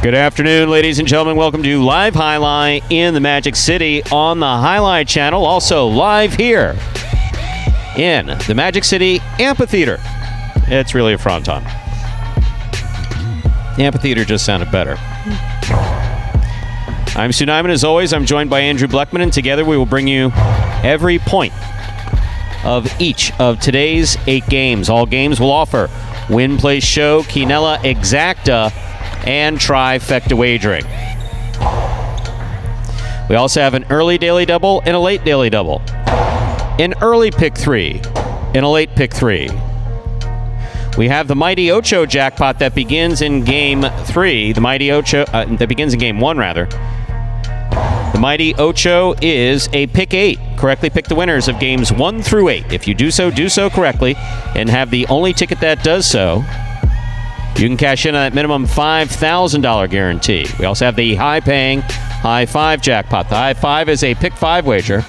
Good afternoon, ladies and gentlemen. Welcome to Live Highlight in the Magic City on the Highlight Channel. Also live here in the Magic City Amphitheater. It's really a fronton. Amphitheater just sounded better. I'm Stu Nyman. As always, I'm joined by Andrew Bleckman, and together we will bring you every point of each of today's 8 games. All games will offer win, play, show, quinella, exacta, and trifecta wagering. We also have an early daily double and a late daily double, an early pick 3 and a late pick 3. We have the Mighty Ocho jackpot that begins in game 3. The Mighty Ocho that begins in game 1 rather. The Mighty Ocho is a pick 8. Correctly pick the winners of games 1 through 8. If you do so correctly, and have the only ticket that does so, you can cash in on that minimum $5,000 guarantee. We also have the high-paying High 5 jackpot. The High 5 is a pick 5 wager.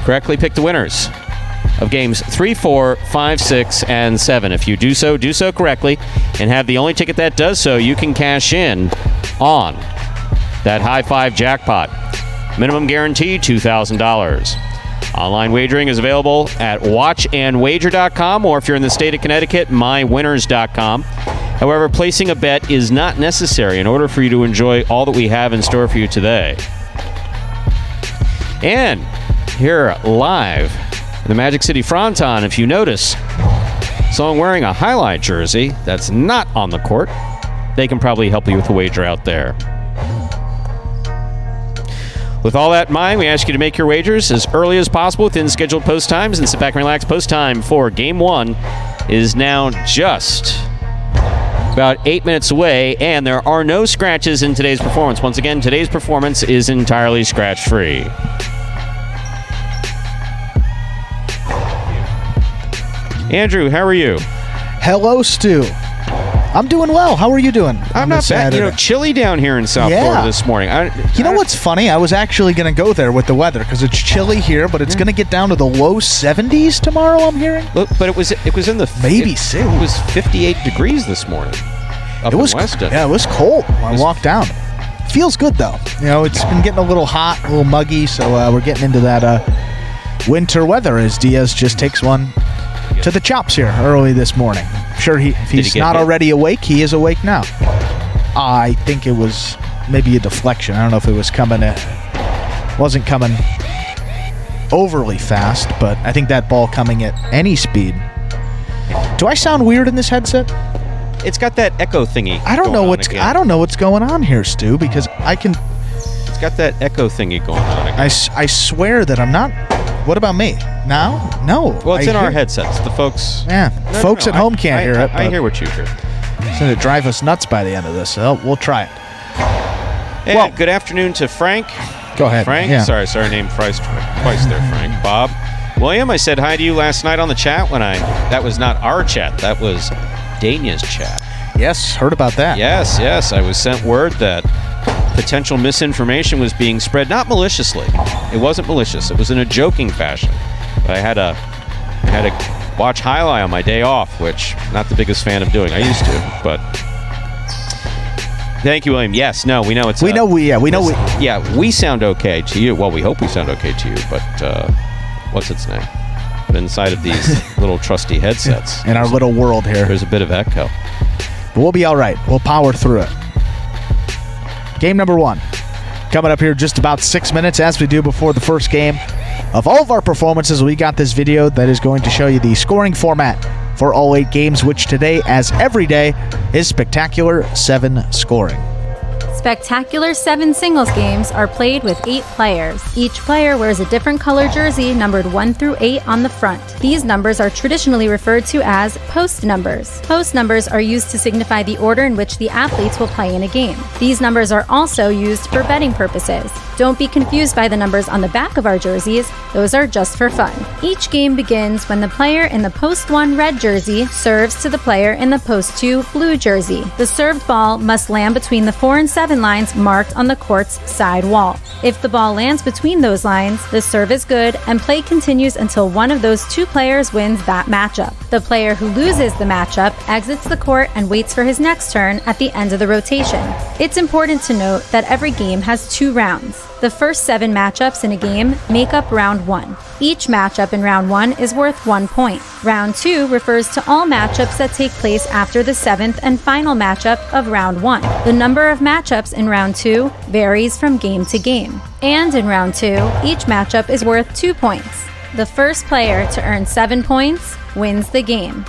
Correctly pick the winners of games 3, 4, 5, 6, and 7. If you do so correctly, and have the only ticket that does so, you can cash in on that High 5 jackpot. Minimum guarantee, $2,000. Online wagering is available at watchandwager.com, or if you're in the state of Connecticut, mywinners.com. However, placing a bet is not necessary in order for you to enjoy all that we have in store for you today. And here live in the Magic City Fronton, if you notice someone wearing a highlight jersey that's not on the court, they can probably help you with the wager out there. With all that in mind, we ask you to make your wagers as early as possible within scheduled post times, and sit back and relax. Post time for Game 1 is now just about 8 minutes away, and there are no scratches in today's performance. Once again, today's performance is entirely scratch-free. Andrew, how are you? Hello, Stu. I'm doing well. How are you doing? I'm not bad. Chilly down here in South Florida this morning. You know what's funny? I was actually going to go there with the weather because it's chilly here, but it's going to get down to the low 70s tomorrow, I'm hearing. Look, but it was in the maybe 6. It was 58 degrees this morning. Up in Weston. Yeah, it was cold when I walked down. Feels good though. You know, it's been getting a little hot, a little muggy, so we're getting into that winter weather as Diaz just takes one to the chops here early this morning. Sure, if he's not already awake, he is awake now. I think it was maybe a deflection. I don't know if it was wasn't coming overly fast, but I think that ball coming at any speed. Do I sound weird in this headset? It's got that echo thingy. I don't know what's going on here, Stu, because it's got that echo thingy going on again. I swear that I'm not. What about me? Now? No. Well, it's in our headsets. The folks... Yeah, folks at home can't hear it. I hear what you hear. It's going to drive us nuts by the end of this, so we'll try it. And good afternoon to Frank. Go ahead. Frank? Yeah. Sorry, I named twice there, Frank. Bob. William, I said hi to you last night on the chat that was not our chat. That was Dania's chat. Yes, heard about that. Yes. I was sent word that potential misinformation was being spread, not maliciously. It wasn't malicious. It was in a joking fashion. But I had to watch highlight on my day off, which I'm not the biggest fan of doing. I used to, but thank you, William. Yes, no, we know it's. We sound okay to you. Well, we hope we sound okay to you, but what's its name? But inside of these little trusty headsets, in our little world here, there's a bit of echo. But we'll be all right. We'll power through it. Game number 1 coming up here just about 6 minutes, as we do before the first game of all of our performances. We got this video that is going to show you the scoring format for all 8 games, which today, as every day, is spectacular 7 scoring. Spectacular 7 singles games are played with 8 players. Each player wears a different color jersey numbered 1 through 8 on the front. These numbers are traditionally referred to as post numbers. Post numbers are used to signify the order in which the athletes will play in a game. These numbers are also used for betting purposes. Don't be confused by the numbers on the back of our jerseys. Those are just for fun. Each game begins when the player in the post 1 red jersey serves to the player in the post 2 blue jersey. The served ball must land between the 4 and 7 lines marked on the court's side wall. If the ball lands between those lines, the serve is good and play continues until one of those 2 players wins that matchup. The player who loses the matchup exits the court and waits for his next turn at the end of the rotation. It's important to note that every game has 2 rounds. The first 7 matchups in a game make up round 1. Each matchup in round 1 is worth 1 point. Round 2 refers to all matchups that take place after the 7th and final matchup of round 1. The number of matchups in round 2 varies from game to game. And in round 2, each matchup is worth 2 points. The first player to earn 7 points wins the game.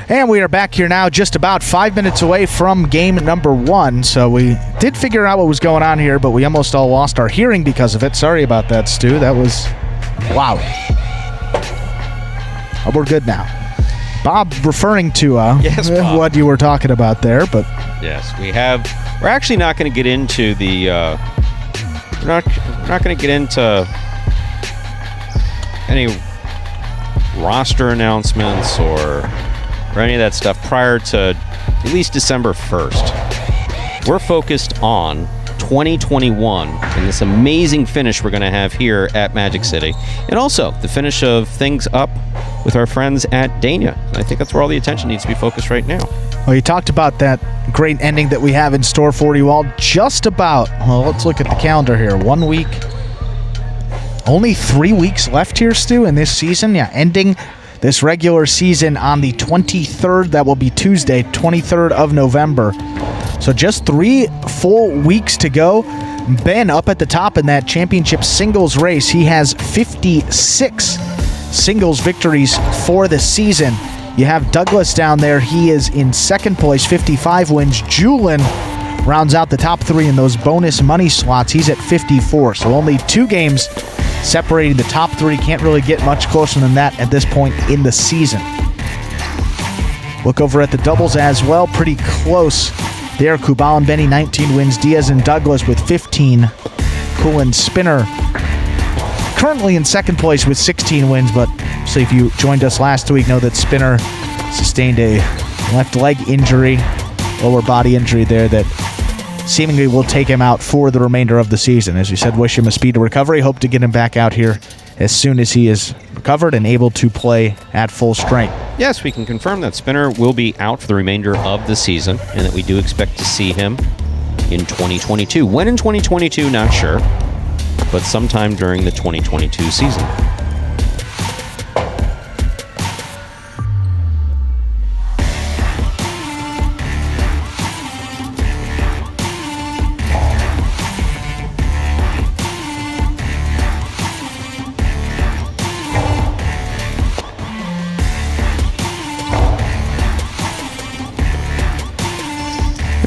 And we are back here now, just about 5 minutes away from game number 1. So we did figure out what was going on here, but we almost all lost our hearing because of it. Sorry about that, Stu. That was loud. But we're good now. Bob referring to Yes, Bob. what you were talking about there, but Yes, we're actually not going to get into the. We're not going to get into any roster announcements or any of that stuff prior to at least December 1st. We're focused on 2021 and this amazing finish we're going to have here at Magic City, and also the finish of things up with our friends at Dania. And I think that's where all the attention needs to be focused right now. well, you talked about that great ending that we have in store for you all. Just about, well, let's look at the calendar here. 1 week, only 3 weeks left here, Stu, in this season. Yeah, ending this regular season on the 23rd. That will be Tuesday, 23rd of November. So just 3 full weeks to go. Ben up at the top in that championship singles race. He has 56 singles victories for the season. You have Douglas down there. He is in second place, 55 wins. Julin rounds out the top 3 in those bonus money slots. He's at 54. So only 2 games separating the top 3. Can't really get much closer than that at this point in the season. Look over at the doubles as well. Pretty close there. Kubal and Benny, 19 wins. Diaz and Douglas with 15. Cool Spinner currently in second place with 16 wins, but so if you joined us last week, know that Spinner sustained a left leg injury, lower body injury there that seemingly will take him out for the remainder of the season. As we said, wish him a speedy recovery. Hope to get him back out here as soon as he is recovered and able to play at full strength. Yes, we can confirm that Spinner will be out for the remainder of the season and that we do expect to see him in 2022. When in 2022, not sure, but sometime during the 2022 season.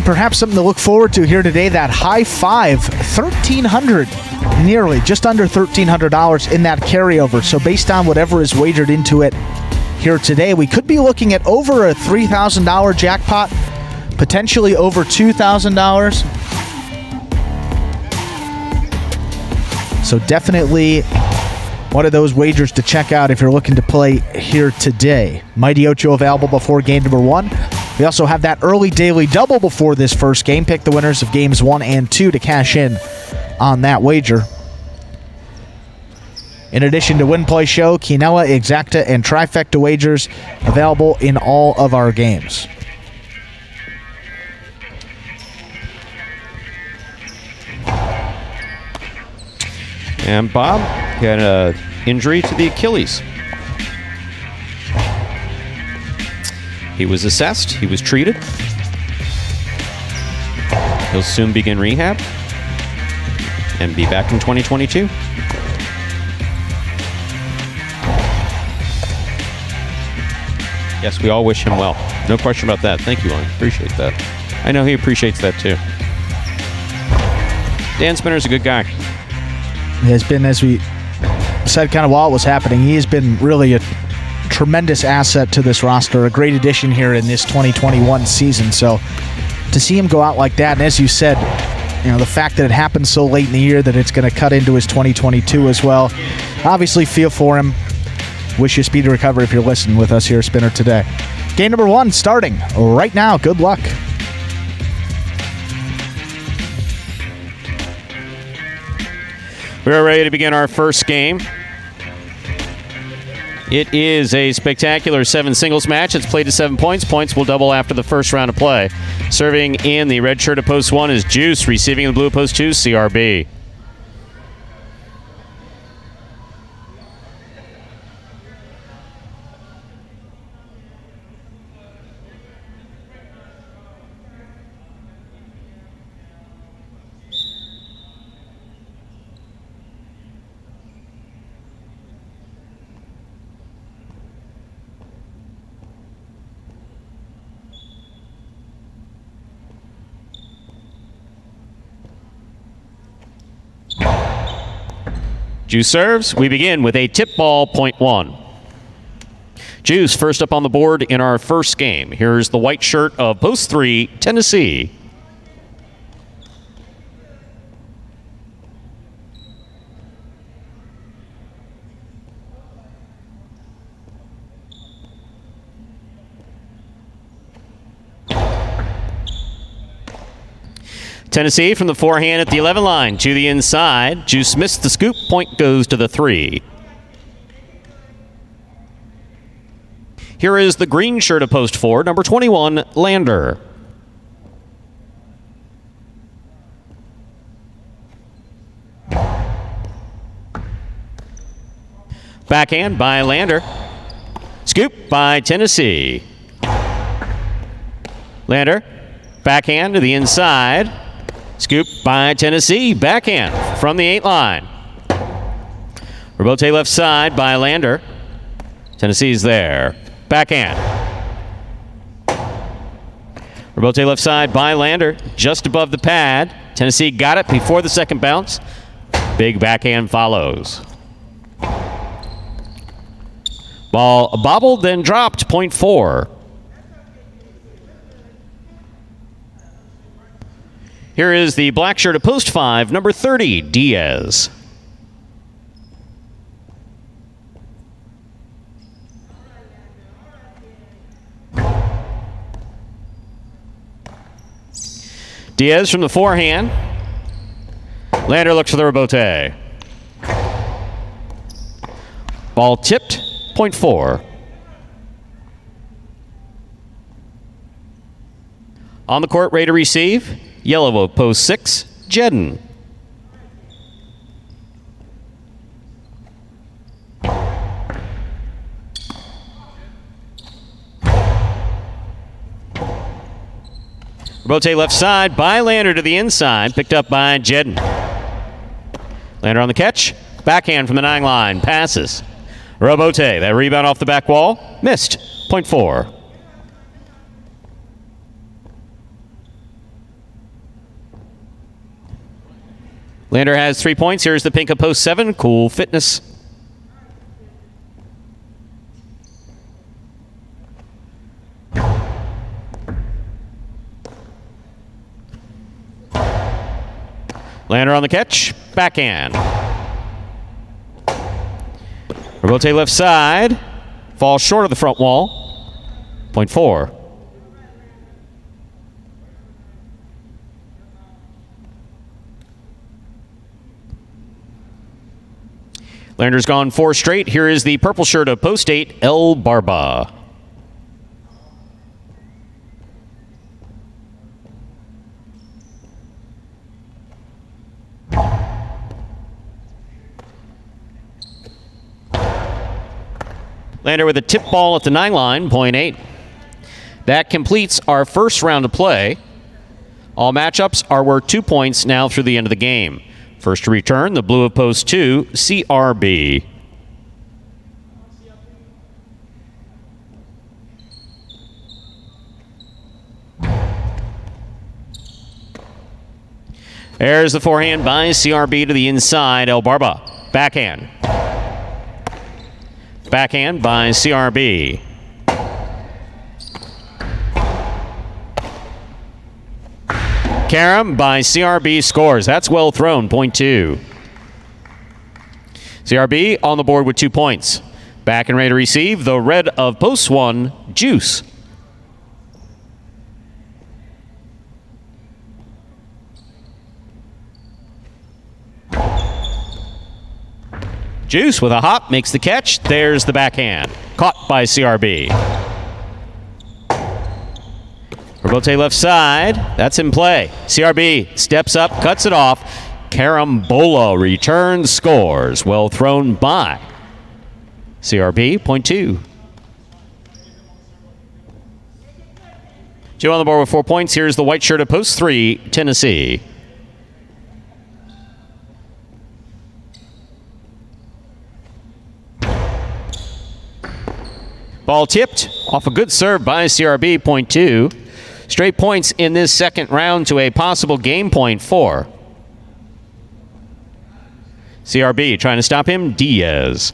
Perhaps something to look forward to here today, that high five, $1,300, nearly, just under $1,300 in that carryover. So based on whatever is wagered into it here today, we could be looking at over a $3,000 jackpot, potentially over $2,000. So definitely one of those wagers to check out if you're looking to play here today. Mighty Ocho available before game number 1. We also have that early daily double before this first game. Pick the winners of games 1 and 2 to cash in on that wager. In addition to Win Play Show, Quinella, Exacta, and Trifecta wagers available in all of our games. And Bob had an injury to the Achilles. He was assessed. He was treated. He'll soon begin rehab and be back in 2022. Yes, we all wish him well. No question about that. Thank you, Lauren. Appreciate that. I know he appreciates that too. Dan Spinner's a good guy. He has been, as we said kind of while it was happening, he has been really a tremendous asset to this roster, a great addition here in this 2021 season. So to see him go out like that, and as you said, you know, the fact that it happened so late in the year that it's going to cut into his 2022 as well. Obviously feel for him. Wish you speedy recovery if you're listening with us here, Spinner, today. Game number 1 starting right now. Good luck. We are ready to begin our first game. It is a spectacular 7 singles match. It's played to 7 points. Points will double after the first round of play. Serving in the red shirt of post 1 is Juice. Receiving in the blue of post 2, CRB. Juice serves. We begin with a tip ball, point 1. Juice first up on the board in our first game. Here's the white shirt of post 3, Tennessee. Tennessee from the forehand at the 11 line to the inside. Juice missed the scoop. Point goes to the 3. Here is the green shirt of post 4, number 21, Lander. Backhand by Lander. Scoop by Tennessee. Lander, backhand to the inside. Scoop by Tennessee. Backhand from the 8 line. Rebote left side by Lander. Tennessee's there. Backhand. Rebote left side by Lander. Just above the pad. Tennessee got it before the second bounce. Big backhand follows. Ball bobbled, then dropped. Point 4. Here is the black shirt of post 5, number 30, Diaz. Diaz from the forehand. Lander looks for the rebote. Ball tipped, point 4. On the court, ready to receive. Yellow of post 6, Jedden. Rebote left side by Lander to the inside, picked up by Jedden. Lander on the catch, backhand from the 9 line, passes. Rebote, that rebound off the back wall, missed, point 4. Lander has 3 points. Here's the pink of post 7, Cool Fitness. Lander on the catch, backhand. Rebote left side, falls short of the front wall, point 4. Lander's gone 4 straight. Here is the purple shirt of post 8, El Barba. Lander with a tip ball at the 9 line, point 8. That completes our first round of play. All matchups are worth 2 points now through the end of the game. First to return, the blue of post 2, CRB. There's the forehand by CRB to the inside. El Barba. Backhand. Backhand by CRB. Karam by CRB scores. That's well thrown. Point 2. CRB on the board with 2 points. Back and ready to receive the red of post 1, Juice. Juice with a hop makes the catch. There's the backhand. Caught by CRB. Rebote left side. That's in play. CRB steps up, cuts it off. Carambola returns, scores. Well thrown by CRB. Point 2. Joe on the board with 4 points. Here's the white shirt at post 3, Tennessee. Ball tipped off a good serve by CRB. Point 2. Straight points in this second round to a possible game point 4. CRB trying to stop him. Diaz.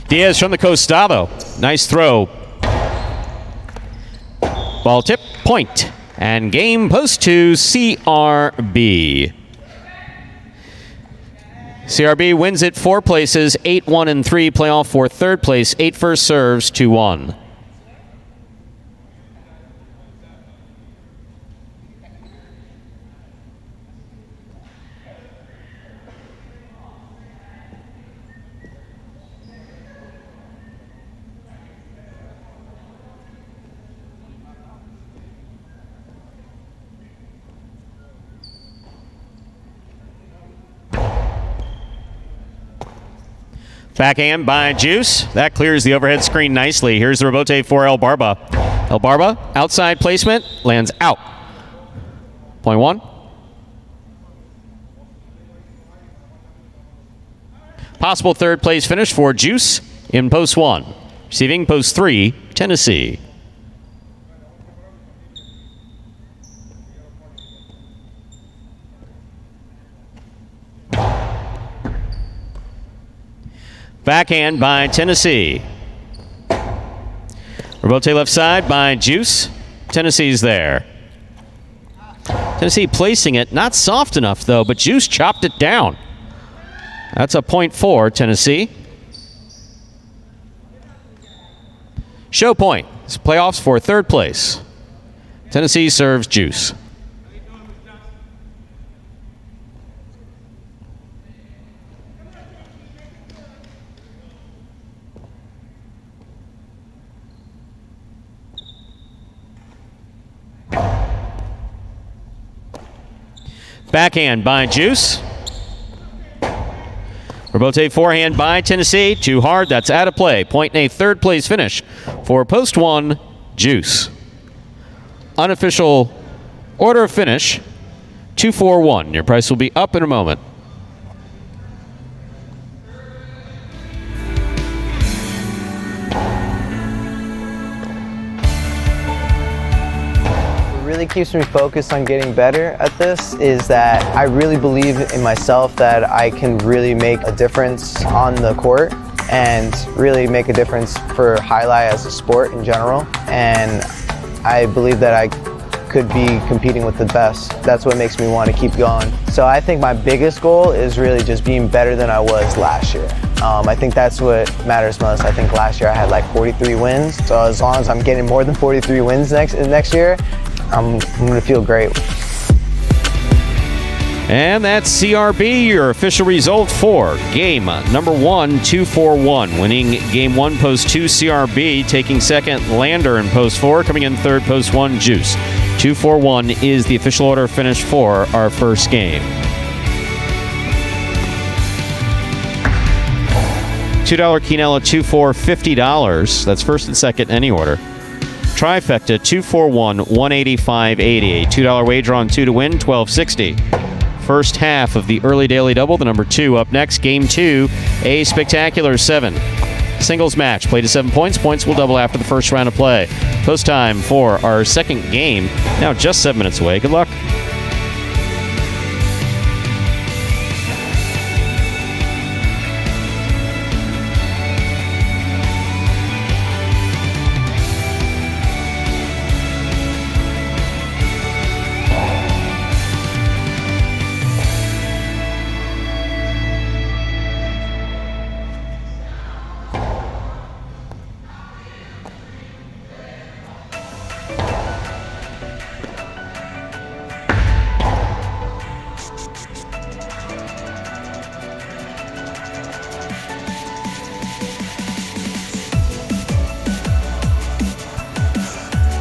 Diaz from the Costado. Nice throw. Ball tip, point. And game post 2, CRB. CRB wins it 4 places, 8-1 and 3. Playoff for third place, 8 first serves, 2-1. Backhand by Juice. That clears the overhead screen nicely. Here's the rebote for El Barba. El Barba, outside placement, lands out. Point 1. Possible third place finish for Juice in post 1. Receiving post 3, Tennessee. Backhand by Tennessee. Rebote left side by Juice. Tennessee's there. Tennessee placing it, not soft enough though, but Juice chopped it down. That's a point 4, Tennessee. Show point. It's playoffs for third place. Tennessee serves Juice. Backhand by Juice. Rebote forehand by Tennessee. Too hard. That's out of play. Point and a third place finish for post 1, Juice. Unofficial order of finish, 2-4-1. Your price will be up in a moment. Really keeps me focused on getting better at this is that I really believe in myself that I can really make a difference on the court and really make a difference for highlight as a sport in general. And I believe that I could be competing with the best. That's what makes me want to keep going. So I think my biggest goal is really just being better than I was last year. I think that's what matters most. I think last year I had like 43 wins. So as long as I'm getting more than 43 wins next year, I'm going to feel great. And that's CRB, your official result for game number 1, 2-4-1. Winning game 1, post 2, CRB. Taking second, Lander in post 4. Coming in third, post 1, Juice. 2-4-1 is the official order of finish for our first game. $2 Quinella, 2-4, $50. That's first and second, any order. Trifecta, 2-4-1, $185.80. $2 wager on 2 to win, $12.60. First half of the early daily double, the number 2 up next. Game 2, a spectacular 7. Singles match. Play to 7 points. Points will double after the first round of play. Post time for our second game. Now just 7 minutes away. Good luck.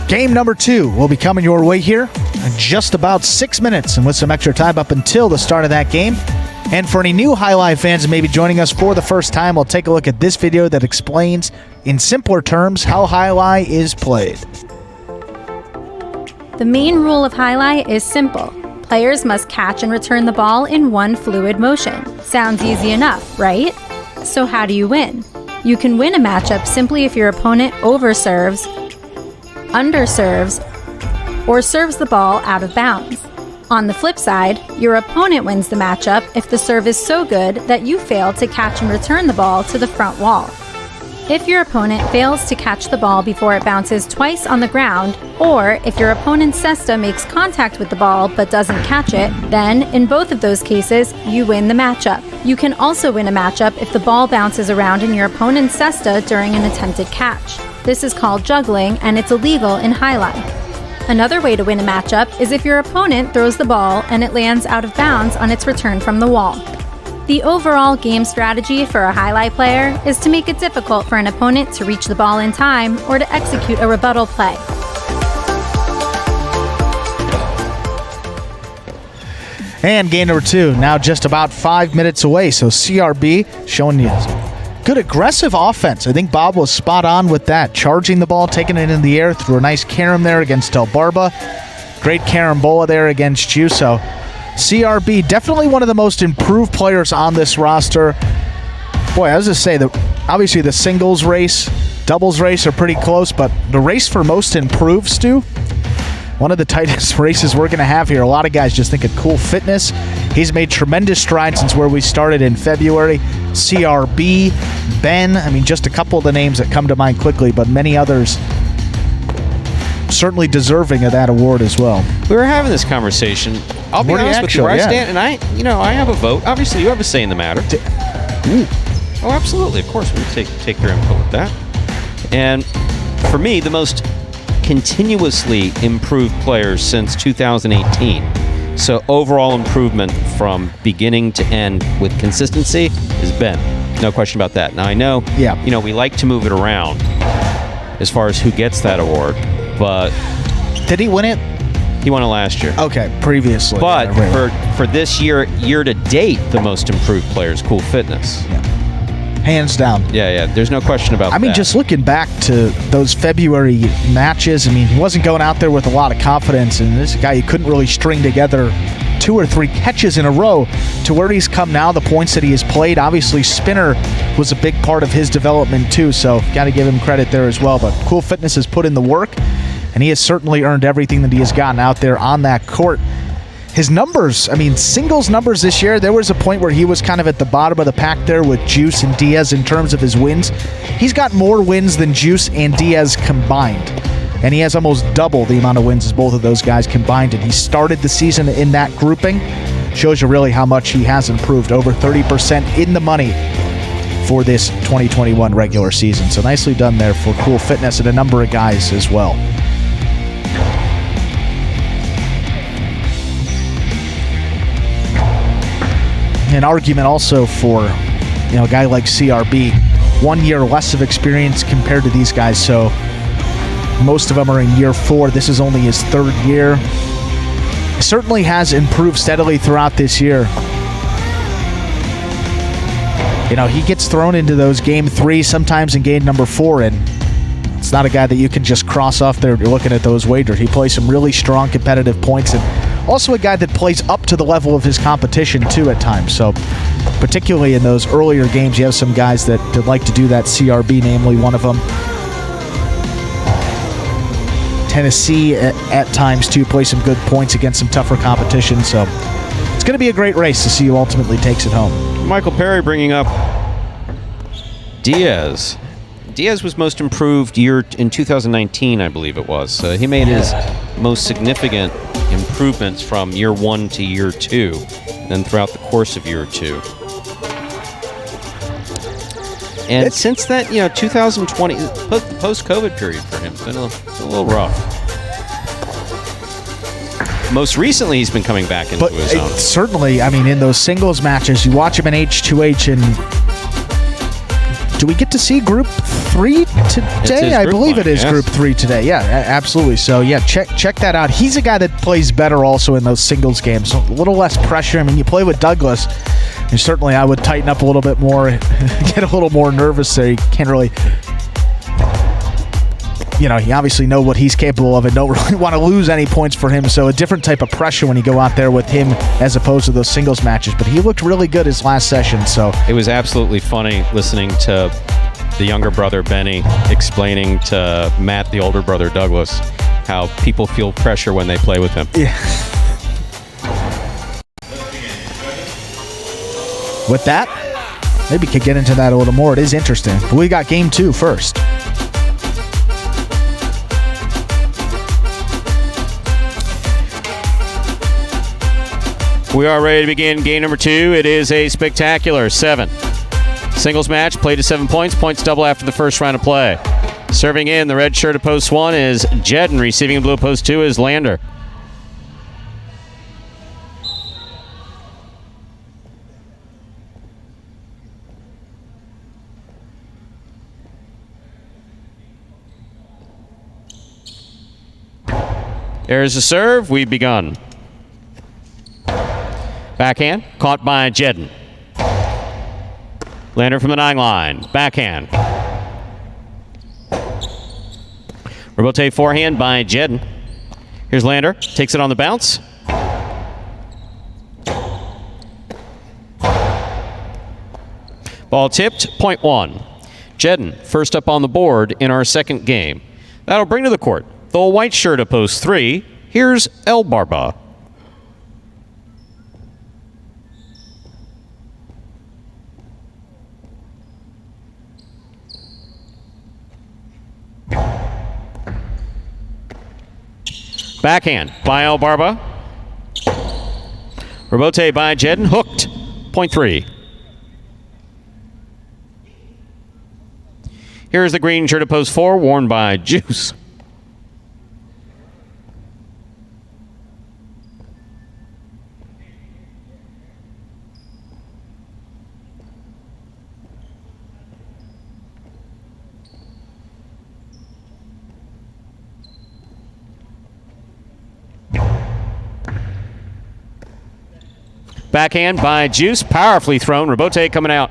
Game number 2 will be coming your way here in just about 6 minutes, and with some extra time up until the start of that game. And for any new Highlight fans who may be joining us for the first time, we'll take a look at this video that explains, in simpler terms, how Highlight is played. The main rule of Highlight is simple. Players must catch and return the ball in one fluid motion. Sounds easy enough, right? So how do you win? You can win a matchup simply if your opponent overserves, underserves, or serves the ball out of bounds. On the flip side, your opponent wins the matchup if the serve is so good that you fail to catch and return the ball to the front wall. If your opponent fails to catch the ball before it bounces twice on the ground, or if your opponent's cesta makes contact with the ball but doesn't catch it, then, in both of those cases, you win the matchup. You can also win a matchup if the ball bounces around in your opponent's cesta during an attempted catch. This is called juggling, and it's illegal in Highlight. Another way to win a matchup is if your opponent throws the ball and it lands out of bounds on its return from the wall. The overall game strategy for a Highlight player is to make it difficult for an opponent to reach the ball in time or to execute a rebuttal play. And game number 2, now just about 5 minutes away. So CRB showing you good aggressive offense. I think Bob was spot on with that. Charging the ball, taking it in the air, threw a nice carom there against Del Barba. Great carambola there against you. So CRB, definitely one of the most improved players on this roster. Boy, I was just say that obviously the singles race, doubles race are pretty close, but the race for most improved, Stu, one of the tightest races we're going to have here. A lot of guys just think of cool fitness. He's made tremendous strides since where we started in February. CRB, Ben, I mean, just a couple of the names that come to mind quickly, but many others certainly deserving of that award as well. We were having this conversation. I'll be honest with you, where I stand, and I have a vote. Obviously, you have a say in the matter. Oh, absolutely. Of course, we take your input with that. And for me, the most continuously improved players since 2018. So overall improvement from beginning to end with consistency is Ben. No question about that. Now I know, we like to move it around as far as who gets that award, but did he win it? He won it last year. Okay, previously. But for this year to date, the most improved player is Cool Fitness. Yeah. Hands down. Yeah. There's no question about that. I mean, just looking back to those February matches, I mean, he wasn't going out there with a lot of confidence, and this guy, he couldn't really string together 2 or 3 catches in a row to where he's come now, the points that he has played. Obviously, spinner was a big part of his development too, so got to give him credit there as well. But Cool Fitness has put in the work, and he has certainly earned everything that he has gotten out there on that court. His numbers, I mean, singles numbers this year, there was a point where he was kind of at the bottom of the pack there with Juice and Diaz in terms of his wins. He's got more wins than Juice and Diaz combined, and he has almost double the amount of wins as both of those guys combined, and he started the season in that grouping. Shows you really how much he has improved. Over 30% in the money for this 2021 regular season. So nicely done there for Cool Fitness and a number of guys as well. An argument also for a guy like CRB, 1 year less of experience compared to these guys, so most of them are in year 4. This is only his 3rd year. He certainly has improved steadily throughout this year. He gets thrown into those game 3, sometimes in game number 4, and it's not a guy that you can just cross off there if you're looking at those wagers. He plays some really strong competitive points, and Also a guy that plays up to the level of his competition, too, at times. So, particularly in those earlier games, you have some guys that like to do that. CRB, namely one of them. Tennessee, at times, too, play some good points against some tougher competition. So, it's going to be a great race to see who ultimately takes it home. Michael Perry bringing up Diaz. Diaz was most improved year in 2019, I believe it was. He made his most significant improvements from year 1 to year 2, and then throughout the course of year 2. And since that, 2020, post-COVID period for him, it's been a little rough. Most recently, he's been coming back into his own. Certainly, I mean, in those singles matches, you watch him in H2H, and do we get to see Group 3 today? I believe it is Group 3 today. Yeah, absolutely. So, yeah, check that out. He's a guy that plays better also in those singles games. So a little less pressure. I mean, you play with Douglas, and certainly I would tighten up a little bit more, get a little more nervous there. You can't really... You obviously know what he's capable of and don't really want to lose any points for him. So a different type of pressure when you go out there with him as opposed to those singles matches. But he looked really good his last session. So it was absolutely funny listening to the younger brother, Benny, explaining to Matt, the older brother, Douglas, how people feel pressure when they play with him. Yeah. With that, maybe we could get into that a little more. It is interesting. But we got game 2 first. We are ready to begin game number 2. It is a spectacular 7 singles match, played to 7 points. Points double after the first round of play. Serving in the red shirt at post 1 is Jedden. Receiving in blue at post 2 is Lander. There's a serve. We've begun. Backhand, caught by Jedden. Lander from the 9 line. Backhand. Rebote forehand by Jedden. Here's Lander. Takes it on the bounce. Ball tipped, point 1. Jedden first up on the board in our second game. That'll bring to the court the white shirt at post 3. Here's El Barba. Backhand by El Barba. Rebote by Jedden. Hooked. Point 3. Here's the green shirt at post 4, worn by Juice. Backhand by Juice, powerfully thrown. Rebote coming out.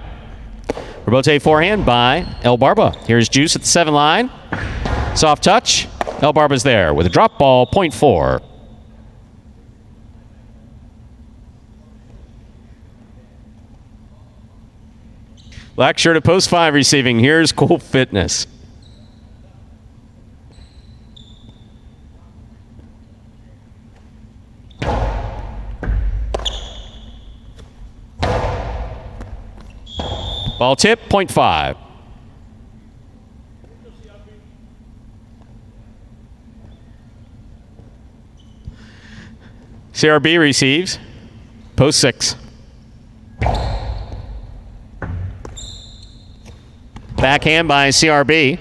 Rebote forehand by El Barba. Here's Juice at the 7 line. Soft touch. El Barba's there with a drop ball, point 4. Black shirt at post 5 receiving. Here's Cool Fitness. Ball tip, point 5. CRB receives. Post 6. Backhand by CRB.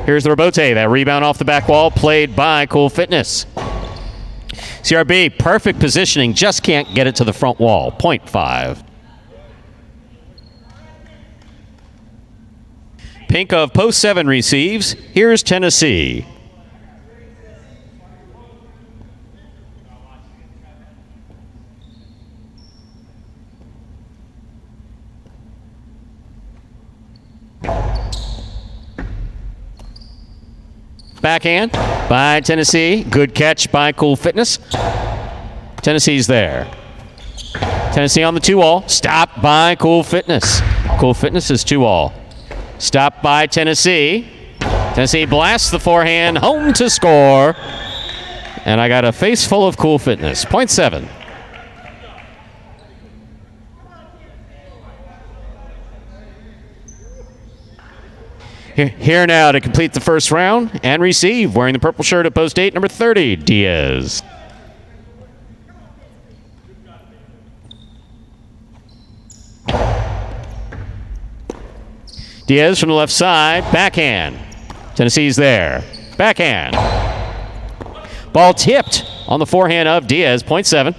Here's the rebote. That rebound off the back wall played by Cool Fitness. CRB, perfect positioning, just can't get it to the front wall. Point 5. Pink of post 7 receives. Here's Tennessee. Backhand by Tennessee. Good catch by Cool Fitness. Tennessee's there. Tennessee on the 2-all. Stopped by Cool Fitness. Cool Fitness is 2-all. Stopped by Tennessee. Tennessee blasts the forehand home to score. And I got a face full of Cool Fitness. 0.7. Here now to complete the first round and receive, wearing the purple shirt at post 8, number 30, Diaz. Diaz from the left side, backhand. Tennessee's there. Backhand. Ball tipped on the forehand of Diaz, 0.7.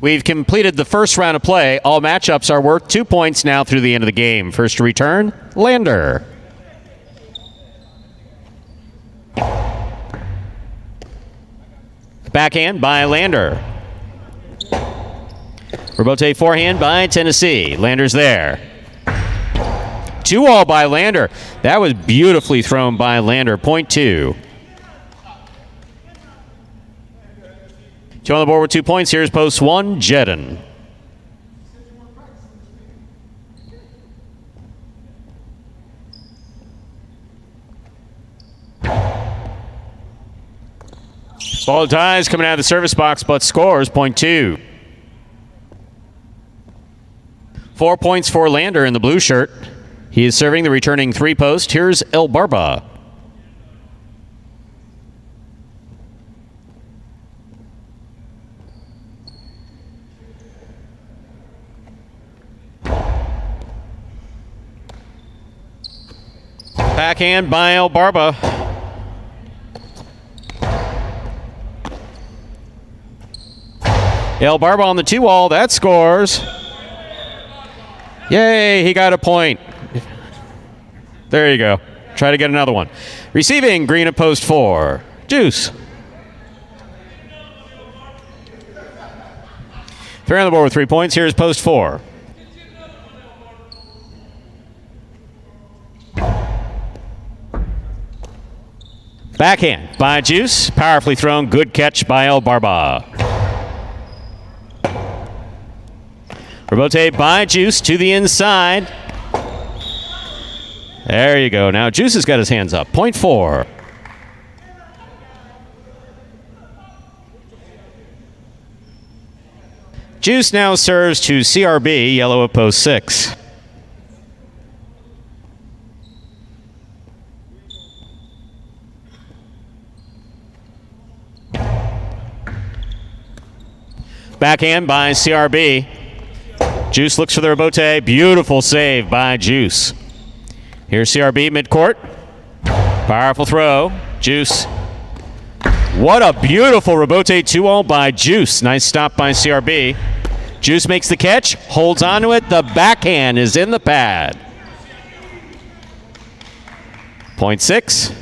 We've completed the first round of play. All matchups are worth 2 points now through the end of the game. First to return, Lander. Backhand by Lander. Rebote forehand by Tennessee. Lander's there. 2-all by Lander. That was beautifully thrown by Lander. 0.2. 2 on the board with 2 points. Here's post 1, Jedden. Ball dies coming out of the service box, but scores 0.2. 4 points for Lander in the blue shirt. He is serving the returning 3 post. Here's El Barba. Backhand by El Barba. El Barba on the 2-all. That scores. Yay, he got a point. There you go. Try to get another one. Receiving, green at post 4. Juice. Fair on the board with 3 points. Here's post 4. Backhand by Juice. Powerfully thrown. Good catch by El Barba. Rebote by Juice to the inside. There you go. Now Juice has got his hands up. 0.4. Juice now serves to CRB, yellow at post 6. Backhand by CRB. Juice looks for the rebote. Beautiful save by Juice. Here's CRB midcourt. Powerful throw. Juice. What a beautiful rebote 2-all by Juice. Nice stop by CRB. Juice makes the catch. Holds onto it. The backhand is in the pad. 0.6.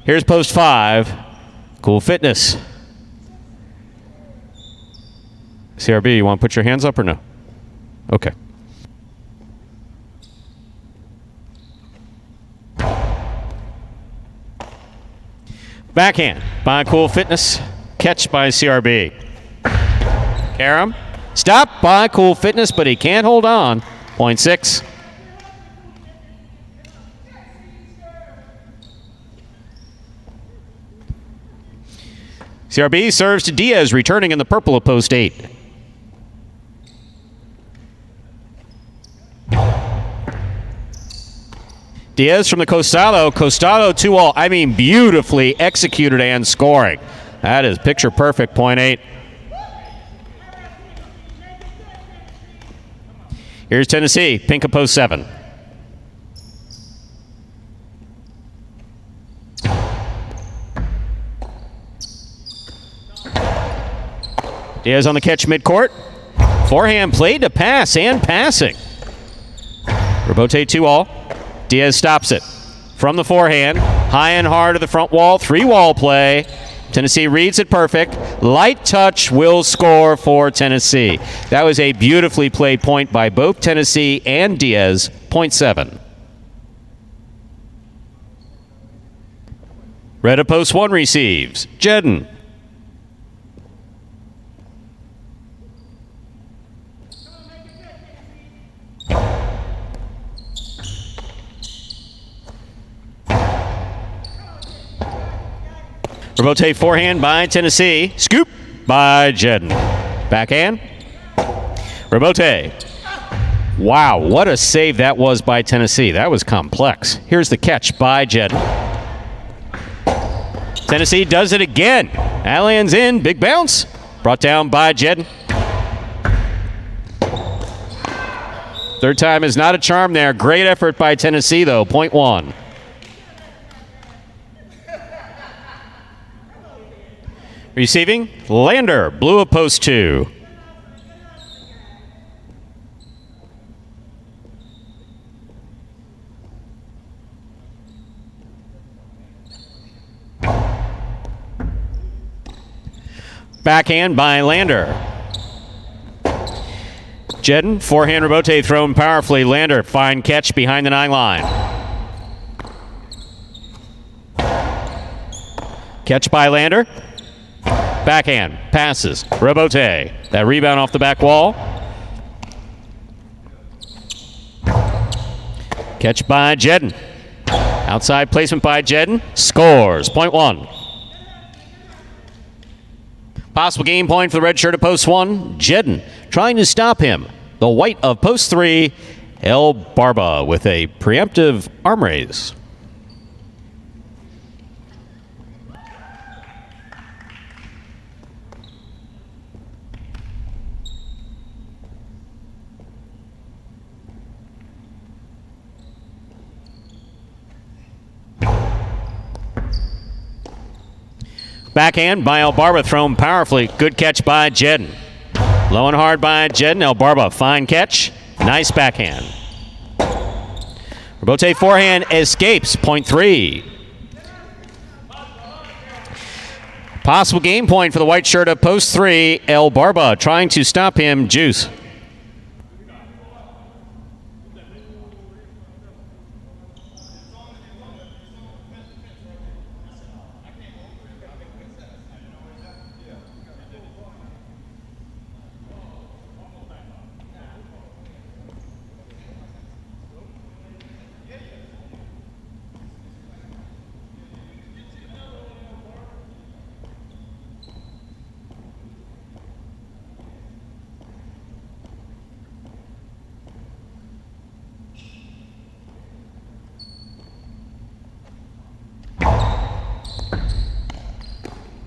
Here's post 5. Cool Fitness. CRB, you want to put your hands up or no? Okay. Backhand by Cool Fitness. Catch by CRB. Karam. Stop by Cool Fitness, but he can't hold on. 0.6. CRB serves to Diaz, returning in the purple at post 8. Diaz from the Costado. Costado 2-all. I mean, beautifully executed and scoring. That is picture perfect. 0.8. Here's Tennessee. Pink at post 7. Diaz on the catch midcourt. Forehand played to pass and passing. Rebote 2-all. Diaz stops it. From the forehand. High and hard to the front wall. 3-wall play. Tennessee reads it perfect. Light touch will score for Tennessee. That was a beautifully played point by both Tennessee and Diaz. 0.7. Red of post 1 receives. Jedden. Rebote forehand by Tennessee. Scoop by Jedden. Backhand. Rebote. Wow, what a save that was by Tennessee. That was complex. Here's the catch by Jedden. Tennessee does it again. That lands in. Big bounce. Brought down by Jedden. Third time is not a charm there. Great effort by Tennessee, though. Point 1. Receiving, Lander, blue of post 2. Backhand by Lander. Jedden, forehand rebote thrown powerfully. Lander, fine catch behind the 9 line. Catch by Lander. Backhand, passes, rebote. That rebound off the back wall. Catch by Jedden. Outside placement by Jedden. Scores. Point 1. Possible game point for the red shirt of post 1. Jedden trying to stop him. The white of post 3. El Barba with a preemptive arm raise. Backhand by El Barba thrown powerfully. Good catch by Jedden. Low and hard by Jedden. El Barba, fine catch. Nice backhand. Rebote forehand escapes. Point 3. Possible game point for the white shirt of post 3. El Barba trying to stop him. Juice.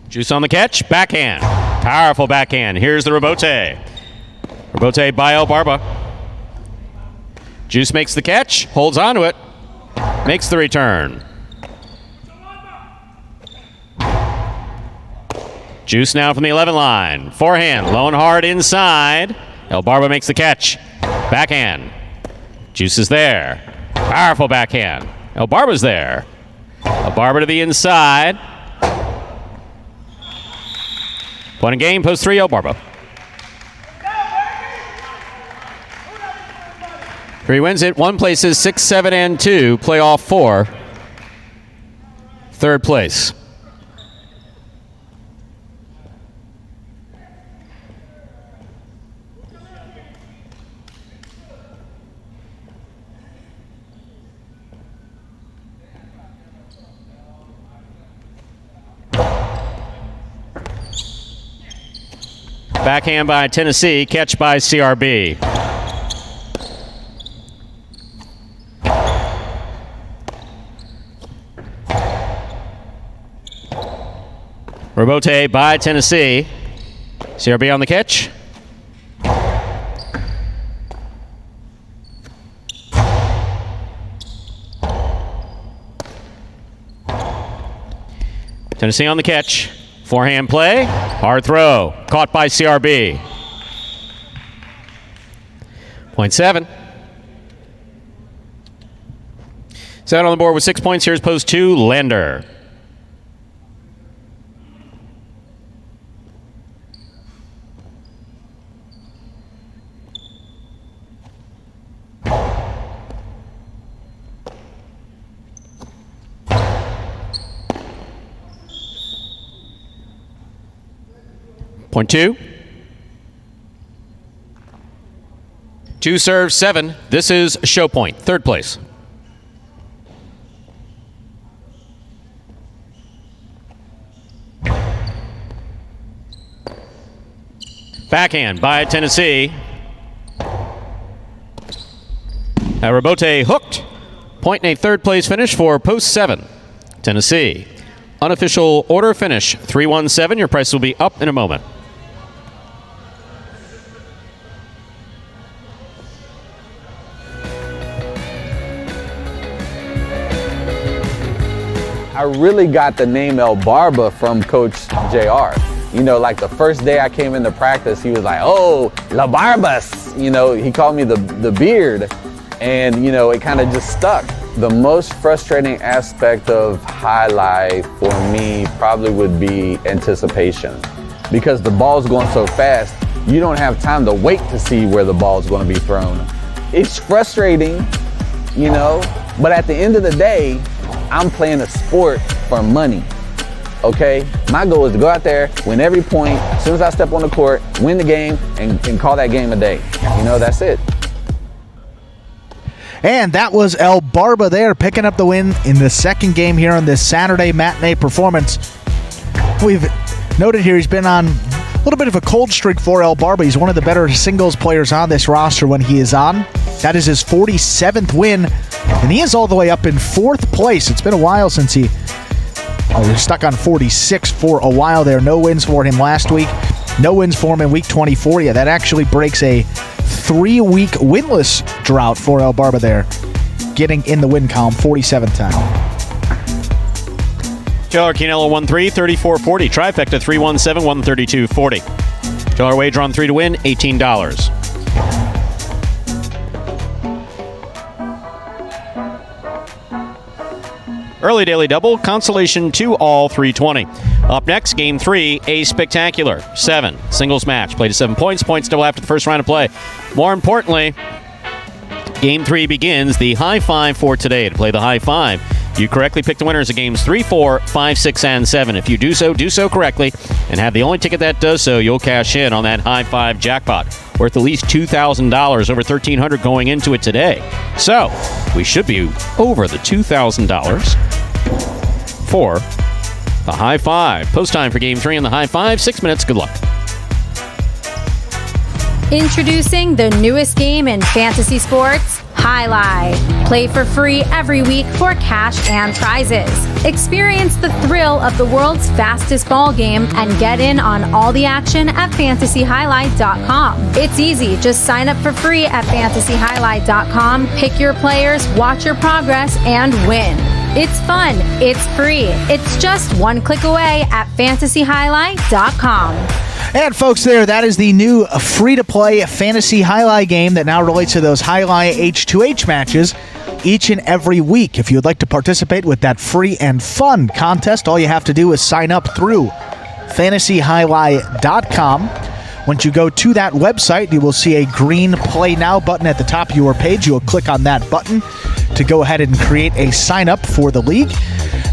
Juice on the catch. Backhand. Powerful backhand. Here's the rebote. Rebote by El Barba. Juice makes the catch. Holds on to it. Makes the return. Juice now from the 11 line. Forehand. Low and hard inside. El Barba makes the catch. Backhand. Juice is there. Powerful backhand. El Barba's there. El Barba to the inside. Point in game, post 3, El Barba. 3 wins it. 1 places 6, 7, and 2. Playoff 4. 3rd place. Backhand by Tennessee, catch by CRB. Rebote by Tennessee. CRB on the catch. Tennessee on the catch. Forehand play. Hard throw. Caught by CRB. Point 7. Set on the board with 6 points. Here's post 2, Lander. Point 2. 2 serves 7. This is show point. Third place. Backhand by Tennessee. Rebote hooked. Point and a third place finish for post 7. Tennessee. Unofficial order finish 3-1-7. Your price will be up in a moment. I really got the name El Barba from Coach JR. You know, like the first day I came into practice, he was like, "Oh, La Barbas." You know, he called me the beard, and you know, it kind of just stuck. The most frustrating aspect of highlight for me probably would be anticipation, because the ball's going so fast, you don't have time to wait to see where the ball's going to be thrown. It's frustrating, you know, but at the end of the day, I'm playing a sport for money. Okay, my goal is to go out there, win every point, as soon as I step on the court, win the game, and call that game a day. You know, that's it. And that was El Barba there, picking up the win in the second game here on this Saturday matinee performance. We've noted here he's been on a little bit of a cold streak for El Barba. He's one of the better singles players on this roster when he is on. That is his 47th win, and he is all the way up in 4th place. It's been a while since he was stuck on 46 for a while there. No wins for him last week. No wins for him in week 24. Yeah, that actually breaks a 3-week winless drought for El Barba there, getting in the win column 47th time. Taylor Quinello 1-3, 34-40. Trifecta 3-1-7, 132-40. Taylor wager on 3 to win, $18. Early daily double, consolation 2 all 320. Up next, game 3, a spectacular 7 singles match. Played to 7 points. Points double after the first round of play. More importantly, game 3 begins the high five for today. To play the high five, you correctly pick the winners of games 3, 4, 5, 6, and 7. If you do so correctly, and have the only ticket that does so, you'll cash in on that high five jackpot, worth at least $2,000, over $1,300 going into it today. So, we should be over the $2,000 for the high five. Post time for game 3 on the high five, 6 minutes. Good luck. Introducing the newest game in fantasy sports, Highlight. Play for free every week for cash and prizes. Experience the thrill of the world's fastest ball game and get in on all the action at fantasyhighlight.com. It's easy. Just sign up for free at fantasyhighlight.com, pick your players, watch your progress, and win. It's fun. It's free. It's just one click away at fantasyhighlight.com. And folks, that is the new free-to-play fantasy highlight game that now relates to those highlight H2H matches each and every week. If you would like to participate with that free and fun contest, all you have to do is sign up through fantasyhighlight.com. Once you go to that website, you will see a green Play Now button at the top of your page. You will click on that button to go ahead and create a sign-up for the league.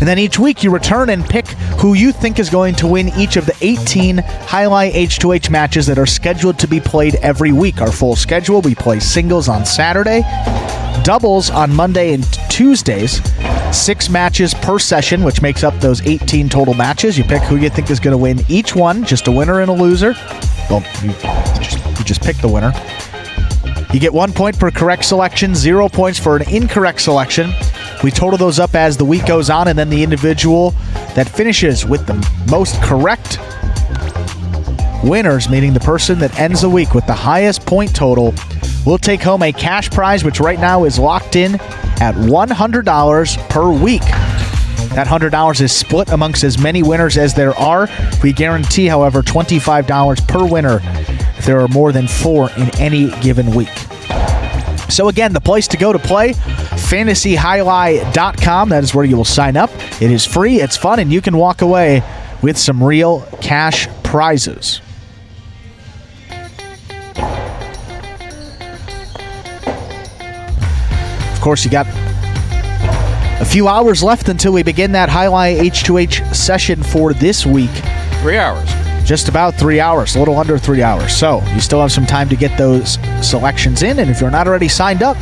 And then each week you return and pick who you think is going to win each of the 18 Highlight H2H matches that are scheduled to be played every week. Our full schedule, we play singles on Saturday, doubles on Monday and Tuesdays, 6 matches per session, which makes up those 18 total matches. You pick who you think is going to win each one, just a winner and a loser. Well, you just pick the winner. You get 1 point per correct selection, 0 points for an incorrect selection. We total those up as the week goes on, and then the individual that finishes with the most correct winners, meaning the person that ends the week with the highest point total, will take home a cash prize, which right now is locked in at $100 per week. That $100 is split amongst as many winners as there are. We guarantee, however, $25 per winner if there are more than 4 in any given week. So again, the place to go to play, fantasyhighlight.com. That is where you will sign up. It is free, it's fun, and you can walk away with some real cash prizes. Of course, you got a few hours left until we begin that Highlight H2H session for this week. 3 hours. just about 3 hours, a little under 3 hours. So you still have some time to get those selections in. And if you're not already signed up,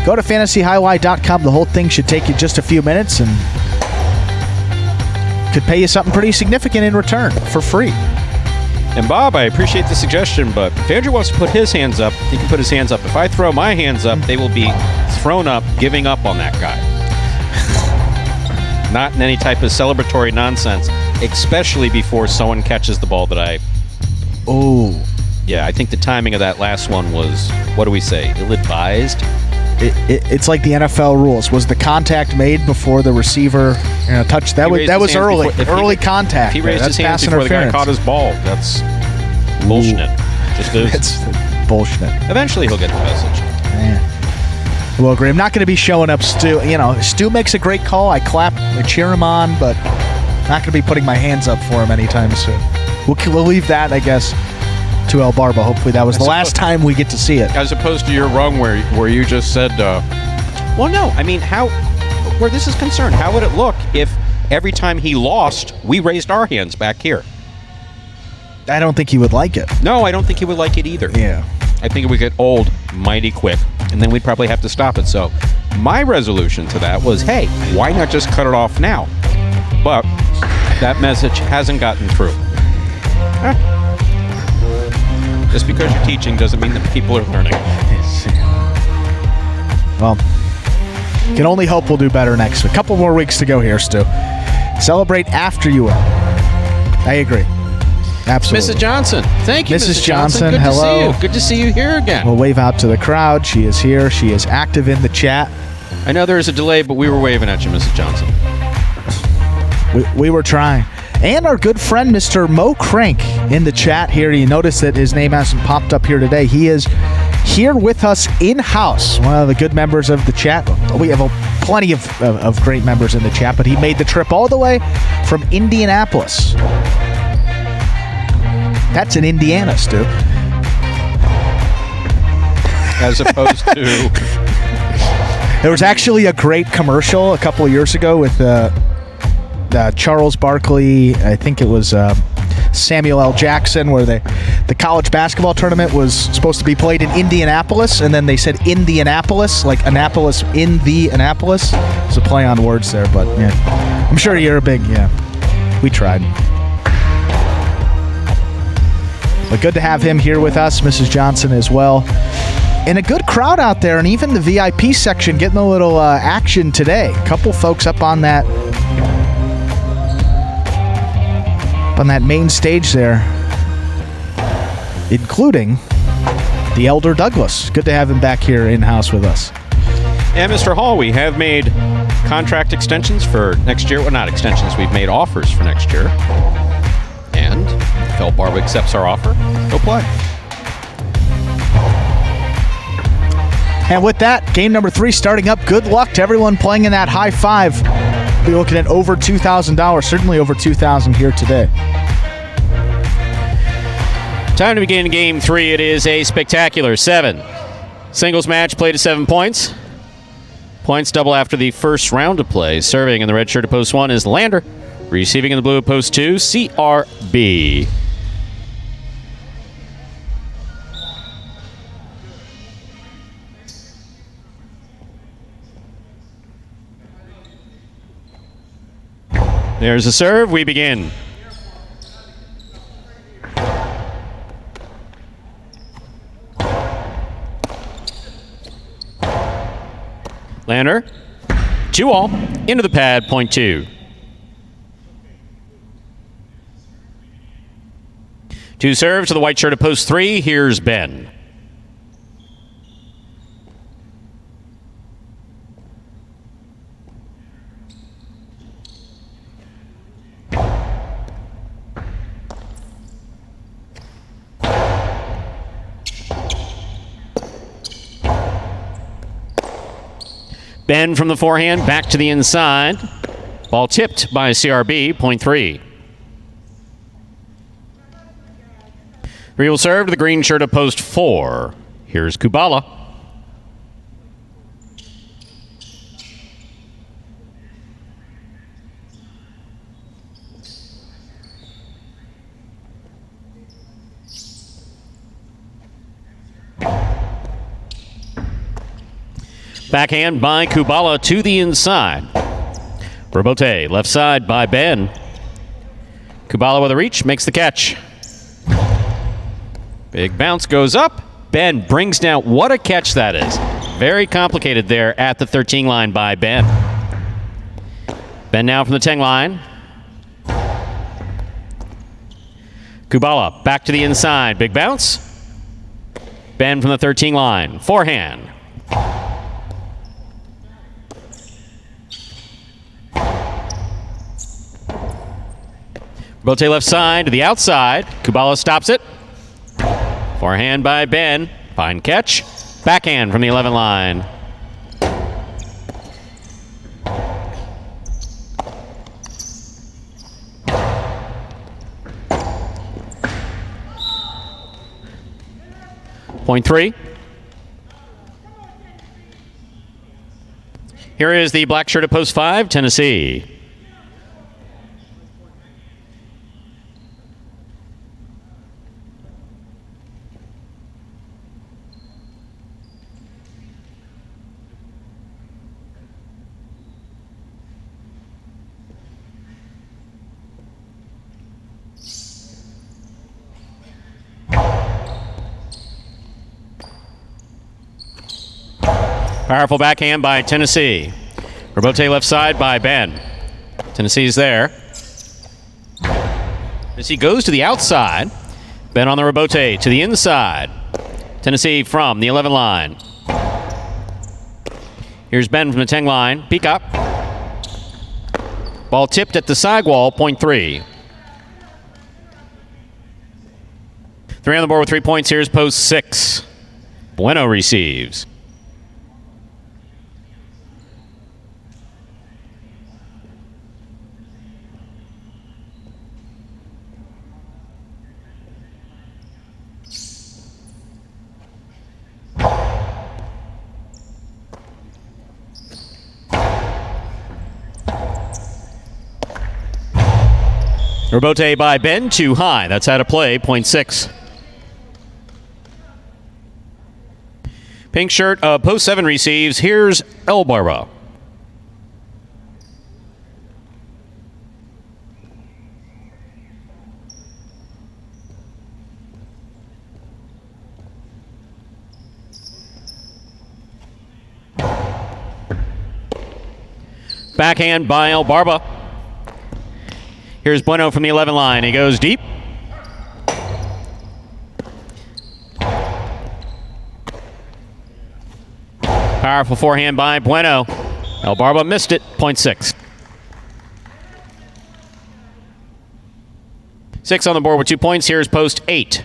go to fantasyhighlight.com. The whole thing should take you just a few minutes and could pay you something pretty significant in return for free. And Bob, I appreciate the suggestion, but if Andrew wants to put his hands up, he can put his hands up. If I throw my hands up, they will be thrown up, giving up on that guy. Not in any type of celebratory nonsense, especially before someone catches the ball that I... Oh. Yeah, I think the timing of that last one was, what do we say, ill-advised? It's like the NFL rules. Was the contact made before the receiver touched? That was early. Early contact. If he raised his hands before the guy caught his ball, that's bullshit. Just is. It's bullshit. Eventually he'll get the message. Yeah. Well, agree. I'm not going to be showing up. Stu, Stu makes a great call. I clap, I cheer him on, but not going to be putting my hands up for him anytime soon. We'll leave that, I guess, to El Barba. Hopefully that was the last time we get to see it. As opposed to your rung where you just said, well, no. I mean, where this is concerned, how would it look if every time he lost, we raised our hands back here? I don't think he would like it. No, I don't think he would like it either. Yeah. I think it would get old mighty quick, and then we'd probably have to stop it. So my resolution to that was, hey, why not just cut it off now? But that message hasn't gotten through. Just because you're teaching doesn't mean that people are learning. Well, can only hope we'll do better next week. A couple more weeks to go here, Stu. Celebrate after you win. I agree. Absolutely. Mrs. Johnson. Thank you, Mrs. Johnson. Good hello. To see you. Good to see you here again. We'll wave out to the crowd. She is here. She is active in the chat. I know there is a delay, but we were waving at you, Mrs. Johnson. We were trying. And our good friend, Mr. Mo Crank, in the chat here. You notice that his name hasn't popped up here today. He is here with us in-house, one of the good members of the chat. We have plenty of great members in the chat, but he made the trip all the way from Indianapolis. That's in Indiana, Stu. As opposed to... There was actually a great commercial a couple of years ago with Charles Barkley, I think it was Samuel L. Jackson, where the college basketball tournament was supposed to be played in Indianapolis, and then they said Indianapolis, like Annapolis in the Annapolis. It's a play on words there, but yeah. I'm sure you're a big, we tried. But good to have him here with us, Mrs. Johnson as well. And a good crowd out there, and even the VIP section getting a little action today. A couple folks up on that main stage there, including the Elder Douglas. Good to have him back here in-house with us. And Mr. Hall, we have made contract extensions for next year. Well, not extensions. We've made offers for next year. And if El Barba accepts our offer, go play. And with that, game number 3 starting up. Good luck to everyone playing in that high five. We're looking at over $2,000, certainly over $2,000 here today. Time to begin game 3. It is a spectacular 7 singles match played at 7 points. Points double after the first round of play. Serving in the red shirt at post 1 is Lander. Receiving in the blue at post 2, CRB. There's a serve. We begin. Lander, 2-all, into the pad, point 2. 2 serve to the white shirt at post 3. Here's Ben. Ben from the forehand, back to the inside. Ball tipped by CRB, point 3. 3 will serve to the green shirt at post 4. Here's Kubala. Backhand by Kubala to the inside. Robote, left side by Ben. Kubala with a reach, makes the catch. Big bounce goes up. Ben brings down, what a catch that is. Very complicated there at the 13 line by Ben. Ben now from the 10 line. Kubala back to the inside, big bounce. Ben from the 13 line, forehand. Bote left side to the outside. Kubala stops it. Forehand by Ben. Fine catch. Backhand from the 11 line. Point 3. Here is the black shirt at post 5, Tennessee. Powerful backhand by Tennessee. Robote left side by Ben. Tennessee's there. Tennessee goes to the outside. Ben on the Robote to the inside. Tennessee from the 11 line. Here's Ben from the 10 line. Peacock. Ball tipped at the sidewall, point 3. 3 on the board with 3 points. Here's post 6. Bueno receives. Robote by Ben, too high. That's out of play, point 6. Pink shirt, post 7 receives. Here's El Barba. Backhand by El Barba. Here's Bueno from the 11 line. He goes deep. Powerful forehand by Bueno. El Barba missed it. Point 6. 6 on the board with 2 points. Here's post 8.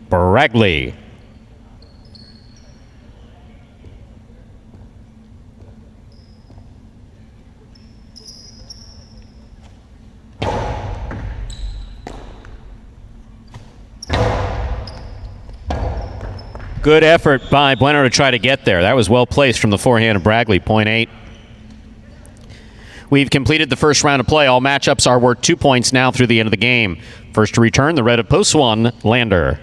Bragley. Good effort by Bueno to try to get there. That was well placed from the forehand of Bragley, point 8. We've completed the first round of play. All matchups are worth 2 points now through the end of the game. First to return, the red of post 1, Lander.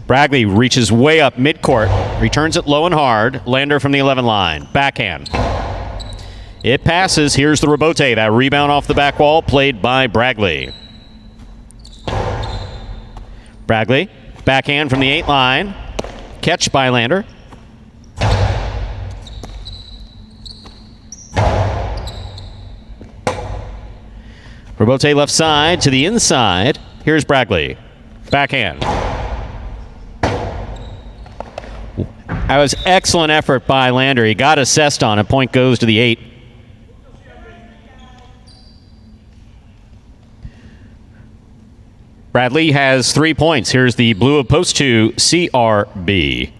Bragley reaches way up midcourt, returns it low and hard. Lander from the 11 line. Backhand. It passes. Here's the Robote. That rebound off the back wall played by Bragley. Bragley. Backhand from the 8 line. Catch by Lander. Robote left side to the inside. Here's Bragley. Backhand. That was excellent effort by Lander. He got assessed on it. Point goes to the 8. Bradley has 3 points. Here's the blue of post 2, CRB.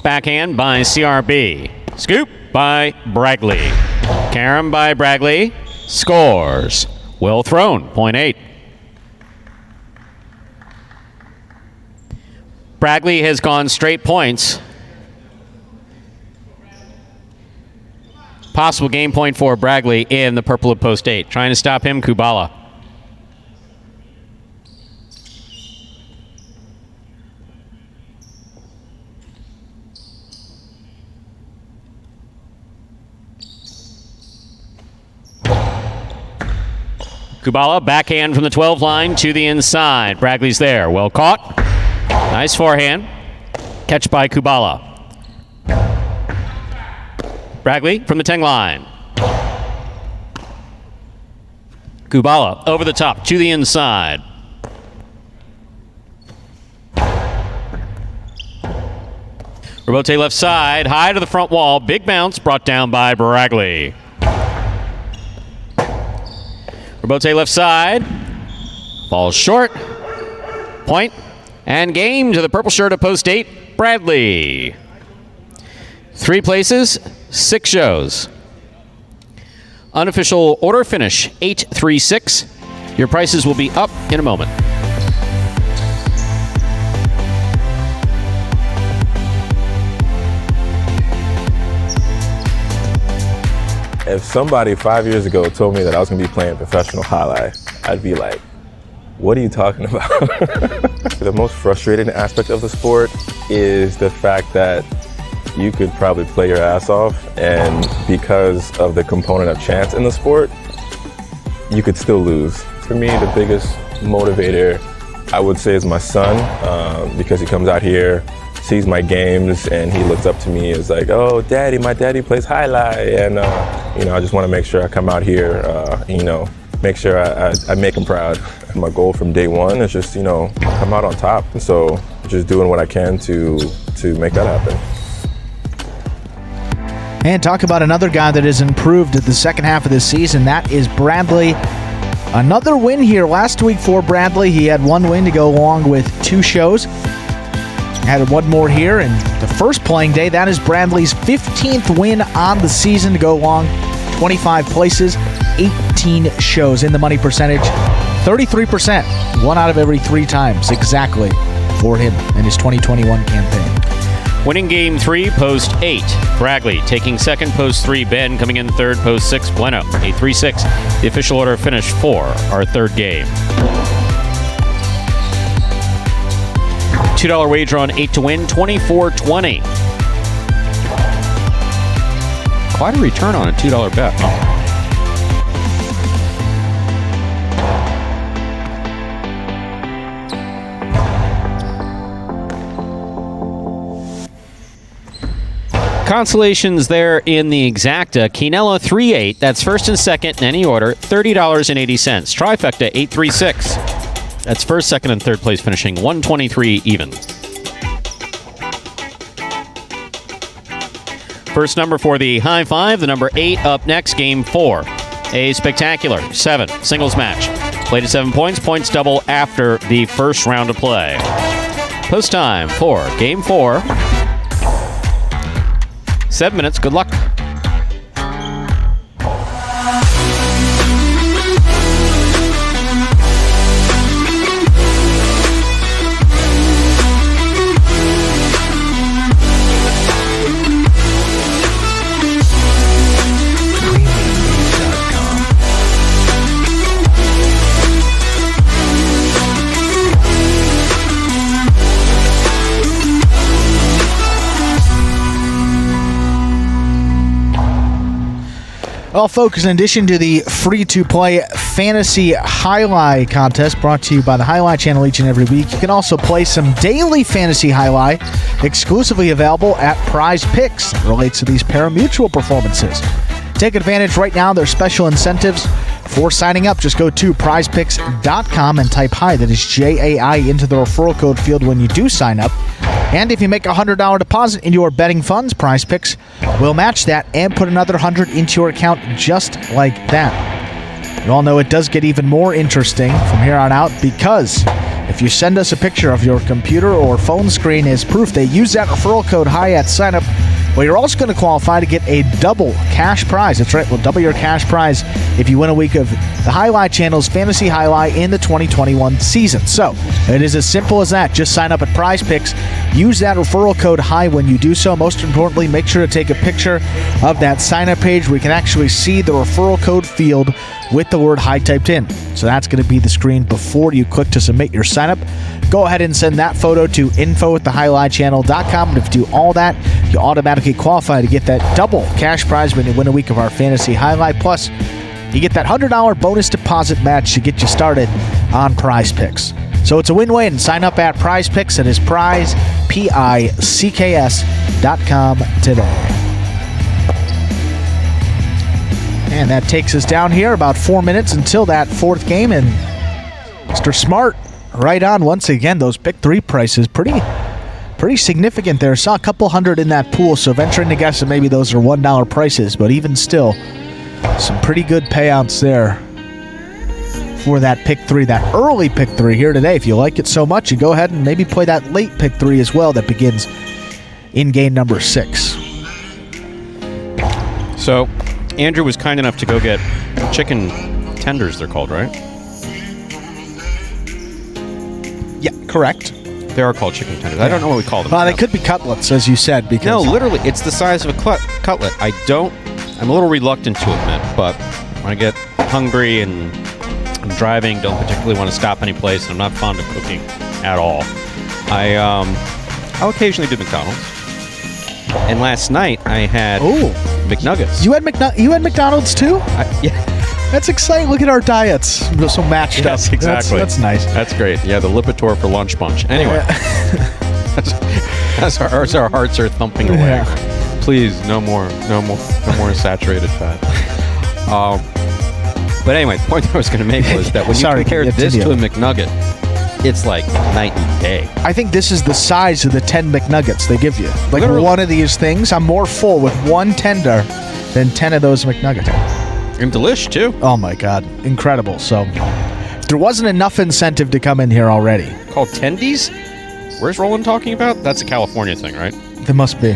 Backhand by CRB. Scoop by Bragley. Carom by Bragley. Scores. Well thrown. 0.8. Bragley has gone straight points. Possible game point for Bragley in the purple at post 8. Trying to stop him, Kubala. Kubala, backhand from the 12 line to the inside. Bragley's there. Well caught. Nice forehand. Catch by Kubala. Bragley from the 10 line. Kubala over the top to the inside. Robote left side, high to the front wall. Big bounce brought down by Bragley. Robote left side. Falls short. Point. And game to the purple shirt at post 8, Bradley. 3 places, 6 shows. Unofficial order finish 836. Your prices will be up in a moment. If somebody 5 years ago told me that I was going to be playing professional highlight, I'd be like, what are you talking about? The most frustrating aspect of the sport is the fact that you could probably play your ass off, and because of the component of chance in the sport, you could still lose. For me, the biggest motivator, I would say, is my son, because he comes out here, sees my games, and he looks up to me as like, oh, daddy, my daddy plays highlight, and I just want to make sure I come out here, make sure I make him proud. My goal from day one is just, come out on top. And so just doing what I can to make that happen. And talk about another guy that has improved at the second half of this season. That is Bradley. Another win here last week for Bradley. He had 1 win to go along with 2 shows. Had 1 more here in the first playing day. That is Bradley's 15th win on the season to go along. 25 places, 18 shows. In the money percentage, 33%. 1 out of every 3 times exactly for him in his 2021 campaign. Winning game 3, post 8. Bragley taking second, post 3. Ben coming in third, post 6. Bueno, 8-3-6. The official order finish for our third game. $2 wager on 8 to win, $24.20. Quite a return on a $2 bet. Consolations there in the exacta. Quinella 3-8. That's first and second in any order. $30.80. Trifecta 8-3-6. That's first, second, and third place finishing 123 even. First number for the high 5, the number 8 up next, game 4. A spectacular 7 singles match. Played at 7 points. Points double after the first round of play. Post time for game 4. 7 minutes. Good luck. Well, folks, in addition to the free-to-play Fantasy Highlight contest brought to you by the Highlight Channel each and every week, you can also play some daily Fantasy Highlight exclusively available at Prize Picks. It relates to these parimutuel performances. Take advantage right now. There's special incentives for signing up. Just go to prizepicks.com and type HI, that is J-A-I, into the referral code field when you do sign up. And if you make a $100 deposit into your betting funds, Prize Picks will match that and put another $100 into your account just like that. You all know it does get even more interesting from here on out, because If you send us a picture of your computer or phone screen as proof, they use that referral code HIGH at sign-up. Well, you're also going to qualify to get a double cash prize. That's right, we'll double your cash prize if you win a week of the Highlight Channel's Fantasy Highlight in the 2021 season. So, it is as simple as that. Just sign up at Prize Picks. Use that referral code HIGH when you do so. Most importantly, make sure to take a picture of that sign-up page where you can actually see the referral code field with the word HIGH typed in. So that's going to be the screen before you click to submit your sign-up. Go ahead and send that photo to info@thehighlightchannel.com. And if you do all that, you automatically qualify to get that double cash prize when you win a week of our Fantasy Highlight. Plus, you get that $100 bonus deposit match to get you started on Prize Picks. So it's a win-win. Sign up at Prize Picks. It is prize, PICKS.com today. And that takes us down here about 4 minutes until that fourth game. And Mr. Smart, right on once again. Those pick 3 prices, pretty significant there. Saw a couple hundred in that pool, so venturing to guess that maybe those are $1 prices. But even still, some pretty good payouts there for that pick 3, that early pick 3 here today. If you like it so much, you go ahead and maybe play that late pick 3 as well that begins in game number 6. So, Andrew was kind enough to go get chicken tenders, they're called, right? Yeah, correct. They are called chicken tenders. I don't know what we call them. Well, they could be cutlets, as you said. Because no, literally, it's the size of a cutlet. I'm a little reluctant to admit, but when I get hungry and I'm driving, don't particularly want to stop any place, and I'm not fond of cooking at all, I'll occasionally do McDonald's. And last night, I had McNuggets. You had McDonald's too? Yeah. That's exciting. Look at our diets. So matched Yes, up. exactly. That's nice. That's great. Yeah, the Lipitor for lunch bunch. Anyway, as our hearts are thumping away. Yeah. Please, no more saturated fat. But anyway, the point I was going to make was that when you compare this to a McNugget, it's like night and day. I think this is the size of the 10 McNuggets they give you. Like Literally. one of these things, I'm more full with one tender than 10 of those McNuggets. And delish, too. Oh, my God. Incredible. So, there wasn't enough incentive to come in here already. Called Tendies? Where's Roland talking about? That's a California thing, right? They must be.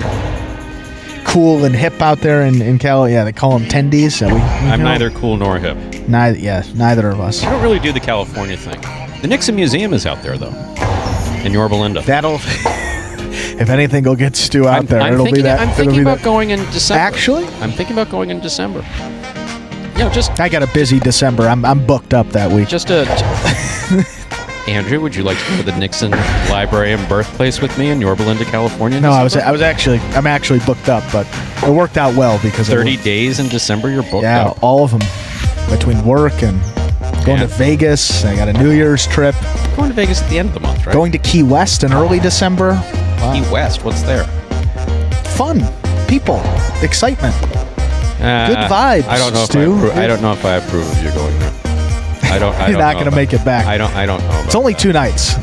Cool and hip out there in Cali. Yeah, they call them tendies. So I'm neither cool nor hip. Neither of us. I don't really do the California thing. The Nixon Museum is out there, though, in Yorba Linda. That'll, if anything, go get Stu out there. I'm thinking about going in December. Actually? I'm thinking about going in December. You know, I got a busy December. I'm booked up that week. Andrew, would you like to go to the Nixon Library and Birthplace with me in Yorba Linda, California? No, I'm actually booked up, but it worked out well because 30 days in December you're booked up. Yeah, all of them between work and going to Vegas. I got a New Year's trip. Going to Vegas at the end of the month, right? Going to Key West in early December. Wow. Key West, what's there? Fun, people, excitement, good vibes. I don't know Stu. I don't know if I approve of you going there. You're not going to make it back. I don't know. It's only 2 nights.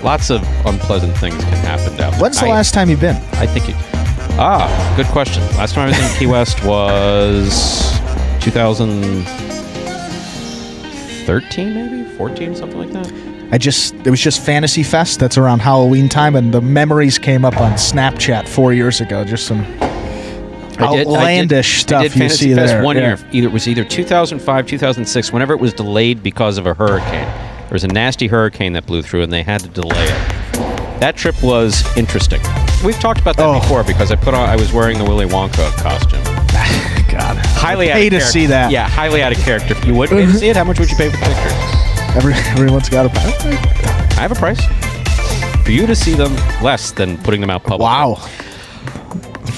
Lots of unpleasant things can happen down there. When's the last time you've been? I think good question. Last time I was in Key West was 2013, maybe 14, something like that. It was just Fantasy Fest. That's around Halloween time, and the memories came up on Snapchat 4 years ago. Just some outlandish stuff you Fantasy see Fest there. One year. It was either 2005, 2006, whenever it was delayed because of a hurricane. There was a nasty hurricane that blew through, and they had to delay it. That trip was interesting. We've talked about that before because I was wearing the Willy Wonka costume. God, highly pay to see that. Yeah, highly out of character. If you would pay to see it, how much would you pay for the pictures? Everyone's got a price. I have a price. For you to see them, less than putting them out publicly. Wow.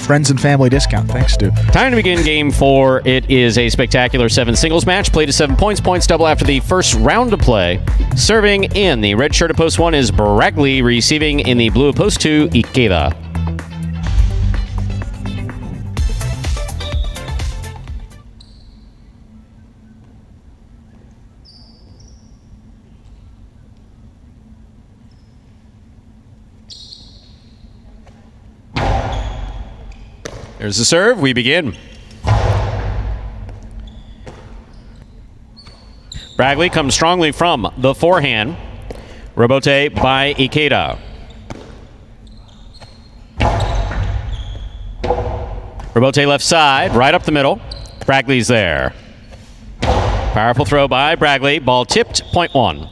Friends and family discount. Thanks, Stu. Time to begin game 4. It is a spectacular 7 singles match. Played to 7 points. Points double after the first round of play. Serving in the red shirt at post 1 is Bragley. Receiving in the blue at post 2, Ikeda. There's the serve. We begin. Bragley comes strongly from the forehand. Robote by Ikeda. Robote left side, right up the middle. Bragley's there. Powerful throw by Bragley. Ball tipped, point one.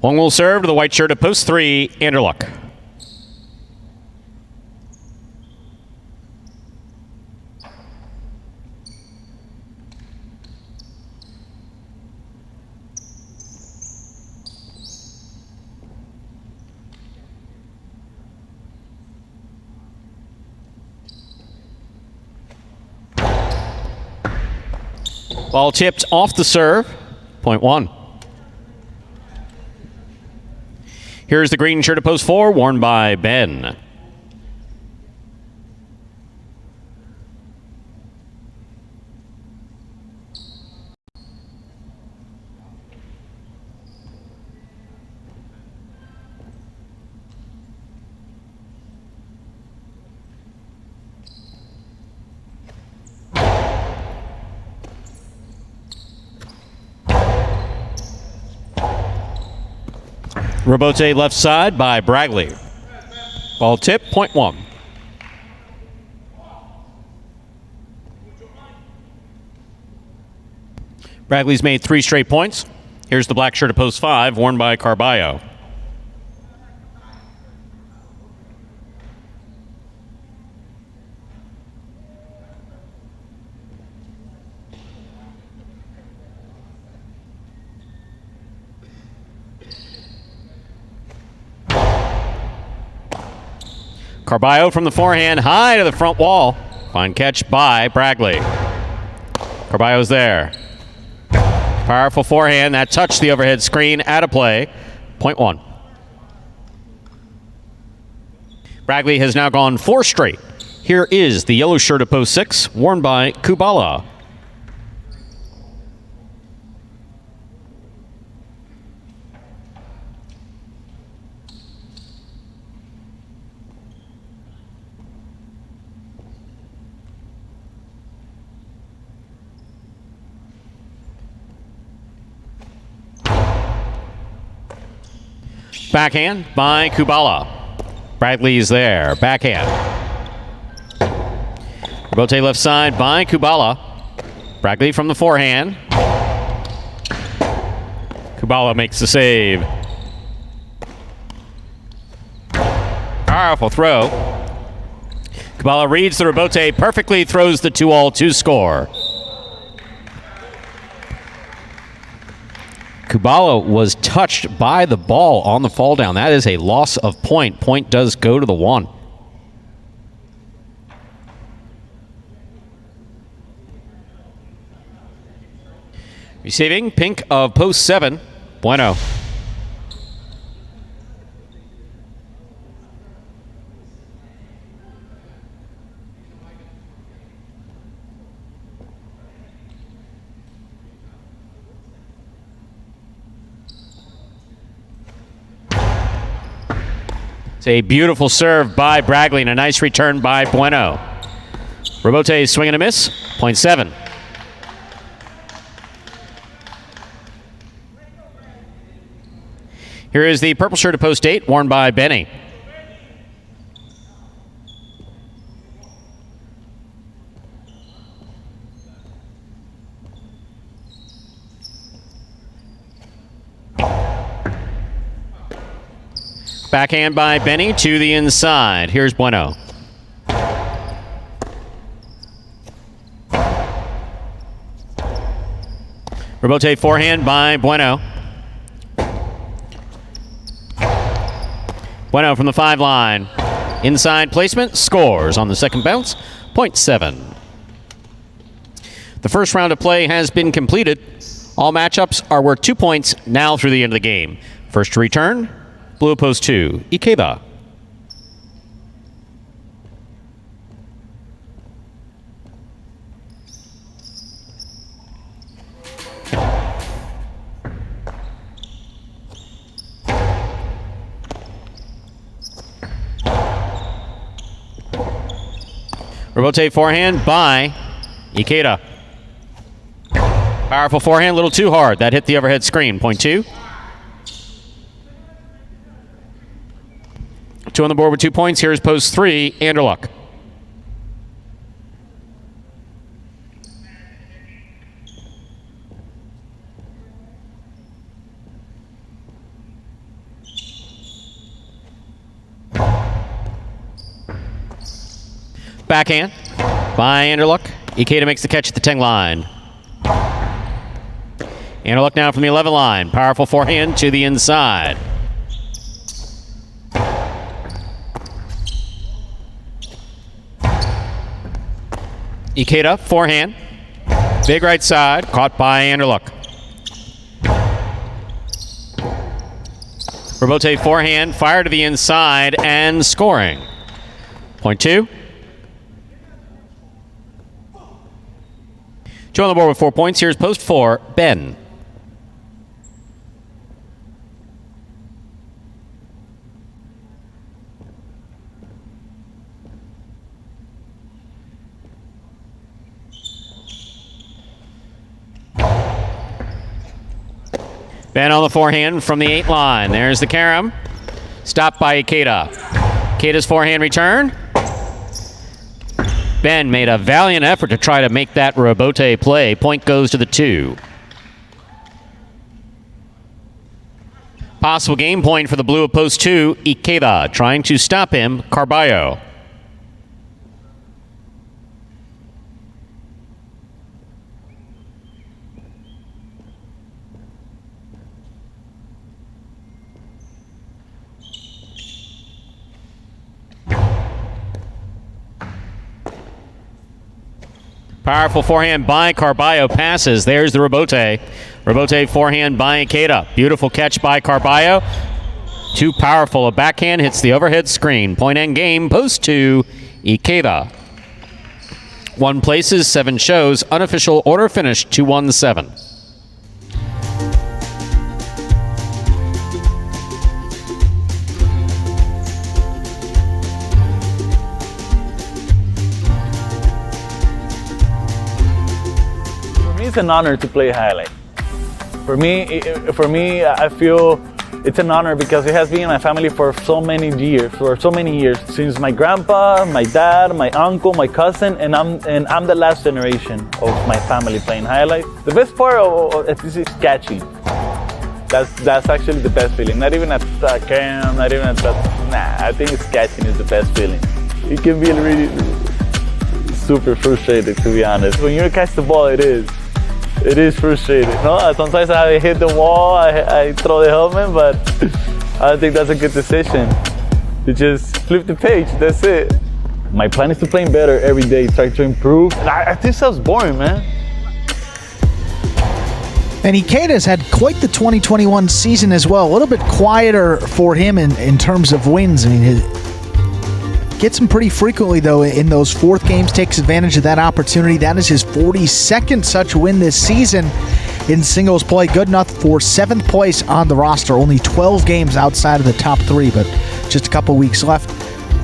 Wong will serve to the white shirt at post 3, Anderluck. Ball tipped off the serve, point one. Here's the green shirt at post 4, worn by Ben. Robote left side by Bragley. Ball tip, point one. Bragley's made 3 straight points. Here's the black shirt at post 5, worn by Carballo. Carballo from the forehand, high to the front wall. Fine catch by Bragley. Carballo's there. Powerful forehand that touched the overhead screen, out of play. Point one. Bragley has now gone 4 straight. Here is the yellow shirt at post 6, worn by Kubala. Backhand by Kubala. Bradley's there. Backhand. Robote left side by Kubala. Bradley from the forehand. Kubala makes the save. Powerful throw. Kubala reads the Robote perfectly, throws the 2-all to score. Kubala was touched by the ball on the fall down. That is a loss of point. Point does go to the 1. Receiving, pink of post 7, Bueno. It's a beautiful serve by Bragley and a nice return by Bueno. Robote swing and a miss, point 7. Here is the purple shirt at post 8, worn by Benny. Backhand by Benny to the inside. Here's Bueno. Robote forehand by Bueno. Bueno from the 5 line. Inside placement, scores on the second bounce, point 7. The first round of play has been completed. All matchups are worth 2 points now through the end of the game. First to return, blue post 2, Ikeda. Robote forehand by Ikeda. Powerful forehand, a little too hard. That hit the overhead screen. Point 2. 2 on the board with 2 points. Here's post 3, Anderluck. Backhand by Anderluck. Ikeda makes the catch at the 10 line. Anderluck now from the 11 line. Powerful forehand to the inside. Ikeda, forehand. Big right side, caught by Anderluck. Robote forehand, fire to the inside, and scoring. Point 2. 2 on the board with 4 points. Here's post 4, Ben. Ben on the forehand from the 8 line. There's the carom. Stopped by Ikeda. Ikeda's forehand return. Ben made a valiant effort to try to make that Robote play. Point goes to the 2. Possible game point for the blue of post 2, Ikeda. Trying to stop him, Carballo. Powerful forehand by Carballo passes. There's the Robote. Robote forehand by Ikeda. Beautiful catch by Carballo. Too powerful. A backhand hits the overhead screen. Point end game. Post 2, Ikeda. 1 places, 7 shows. Unofficial order finished 2-1-7. It's an honor to play highlight. For me, I feel it's an honor because it has been in my family for so many years. Since my grandpa, my dad, my uncle, my cousin, and I'm the last generation of my family playing highlight. The best part of this is catching. That's actually the best feeling. Not even at cam, not even at I think it's catching is the best feeling. It can be really super frustrated, to be honest. When you catch the ball, it is frustrating. No, sometimes I hit the wall, I throw the helmet, but I don't think that's a good decision. You just flip the page, that's it. My plan is to play better every day, try to improve. I think sounds boring, man. And Ikeda's had quite the 2021 season as well. A little bit quieter for him in terms of wins. I mean, gets him pretty frequently, though, in those 4th games, takes advantage of that opportunity. That is his 42nd such win this season in singles play. Good enough for 7th place on the roster. Only 12 games outside of the top 3, but just a couple weeks left.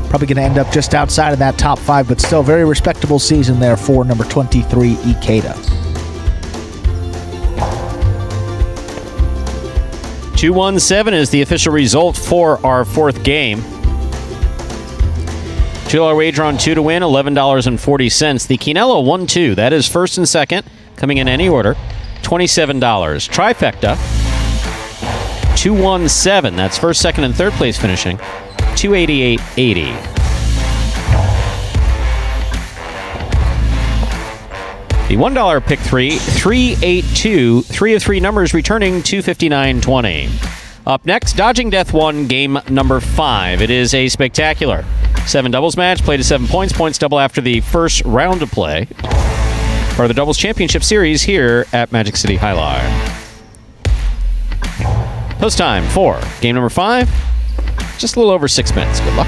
Probably going to end up just outside of that top 5, but still very respectable season there for number 23, Ikeda. 2-1-7 is the official result for our 4th game. $2 wager on 2 to win, $11.40. The Quinella 1-2, that is first and second, coming in any order, $27. Trifecta, 2-1-7, that's first, second, and third place finishing, $288.80. The $1 pick 3, 382, 3 of 3 numbers returning $259.20. Up next, Dodging Death 1, game number 5. It is a spectacular 7 doubles match, played at 7 points. Points double after the first round of play for the Doubles Championship Series here at Magic City Highline. Post time for game number 5. Just a little over 6 minutes. Good luck.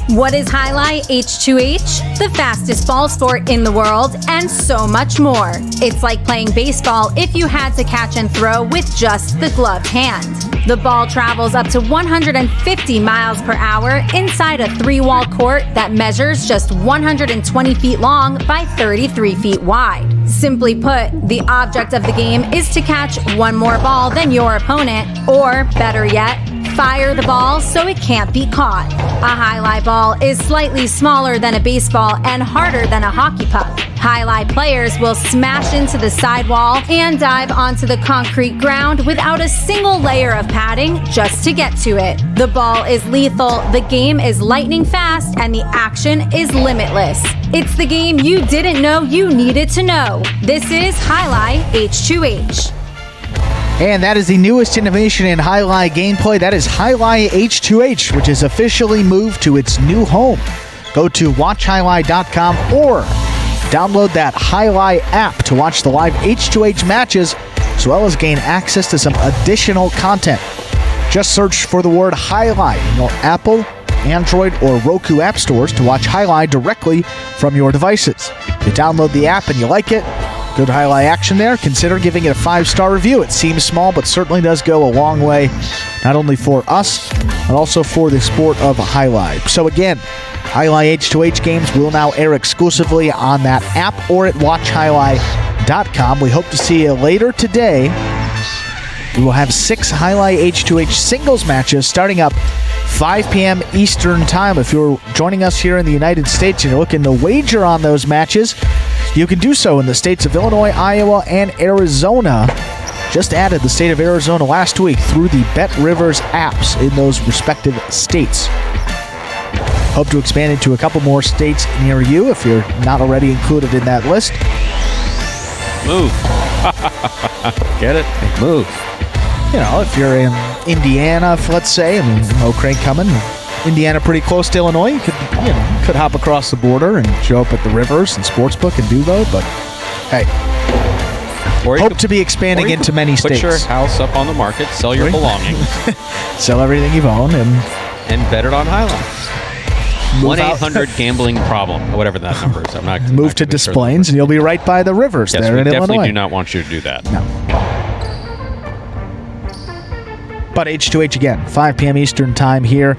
What is Highlight H2H? The fastest ball sport in the world, and so much more. It's like playing baseball if you had to catch and throw with just the gloved hand. The ball travels up to 150 miles per hour inside a 3-wall court that measures just 120 feet long by 33 feet wide. Simply put, the object of the game is to catch one more ball than your opponent, or better yet, fire the ball so it can't be caught. A highlight ball is slightly smaller than a baseball and harder than a hockey puck. Highlight players will smash into the sidewall and dive onto the concrete ground without a single layer of padding just to get to it. The ball is lethal, the game is lightning fast, and the action is limitless. It's the game you didn't know you needed to know. This is Highlight H2H. And that is the newest innovation in Highlight gameplay. That is Highlight H2H, which has officially moved to its new home. Go to watchhighlight.com or download that Highlight app to watch the live H2H matches, as well as gain access to some additional content. Just search for the word Highlight in your Apple, Android, or Roku app stores to watch Highlight directly from your devices. If you download the app and you like it, good Highlight action there. Consider giving it a 5-star review. It seems small, but certainly does go a long way, not only for us, but also for the sport of Highlight. So again, Highlight H2H games will now air exclusively on that app or at watchhighlight.com. We hope to see you later today. We will have 6 Highlight H2H singles matches starting up 5 p.m. Eastern Time. If you're joining us here in the United States and you're looking to wager on those matches, you can do so in the states of Illinois, Iowa, and Arizona. Just added the state of Arizona last week through the Bet Rivers apps in those respective states. Hope to expand into a couple more states near you if you're not already included in that list. Move. Get it? Move. You know, if you're in Indiana, let's say, I mean, no Craig coming. Indiana pretty close to Illinois. You could hop across the border and show up at the Rivers and Sportsbook and do that. But hey, hope to be expanding into many states. Put your house up on the market, sell your belongings, sell everything you've owned, and bet it on Highlights. 1-800-GAMBLING-PROBLEM, whatever that number is. I'm not move to Des Plaines, and you'll be right by the Rivers there in Illinois. Yes, we definitely do not want you to do that. No. But H2H again, 5 p.m. Eastern Time here.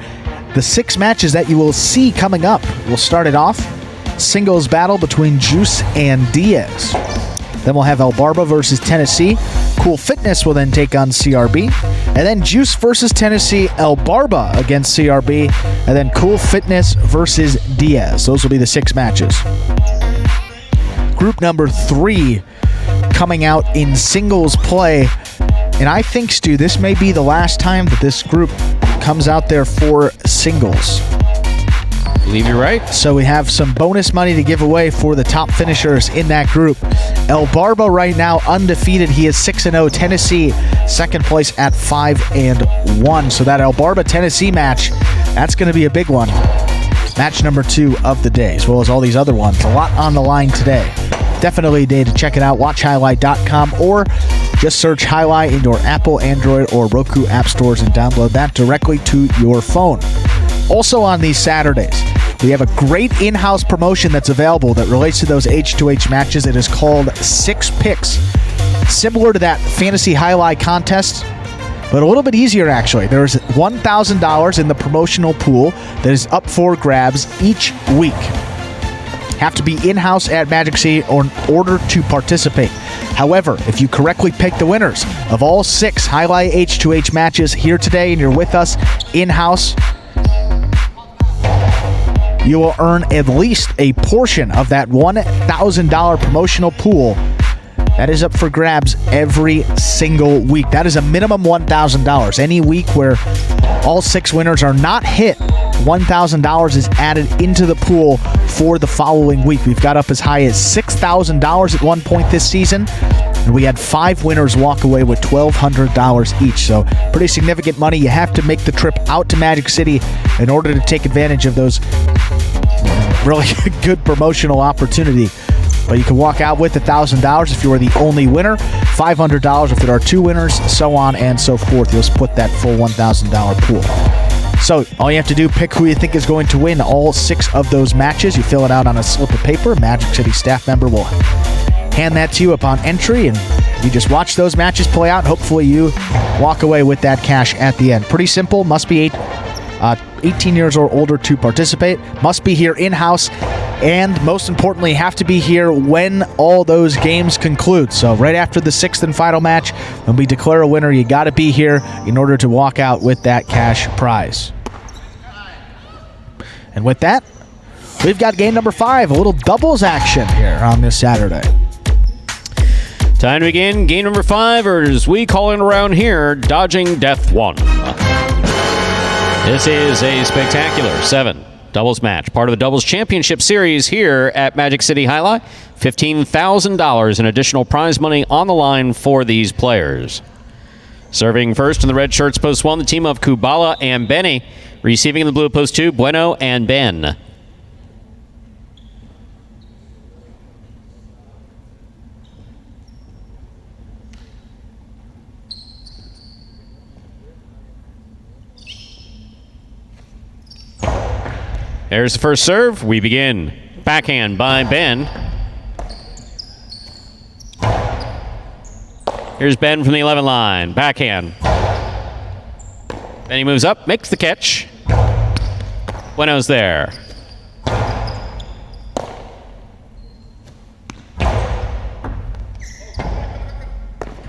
The 6 matches that you will see coming up. We'll start it off. Singles battle between Juice and Diaz. Then we'll have El Barba versus Tennessee. Cool Fitness will then take on CRB. And then Juice versus Tennessee, El Barba against CRB. And then Cool Fitness versus Diaz. Those will be the 6 matches. Group number 3 coming out in singles play. And I think, Stu, this may be the last time that this group comes out there for singles. I believe you're right. So we have some bonus money to give away for the top finishers in that group. El Barba right now undefeated. He is 6-0. Tennessee second place at 5-1. So that El Barba Tennessee match, that's going to be a big one. Match number 2 of the day, as well as all these other ones. A lot on the line today. Definitely a day to check it out. Watchhighlight.com or just search Highlight in your Apple, Android, or Roku app stores and download that directly to your phone. Also on these Saturdays, we have a great in-house promotion that's available that relates to those H2H matches. It is called 6 Picks. Similar to that Fantasy Highlight contest, but a little bit easier actually. There's $1,000 in the promotional pool that is up for grabs each week. Have to be in-house at Magic City in order to participate. However, if you correctly pick the winners of all 6 Highlight H2H matches here today and you're with us in-house, you will earn at least a portion of that $1,000 promotional pool that is up for grabs every single week. That is a minimum $1,000. Any week where all 6 winners are not hit, $1,000 is added into the pool for the following week. We've got up as high as $6,000 at one point this season, and we had 5 winners walk away with $1,200 each. So pretty significant money. You have to make the trip out to Magic City in order to take advantage of those really good promotional opportunity. But you can walk out with $1,000 if you are the only winner, $500 if there are 2 winners, so on and so forth. You'll split that full $1,000 pool. So all you have to do, pick who you think is going to win all 6 of those matches. You fill it out on a slip of paper. Magic City staff member will hand that to you upon entry, and you just watch those matches play out. Hopefully you walk away with that cash at the end. Pretty simple. Must be 18 years or older to participate. Must be here in-house. And most importantly, have to be here when all those games conclude. So right after the 6th and final match, when we declare a winner, you got to be here in order to walk out with that cash prize. And with that, we've got game number 5, a little doubles action here on this Saturday. Time to begin game number 5, or as we call it around here, Dodging Death 1. This is a spectacular 7 doubles match, part of the Doubles Championship Series here at Magic City Highlight. $15,000 in additional prize money on the line for these players. Serving first in the red shirts, post 1, the team of Kubala and Benny. Receiving in the blue post 2, Bueno and Ben. There's the first serve. We begin. Backhand by Ben. Here's Ben from the 11 line. Backhand. Then he moves up, makes the catch. Bueno's there.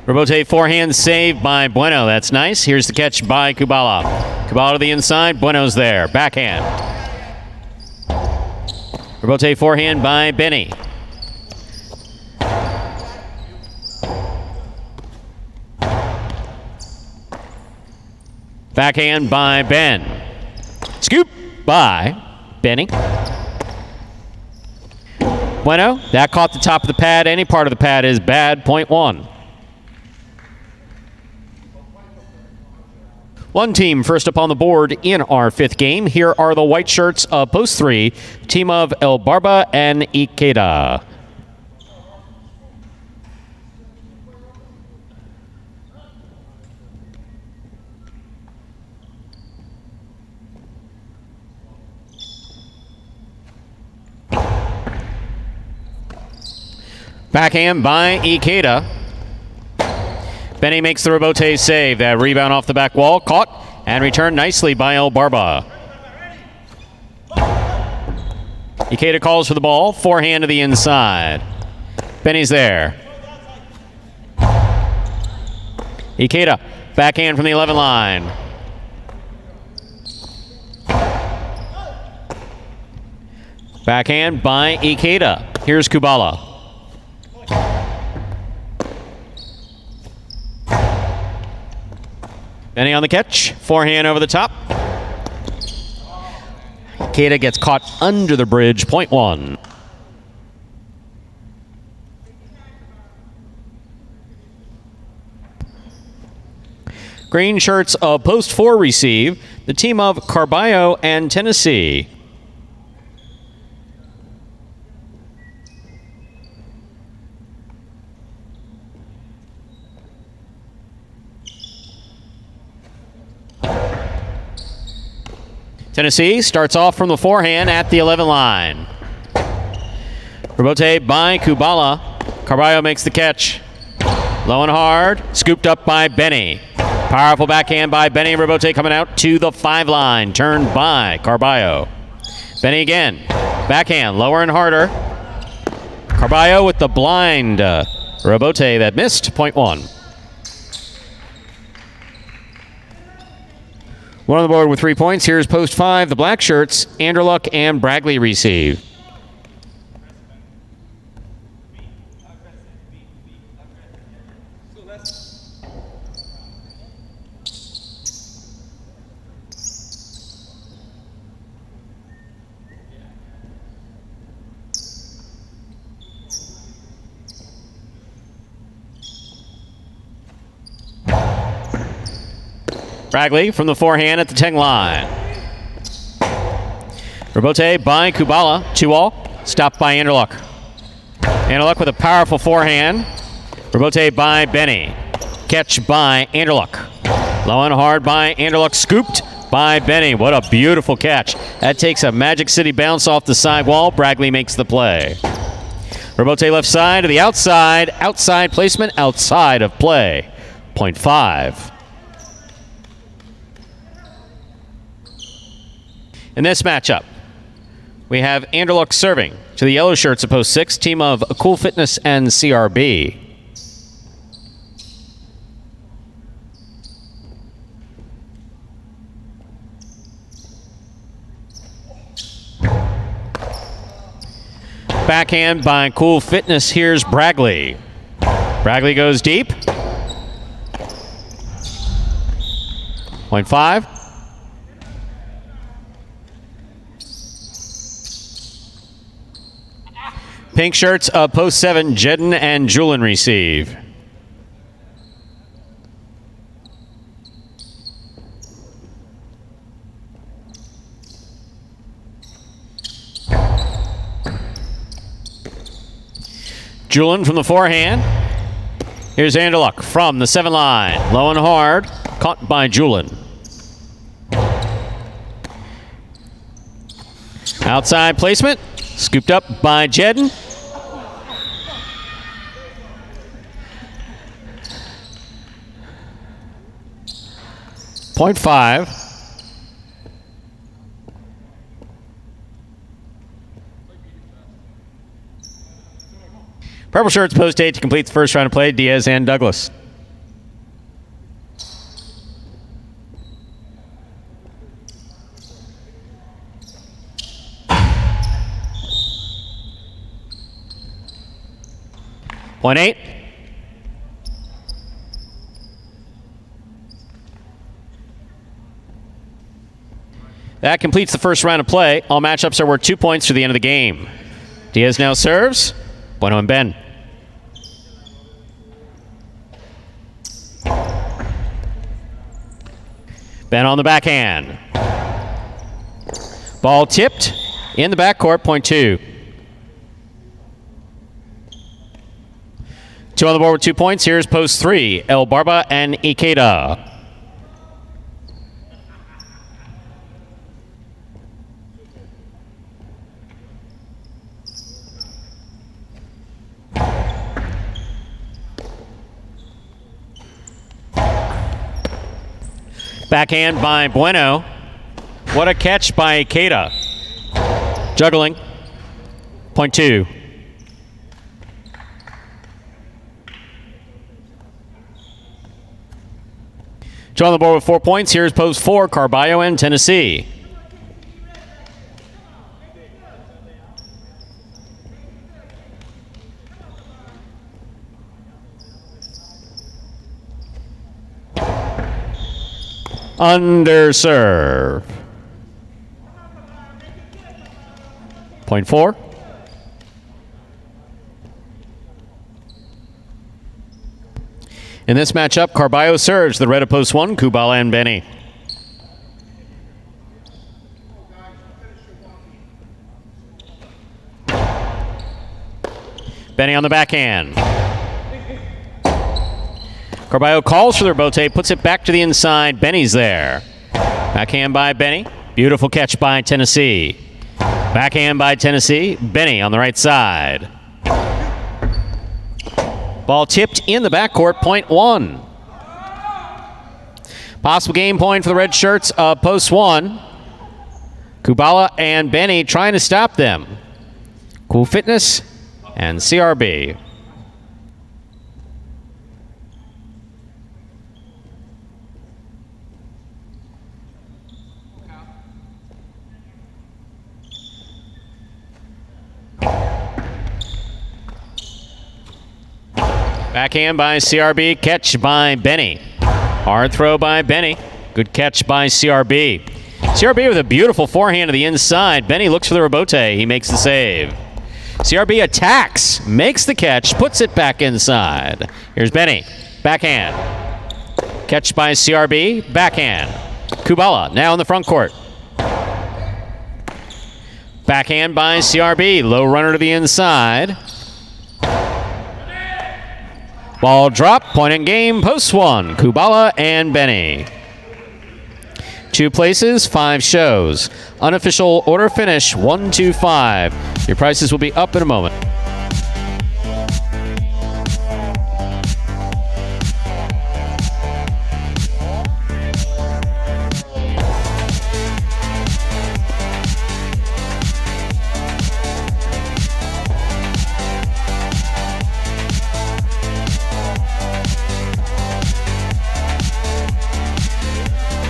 Rebote forehand save by Bueno. That's nice. Here's the catch by Kubala. Kubala to the inside. Bueno's there. Backhand. Rebote forehand by Benny. Backhand by Ben. Scoop by Benny. Bueno, that caught the top of the pad. Any part of the pad is bad. Point 1. One team first up on the board in our 5th game. Here are the white shirts of post 3, team of El Barba and Ikeda. Backhand by Ikeda. Benny makes the rebote save. That rebound off the back wall. Caught and returned nicely by El Barba. Ikeda calls for the ball. Forehand to the inside. Benny's there. Ikeda, backhand from the 11 line. Backhand by Ikeda. Here's Kubala. Benny on the catch. Forehand over the top. Ikeda gets caught under the bridge. Point 1. Green shirts of post 4 receive. The team of Carballo and Tennessee. Tennessee starts off from the forehand at the 11 line. Rebote by Kubala. Carballo makes the catch. Low and hard. Scooped up by Benny. Powerful backhand by Benny. Rebote coming out to the 5 line. Turned by Carballo. Benny again. Backhand. Lower and harder. Carballo with the blind. Rebote that missed. Point 1. One on the board with 3 points. Here's post 5. The black shirts, Anderluck and Bragley receive. Bragley from the forehand at the 10 line. Rebote by Kubala. 2-all. Stopped by Anderluck. Anderluck with a powerful forehand. Rebote by Benny. Catch by Anderluck. Low and hard by Anderluck. Scooped by Benny. What a beautiful catch. That takes a Magic City bounce off the side wall. Bragley makes the play. Robote left side to the outside. Outside placement, outside of play. 0.5. In this matchup, we have Anderluck serving to the yellow shirts of post 6, team of Cool Fitness and CRB. Backhand by Cool Fitness. Here's Bragley. Bragley goes deep. 0.5. Pink shirts of post 7, Jedden and Julian receive. Julian from the forehand. Here's Anderluck from the 7 line. Low and hard. Caught by Julian. Outside placement. Scooped up by Jedden. .5. Purple shirts post 8 to complete the first round of play, Diaz and Douglas. .8. That completes the first round of play. All matchups are worth 2 points to the end of the game. Diaz now serves. Bueno and Ben. Ben on the backhand. Ball tipped in the backcourt, .2. 2 on the board with 2 points. Here's post 3, El Barba and Ikeda. Backhand by Bueno. What a catch by Ikeda. Juggling. .2. Two on the board with 4 points. Here's post 4, Carballo and Tennessee. Under serve. .4. In this matchup, Carballo serves the red of post 1, Kubala and Benny. Benny on the backhand. Carballo calls for the rebote, puts it back to the inside. Benny's there. Backhand by Benny. Beautiful catch by Tennessee. Backhand by Tennessee. Benny on the right side. Ball tipped in the backcourt, .1. Possible game point for the red shirts of post 1. Kubala and Benny trying to stop them. Cool Fitness and CRB. Backhand by CRB, catch by Benny. Hard throw by Benny. Good catch by CRB. CRB with a beautiful forehand to the inside. Benny looks for the rebote. He makes the save. CRB attacks, makes the catch, puts it back inside. Here's Benny. Backhand. Catch by CRB. Backhand. Kubala now in the front court. Backhand by CRB. Low runner to the inside. Ball drop, point in game, post 1, Kubala and Benny. 2 places, 5 shows. Unofficial order finish 1, 2, 5. Your prices will be up in a moment.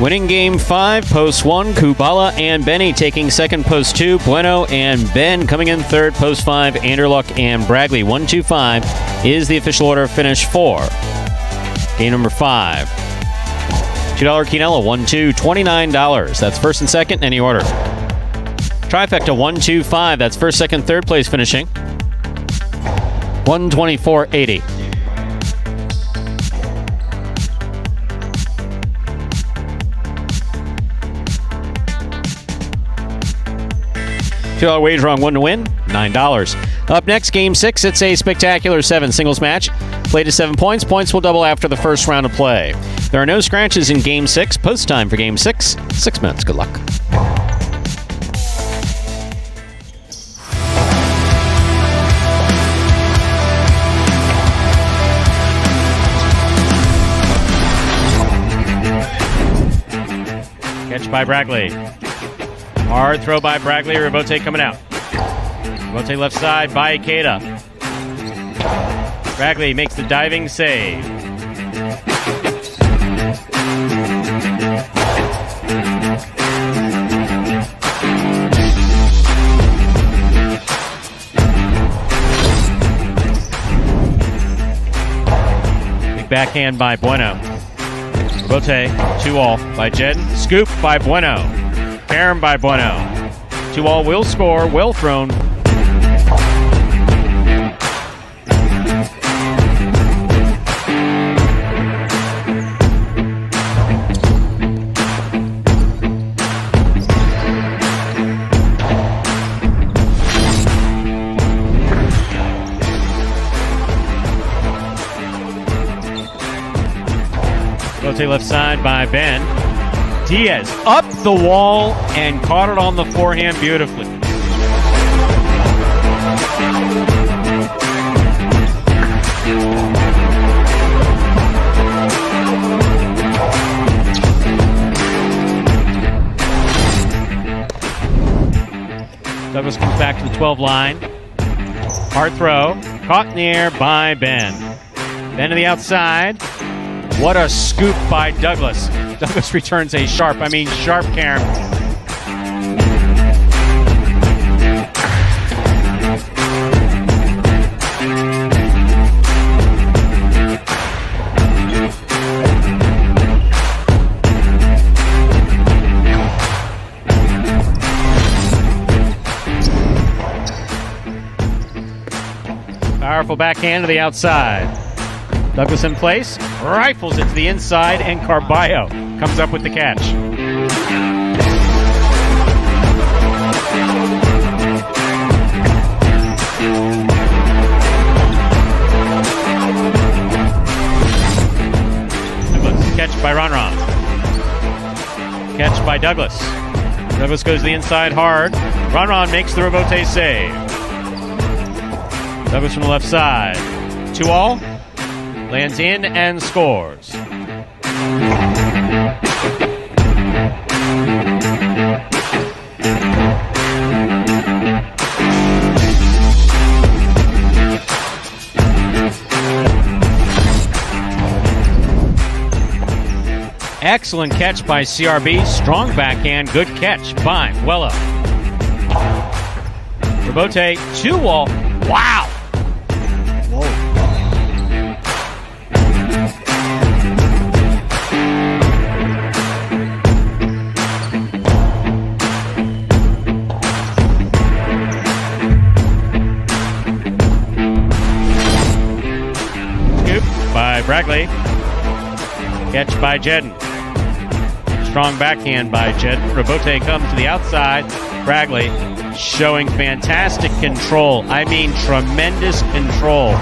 Winning game 5, post 1, Kubala and Benny taking second, post 2, Bueno and Ben coming in third, post 5, Anderluck and Bragley. 1, 2, 5 is the official order of finish 4. Game number 5. $2 Quinella, 1, 2, $29. That's first and second, any order. Trifecta, 1, 2, 5. That's first, second, third place finishing. $124.80. $2 wager on 1 to win, $9. Up next, game 6. It's a spectacular 7 singles match. Played to 7 points. Points will double after the first round of play. There are no scratches in game 6. Post time for game 6. 6 minutes. Good luck. Catch by Bragley. Hard throw by Bragley. Rabote coming out. Rabote left side by Ikeda. Bragley makes the diving save. Big backhand by Bueno. Rabote, 2-all by Jed. Scoop by Bueno. Carom by Bueno. 2-all will score. Well thrown. Rotate left side by Ben. Diaz up the wall and caught it on the forehand beautifully. Douglas comes back to the 12 line. Hard throw. Caught in the air by Ben. Ben to the outside. What a scoop by Douglas. Douglas returns a sharp Carom. Powerful backhand to the outside. Douglas in place, rifles it to the inside, and Carballo comes up with the catch. Douglas, catch by Ron. Catch by Douglas. Douglas goes to the inside hard. Ron makes the Rabote save. Douglas from the left side. 2-all. Lands in and scores. Excellent catch by CRB. Strong backhand. Good catch by Vuelo. Rabote, 2-all. Wow! By Bragley. Catch by Jedden. Strong backhand by Jedden. Rabote comes to the outside. Bragley showing fantastic control. Tremendous control.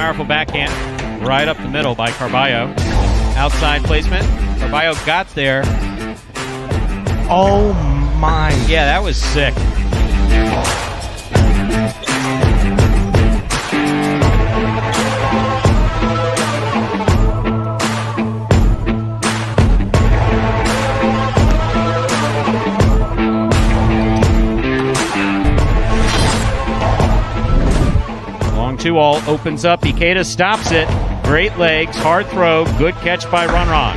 Powerful backhand right up the middle by Carballo. Outside placement. Carballo got there. Oh my. Yeah, that was sick. Long 2-all opens up. Ikeda stops it. Great legs, hard throw, good catch by Runron.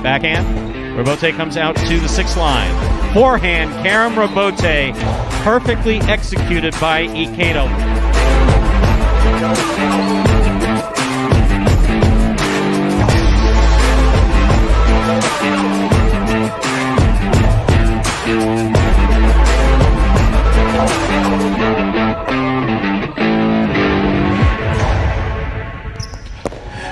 Backhand. Robote comes out to the 6th line. Forehand, Karam Robote, perfectly executed by Ikeda.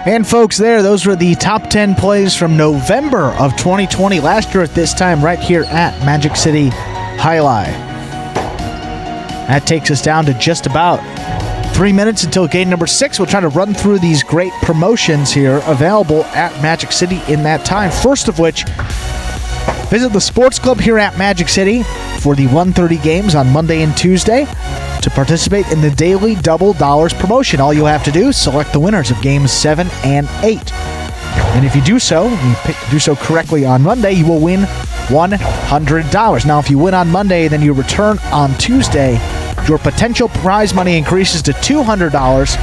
And folks, those were the top 10 plays from November of 2020, last year at this time, right here at Magic City Pelota. That takes us down to just about 3 minutes until game number 6. We'll try to run through these great promotions here available at Magic City in that time. First of which, visit the sports club here at Magic City for the 1:30 games on Monday and Tuesday. To participate in the Daily Double Dollars promotion, all you have to do is select the winners of games 7 and 8. And if you do so, do so correctly on Monday, you will win $100. Now, if you win on Monday, then you return on Tuesday, your potential prize money increases to $200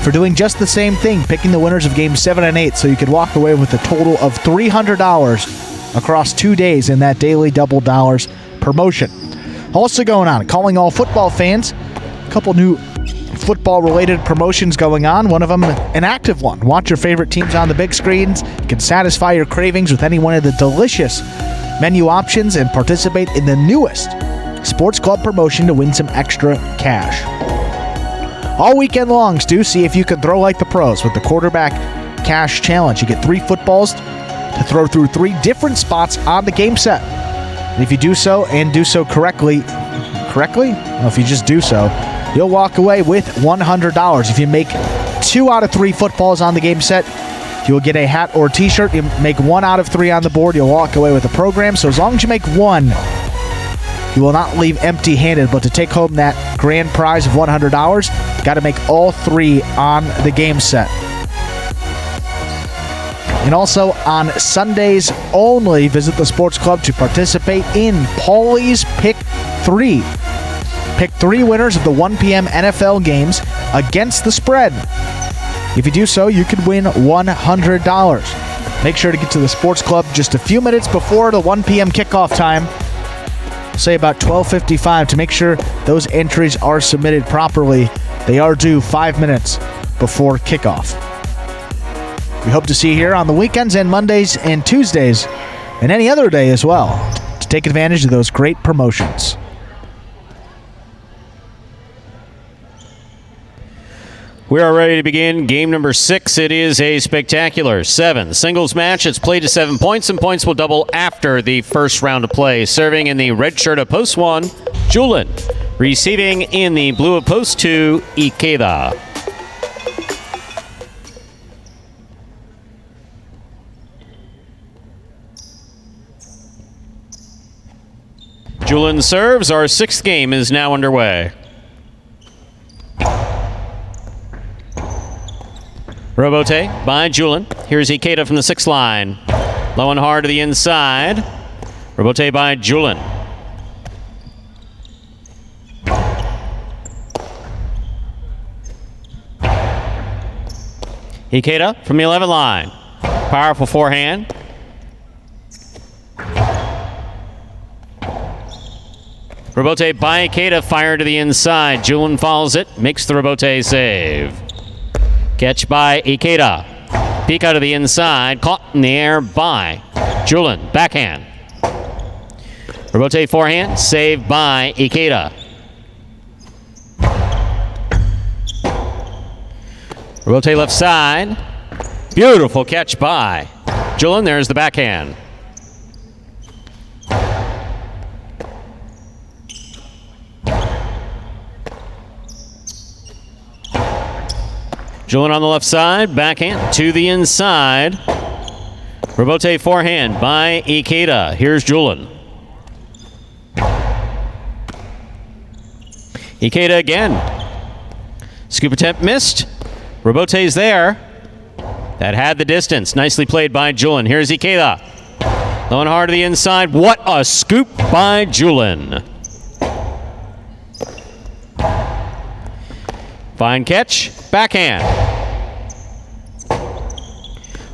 for doing just the same thing, picking the winners of games 7 and 8, so you could walk away with a total of $300 across 2 days in that Daily Double Dollars promotion. Also going on, calling all football fans, a couple new football-related promotions going on. One of them, an active one. Watch your favorite teams on the big screens. You can satisfy your cravings with any one of the delicious menu options and participate in the newest sports club promotion to win some extra cash. All weekend long, Stu, see if you can throw like the pros with the quarterback cash challenge. You get 3 footballs to throw through 3 different spots on the game set. And if you do so and do so correctly? Well, if you just do so, you'll walk away with $100. If you make 2 out of 3 footballs on the game set, you'll get a hat or t-shirt. You make 1 out of 3 on the board, you'll walk away with a program. So as long as you make 1, you will not leave empty-handed. But to take home that grand prize of $100, you got to make all 3 on the game set. And also on Sundays only, visit the sports club to participate in Paulie's Pick 3. Pick 3 winners of the 1 p.m. NFL games against the spread. If you do so, you could win $100. Make sure to get to the sports club just a few minutes before the 1 p.m. kickoff time. Say about 12:55 to make sure those entries are submitted properly. They are due 5 minutes before kickoff. We hope to see you here on the weekends and Mondays and Tuesdays and any other day as well to take advantage of those great promotions. We are ready to begin game number 6. It is a spectacular 7 singles match. It's played to 7 points, and points will double after the first round of play. Serving in the red shirt of post 1, Julian. Receiving in the blue of post 2, Ikeda. Julian serves. Our 6th game is now underway. Robote by Julian. Here's Ikeda from the 6th line. Low and hard to the inside. Robote by Julian. Ikeda from the 11th line. Powerful forehand. Robote by Ikeda, fire to the inside. Julian follows it, makes the Robote save. Catch by Ikeda. Peek out of the inside, caught in the air by Julian. Backhand. Robote forehand, saved by Ikeda. Robote left side. Beautiful catch by Julian. There's the backhand. Julian on the left side, backhand to the inside. Rebote forehand by Ikeda. Here's Julian. Ikeda again. Scoop attempt missed. Rebote's there. That had the distance. Nicely played by Julian. Here's Ikeda. Low and hard to the inside. What a scoop by Julian. Fine catch. Backhand.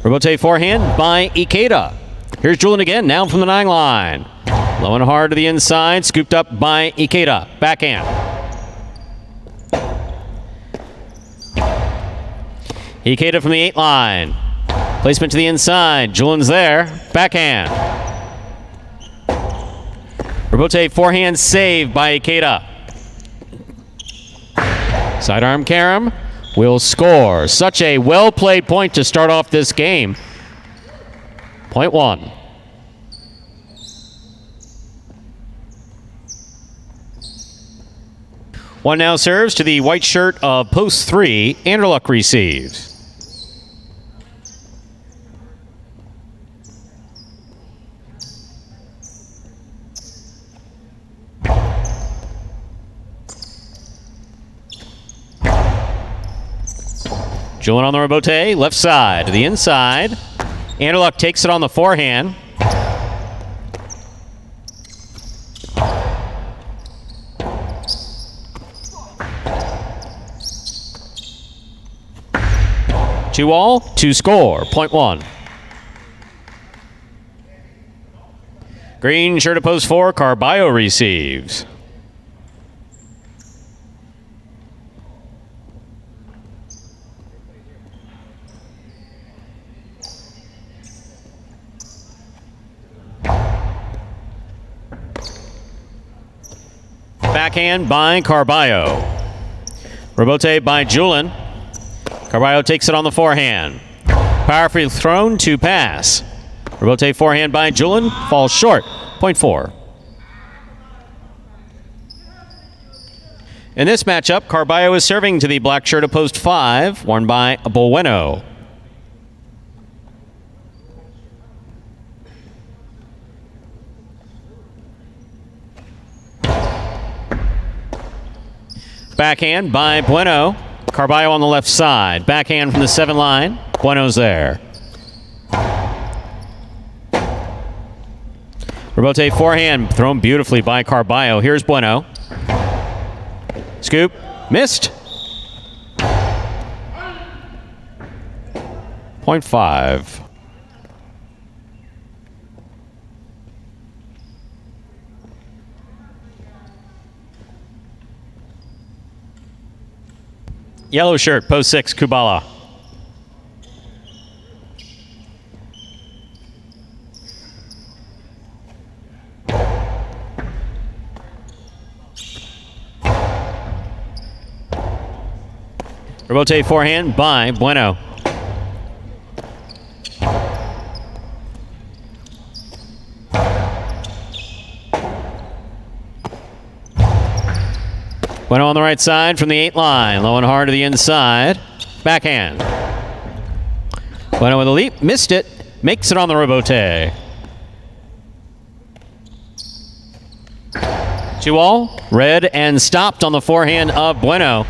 Rebote forehand by Ikeda. Here's Julian again, now from the 9 line. Low and hard to the inside, scooped up by Ikeda. Backhand. Ikeda from the 8 line. Placement to the inside. Julian's there. Backhand. Rebote forehand save by Ikeda. Sidearm carom will score. Such a well-played point to start off this game. Point 1. One now serves to the white shirt of post 3. Anderluck receives. Julian on the rebote, left side to the inside. Anderluck takes it on the forehand. Two all, to score. Point 1. Green shirt of post 4, Carballo receives. Backhand by Carballo. Rebote by Julian. Carballo takes it on the forehand. Powerfully thrown to pass. Rebote forehand by Julian. Falls short. Point 4. In this matchup, Carballo is serving to the black shirt of post 5, worn by Bueno. Backhand by Bueno. Carballo on the left side. Backhand from the 7 line. Bueno's there. Rebote forehand thrown beautifully by Carballo. Here's Bueno. Scoop. Missed. Point 5. Yellow shirt, post 6, Kubala. Rebote forehand by Bueno. Bueno on the right side from the 8 line. Low and hard to the inside. Backhand. Bueno with a leap. Missed it. Makes it on the rebote. 2 all. Red and stopped on the forehand of Bueno.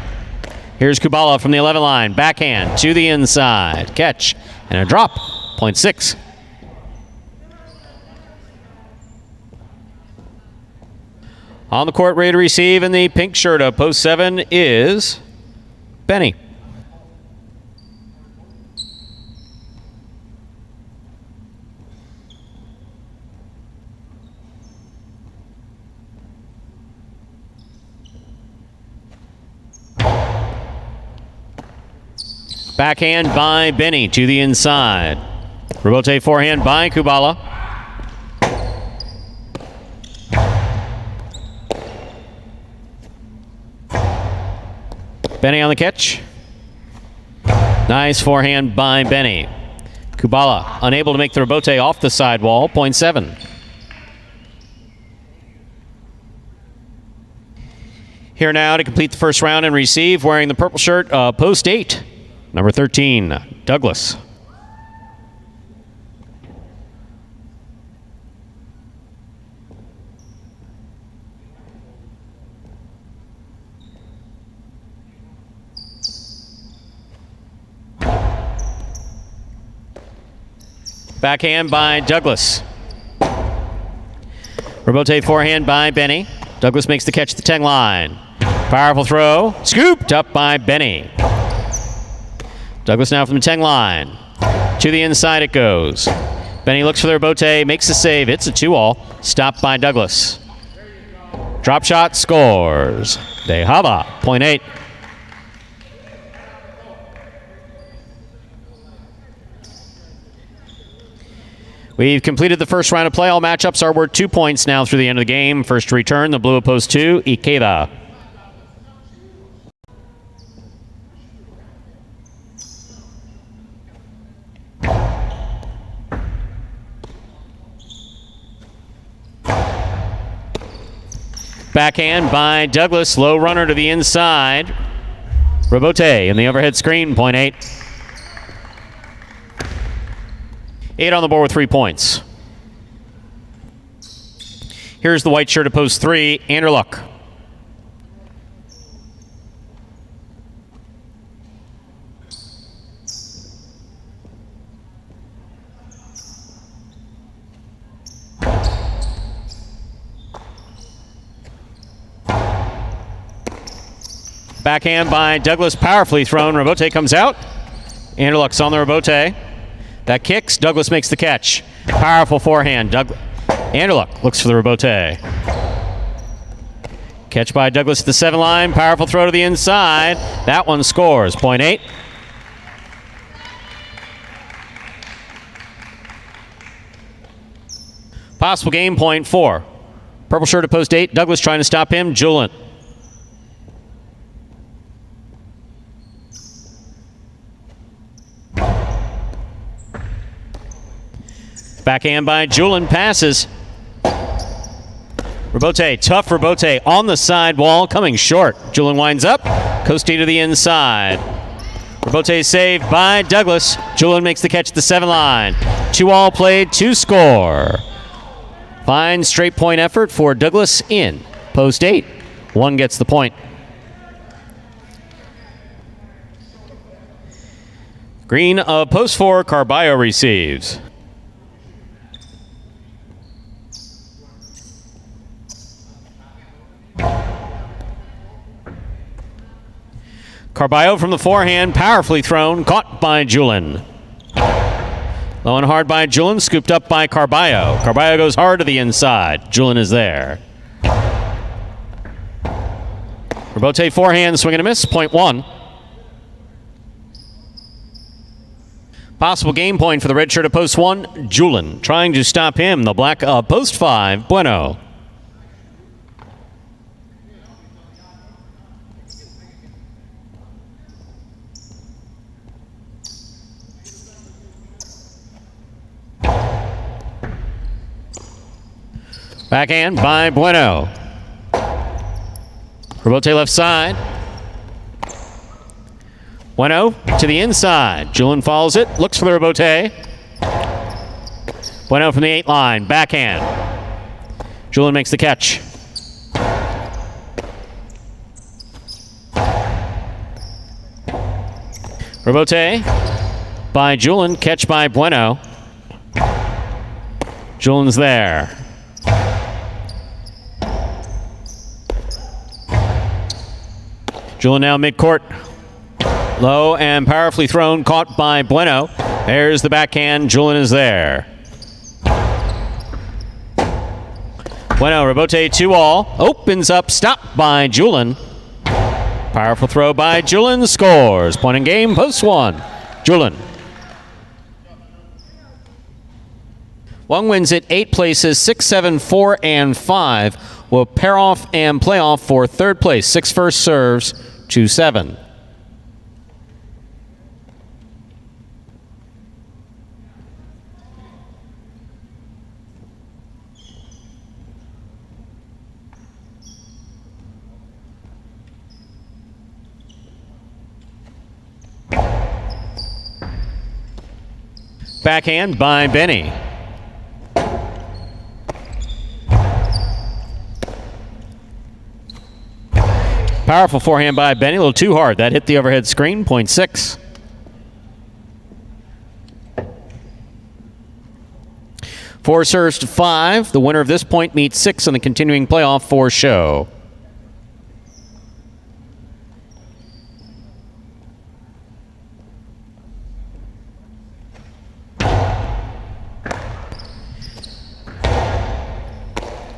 Here's Kubala from the 11 line. Backhand to the inside. Catch and a drop. Point 6. On the court, ready to receive in the pink shirt of post 7 is Benny. Backhand by Benny to the inside. Rebote forehand by Kubala. Benny on the catch. Nice forehand by Benny. Kubala unable to make the rebote off the sidewall. Point 7. Here now to complete the first round and receive, wearing the purple shirt, post 8. Number 13, Douglas. Backhand by Douglas. Rebote forehand by Benny. Douglas makes the catch at the 10 line. Powerful throw. Scooped up by Benny. Douglas now from the 10 line. To the inside it goes. Benny looks for the rebote, makes the save. It's a 2-all. Stopped by Douglas. Drop shot, scores. De Hava, point 8. We've completed the first round of play. All matchups are worth 2 points now through the end of the game. First to return, the blue opposed to Ikeda. Backhand by Douglas. Low runner to the inside. Rebote in the overhead screen, point 8. 8 on the board with 3 points. Here's the white shirt at post 3, Anderluck. Backhand by Douglas, powerfully thrown. Rebote comes out. Anderluck's on the rebote. That kicks. Douglas makes the catch. Powerful forehand. Anderluck looks for the rebote. Catch by Douglas at the 7 line. Powerful throw to the inside. That one scores. Point 8. Possible game, point 4. Purple shirt at post 8. Douglas trying to stop him. Julien. Backhand by Julien, passes. Rebote, tough Rebote on the side wall, coming short. Julien winds up, Costi to the inside. Rebote saved by Douglas. Julien makes the catch at the 7 line. 2-all played, 2 score. Fine straight point effort for Douglas in post 8. 1 gets the point. Green of post 4, Carballo receives. Carballo from the forehand, powerfully thrown, caught by Julien. Low and hard by Julien, scooped up by Carballo. Carballo goes hard to the inside. Julien is there. Rebote forehand, swing and a miss, point 1. Possible game point for the red shirt at post 1, Julien. Trying to stop him, the black post 5, Bueno. Backhand by Bueno. Rebote left side. Bueno to the inside. Julien follows it, looks for the rebote. Bueno from the 8 line, backhand. Julien makes the catch. Rebote by Julien, catch by Bueno. Julien's there. Julien now midcourt. Low and powerfully thrown, caught by Bueno. There's the backhand. Julien is there. Bueno, rebote 2-all. Opens up, stopped by Julien. Powerful throw by Julien, scores. Point in game, post 1. Julien. Wang wins it 8 places, 6, 7, 4, and 5. Will pair off and play off for 3rd place. 6 first serves, 2-7. Backhand by Benny. Powerful forehand by Benny, a little too hard. That hit the overhead screen, 0.6. Four serves to 5. The winner of this point meets 6 in the continuing playoff for show.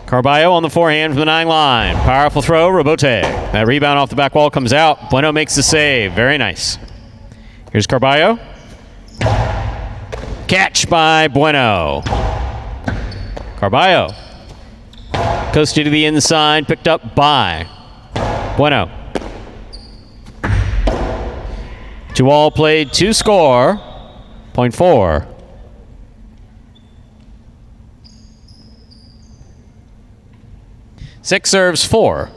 Carballo on the forehand from the 9 line. Powerful throw, Rebote. That rebound off the back wall comes out. Bueno makes the save. Very nice. Here's Carballo. Catch by Bueno. Carballo. Coasted to the inside, picked up by Bueno. 2 all played, 2 score, 0.4. Six serves 4.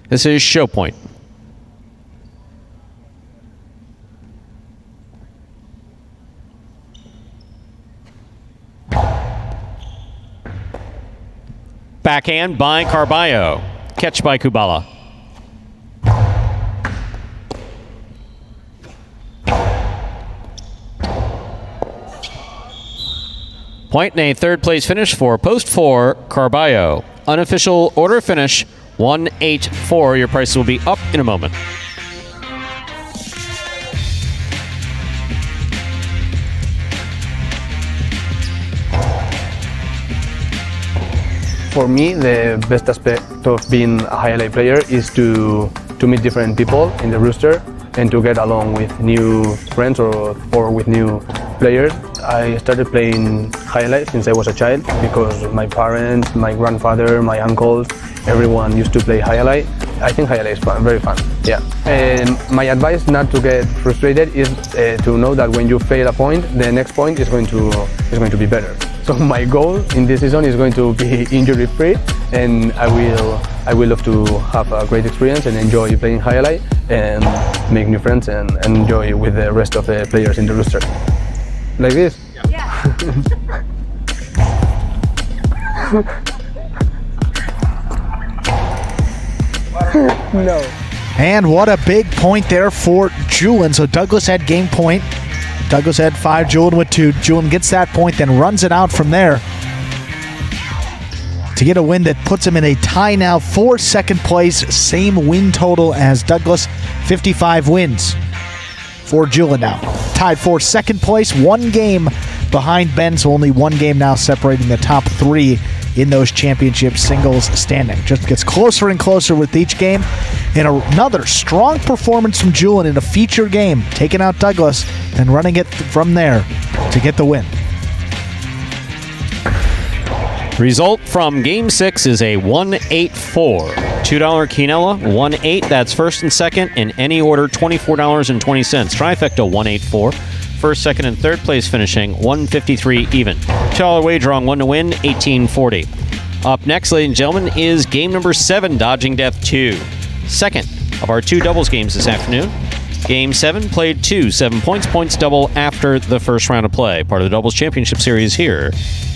This is show point. Backhand by Carballo. Catch by Kubala. Point and a third place finish for post 4, Carballo. Unofficial order finish, 1-8-4. Your prices will be up in a moment. For me, the best aspect of being a highlight player is to meet different people in the rooster and to get along with new friends or with new players. I started playing highlight since I was a child because my parents, my grandfather, my uncles, everyone used to play highlight. I think highlight is fun, very fun. Yeah. And my advice not to get frustrated is to know that when you fail a point, the next point is going to be better. So my goal in this season is going to be injury-free, and I will love to have a great experience and enjoy playing highlight and make new friends and enjoy with the rest of the players in the rooster. Like this? Yeah. No. And what a big point there for Julian. So Douglas had game point. Douglas had 5, Julian with 2. Julian gets that point, then runs it out from there to get a win that puts him in a tie now for second place. Same win total as Douglas, 55 wins for Julian now. Tied for second place, 1 game behind Ben, so only 1 game now separating the top 3 in those championship singles standing. Just gets closer and closer with each game. And another strong performance from Julian in a feature game, taking out Douglas and running it from there to get the win. Result from Game 6 is a 1-8-4. $2 quinella, 1-8. That's first and second in any order, $24.20. Trifecta 1-8-4. First, second, and third place finishing 153 even. $2 wager on 1 to win, $18.40. Up next, ladies and gentlemen, is game number 7, Dodging Death 2. Second of our 2 doubles games this afternoon. Game 7 played 2, 7 points, points double after the first round of play. Part of the Doubles Championship Series here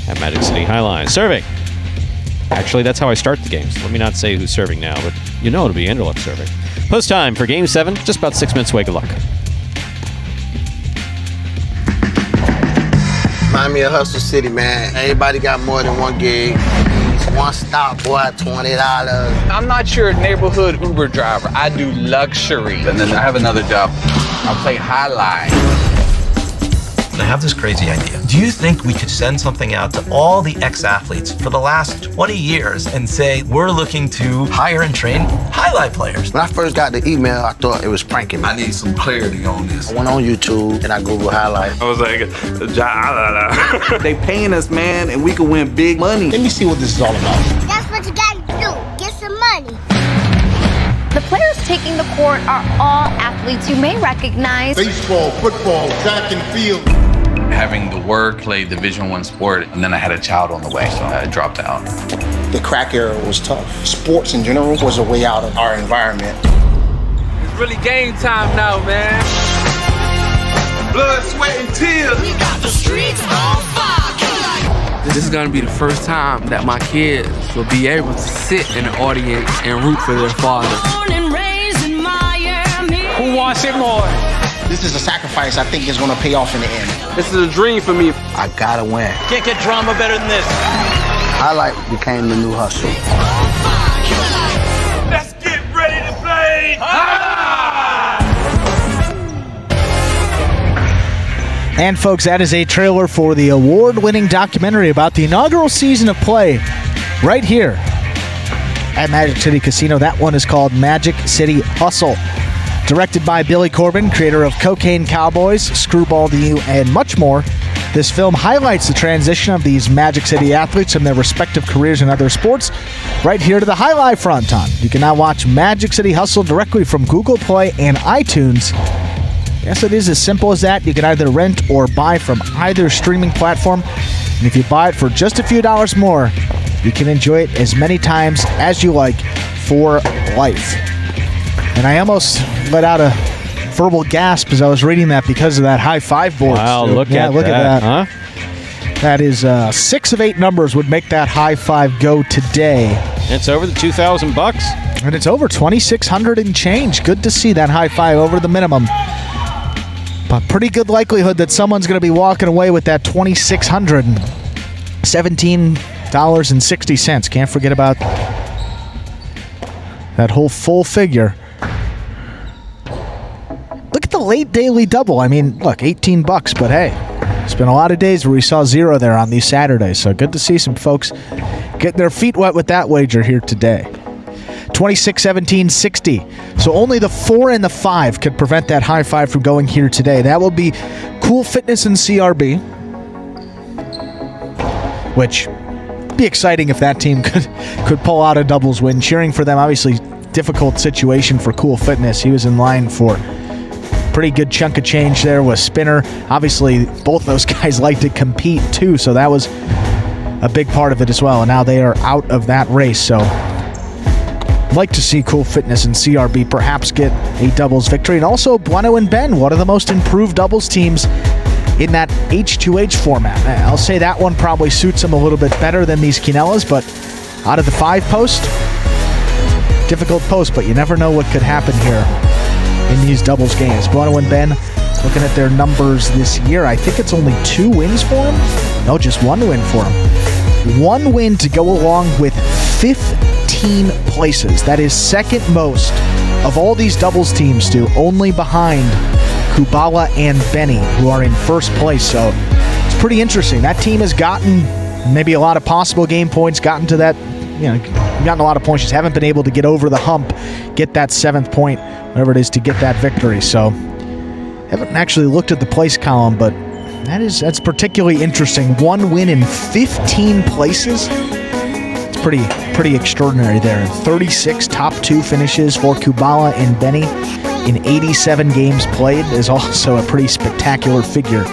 at Magic City Highline. Serving. Actually, that's how I start the games. Let me not say who's serving now, but you know it'll be Enderluck serving. Post time for Game 7, just about 6 minutes away. Good luck. Remind me of Hustle City, man. Everybody got more than 1 gig. One stop, boy, $20. I'm not your neighborhood Uber driver. I do luxury. And then I have another job. I'll play highlight. I have this crazy idea. Do you think we could send something out to all the ex-athletes for the last 20 years and say, we're looking to hire and train highlight players? When I first got the email, I thought it was pranking me. I need some clarity on this. I went on YouTube and I Googled highlight. I was like, they paying us, man, and we can win big money. Let me see what this is all about. That's what you gotta do. Get some money. The players taking the court are all athletes you may recognize. Baseball, football, track and field. Having to work, play Division I sport, and then I had a child on the way, so I dropped out. The crack era was tough. Sports in general was a way out of our environment. It's really game time now, man. Blood, sweat, and tears. We got the streets on fire. This is gonna be the first time that my kids will be able to sit in the audience and root for their father. Who wants it more? This is a sacrifice I think is going to pay off in the end. This is a dream for me. I gotta win. Can't get drama better than this. Highlight became the new hustle. Let's get ready to play. And folks, that is a trailer for the award-winning documentary about the inaugural season of play right here at Magic City Casino. That one is called Magic City Hustle. Directed by Billy Corbin, creator of Cocaine Cowboys, Screwball to You, and much more. This film highlights the transition of these Magic City athletes from their respective careers in other sports right here to the highlight fronton. You can now watch Magic City Hustle directly from Google Play and iTunes. Yes, it is as simple as that. You can either rent or buy from either streaming platform. And if you buy it for just a few dollars more, you can enjoy it as many times as you like for life. And I almost let out a verbal gasp as I was reading that because of that high five board. Wow, So, look at that. Huh? That is 6 of 8 numbers would make that high five go today. It's over the $2,000. And it's over 2,600 and change. Good to see that high five over the minimum. But pretty good likelihood that someone's going to be walking away with that $2,600. $17.60. Can't forget about that whole full figure. Look at the late daily double. I mean, look, $18, but hey, it's been a lot of days where we saw zero there on these Saturdays. So good to see some folks getting their feet wet with that wager here today. 26, 17, 60. So only the 4 and the 5 could prevent that high five from going here today. That will be Cool Fitness and CRB, which would be exciting if that team could pull out a doubles win. Cheering for them. Obviously, difficult situation for Cool Fitness. He was in line for pretty good chunk of change there with Spinner. Obviously, both those guys like to compete too, so that was a big part of it as well. And now they are out of that race. So I'd like to see Cool Fitness and CRB perhaps get a doubles victory. And also Bueno and Ben, one of the most improved doubles teams in that H2H format. I'll say that one probably suits them a little bit better than these Quinellas, but out of the 5 post, difficult post, but you never know what could happen here in these doubles games. Bueno and Ben, looking at their numbers this year, I think it's only 2 wins for them. No, just 1 win for them. 1 win to go along with 15 places. That is second most of all these doubles teams, Stu, only behind Kubala and Benny, who are in first place. So it's pretty interesting. That team has gotten maybe a lot of possible game points, gotten to that, gotten a lot of points, just haven't been able to get over the hump, get that 7th point, whatever it is, to get that victory. So haven't actually looked at the place column, but that's particularly interesting. 1 win in 15 places. It's pretty extraordinary there. 36 top 2 finishes for Kubala and Benny in 87 games played is also a pretty spectacular figure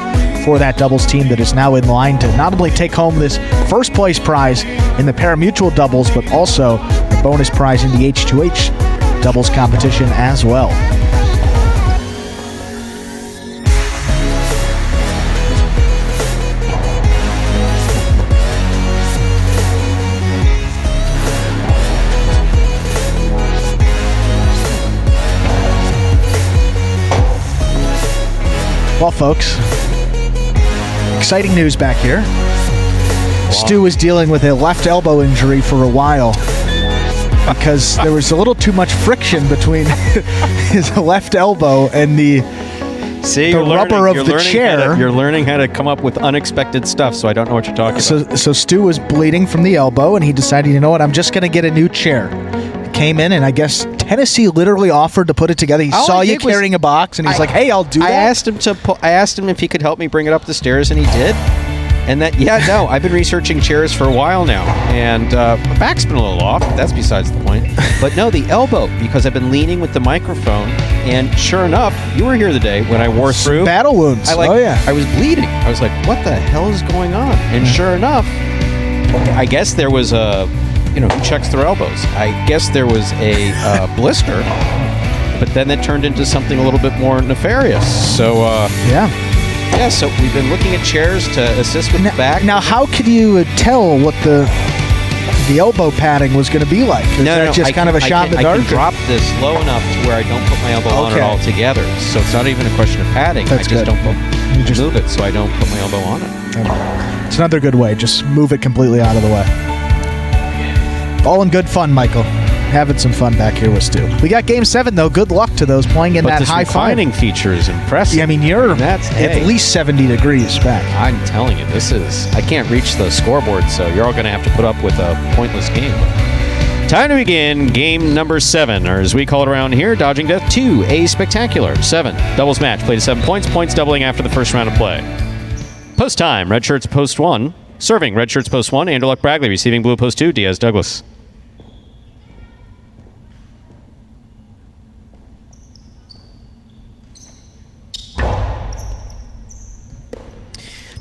for that doubles team that is now in line to not only take home this first place prize in the Parimutuel doubles, but also a bonus prize in the H2H doubles competition as well. Well, folks, exciting news back here. Wow. Stu was dealing with a left elbow injury for a while because there was a little too much friction between his left elbow and the rubber of the chair. You're learning how to come up with unexpected stuff, so I don't know what you're talking about. So Stu was bleeding from the elbow, and he decided, you know what, I'm just going to get a new chair. Came in, and I guess Tennessee literally offered to put it together. He saw you carrying a box, and he's like, "Hey, I'll do that." I asked him if he could help me bring it up the stairs, and he did. And I've been researching chairs for a while now, and my back's been a little off. That's besides the point. But no, the elbow, because I've been leaning with the microphone, and sure enough, you were here the day when I wore through battle wounds. I was bleeding. I was like, "What the hell is going on?" And sure enough, I guess there was a. Who checks their elbows? I guess there was a blister, but then it turned into something a little bit more nefarious. So, Yeah, so we've been looking at chairs to assist with the back. Now, how could you tell what the elbow padding was going to be like? Is that just kind of a shot in the dark? I can drop this low enough to where I don't put my elbow on it altogether. So it's not even a question of padding. That's I just good. don't move it so I don't put my elbow on it. It's another good way. Just move it completely out of the way. All in good fun, Michael. Having some fun back here with Stu. We got Game 7, though. Good luck to those playing in that high reclining feature is impressive. Yeah, I mean, you're at least 70 degrees back. I'm telling you, I can't reach the scoreboard, so you're all going to have to put up with a pointless game. Time to begin game number 7, or as we call it around here, Dodging Death 2, a spectacular 7 doubles match. Played to 7 points, points doubling after the first round of play. Post time, red shirts post 1. Serving, red shirts post 1, Andrew Luck Bragley. Receiving blue post 2, Diaz Douglas.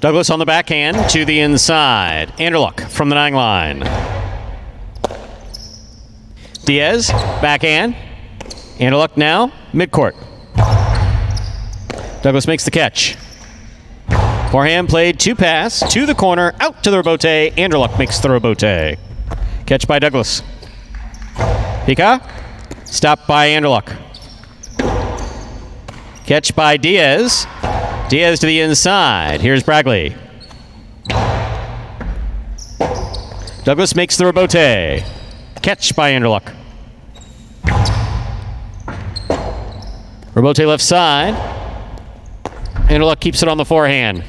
Douglas on the backhand to the inside. Anderluck from the 9 line. Diaz, backhand. Anderluck now, midcourt. Douglas makes the catch. Forehand played 2-pass to the corner, out to the rebote. Anderluck makes the rebote. Catch by Douglas. Pika, stopped by Anderluck. Catch by Diaz. Diaz to the inside. Here's Bragley. Douglas makes the rebote. Catch by Anderluck. Rebote left side. Anderluck keeps it on the forehand.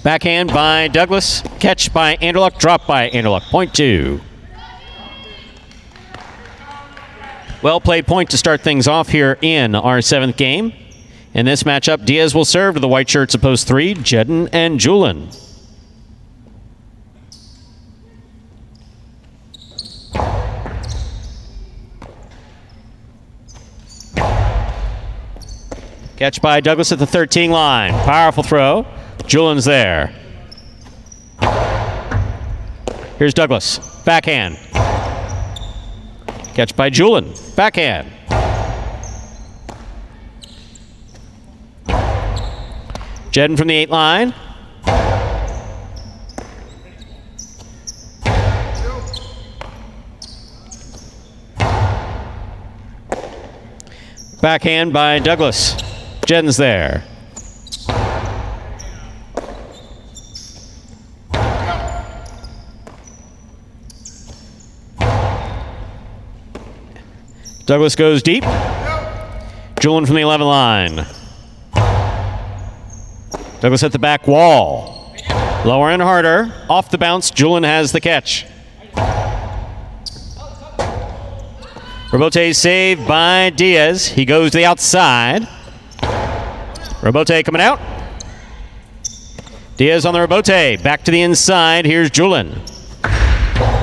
Backhand by Douglas. Catch by Anderluck. Drop by Anderluck. Point 2. Well played point to start things off here in our 7th game. In this matchup, Diaz will serve to the white shirts of post 3, Jedden and Julin. Catch by Douglas at the 13 line. Powerful throw. Julin's there. Here's Douglas. Backhand. Catch by Julin. Backhand. Jedden from the 8 line. Backhand by Douglas. Jedden's there. Douglas goes deep. Julin from the 11 line. Douglas at the back wall. Lower and harder. Off the bounce. Julin has the catch. Rebote saved by Diaz. He goes to the outside. Rebote coming out. Diaz on the rebote. Back to the inside. Here's Julin.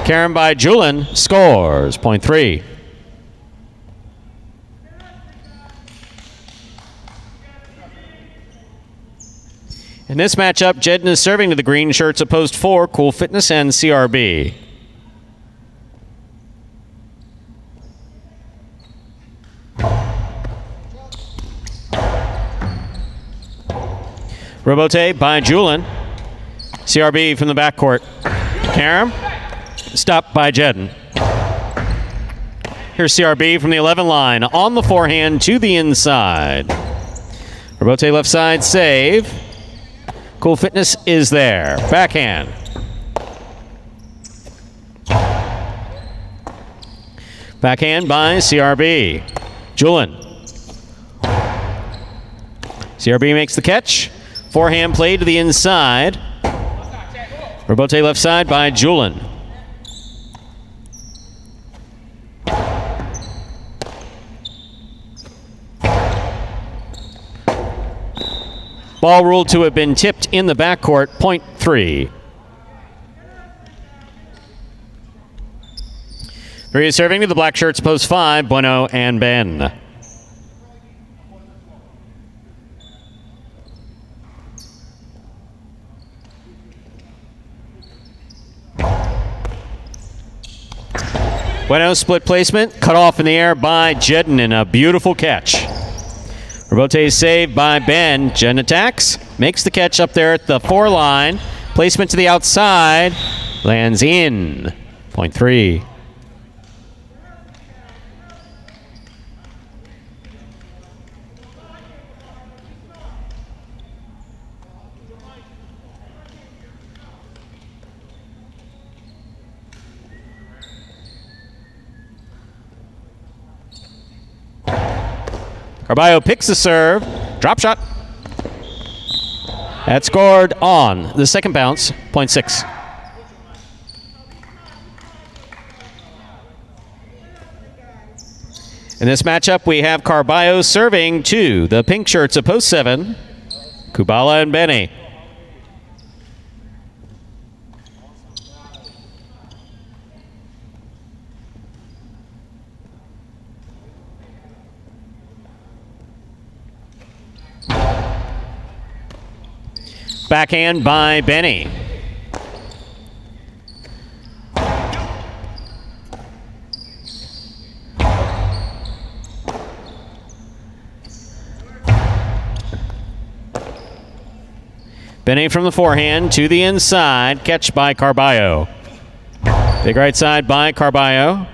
Carry by Julin. Scores. Point 3. In this matchup, Jedden is serving to the green shirts of post 4, Cool Fitness and CRB. Rebote by Julin. CRB from the backcourt. Karam. Stopped by Jedden. Here's CRB from the 11 line. On the forehand to the inside. Rebote left side save. Cool Fitness is there. Backhand. Backhand by CRB. Julin. CRB makes the catch. Forehand play to the inside. Rebote left side by Julin. Ball ruled to have been tipped in the backcourt. Point 3. 3 is serving to the black shirts, post 5, Bueno and Ben. Bueno split placement, cut off in the air by Jedden, and a beautiful catch. Robote saved by Ben. Jen attacks. Makes the catch up there at the 4 line. Placement to the outside. Lands in. Point 3. Carballo picks the serve. Drop shot. That scored on the second bounce. Point 6. In this matchup, we have Carballo serving to the pink shirts of post 7, Kubala and Benny. Backhand by Benny. Benny from the forehand to the inside. Catch by Carballo. Big right side by Carballo.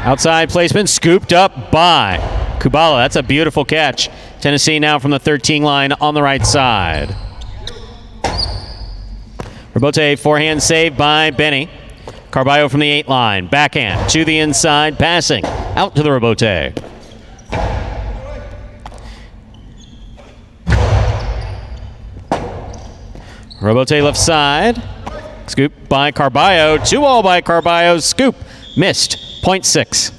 Outside placement scooped up by Kubala. That's a beautiful catch. Tennessee now from the 13 line on the right side. Robote forehand save by Benny. Carballo from the 8 line. Backhand to the inside. Passing out to the Robote. Robote left side. Scoop by Carballo. 2-all by Carballo. Scoop. Missed. Point 6.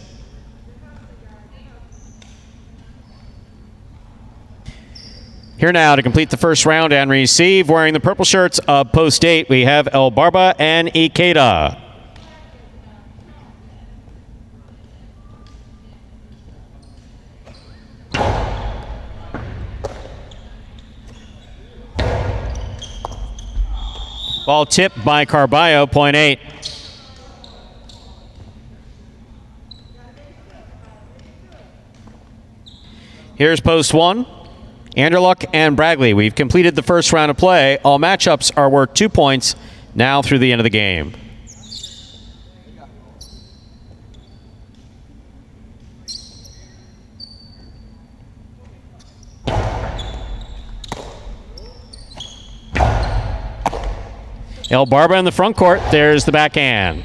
Here now to complete the first round and receive, wearing the purple shirts of post 8, we have El Barba and Ikeda. Ball tipped by Carballo, point 8. Here's post 1. Anderluck and Bragley. We've completed the first round of play. All matchups are worth 2 points now through the end of the game. El Barba in the front court. There's the backhand.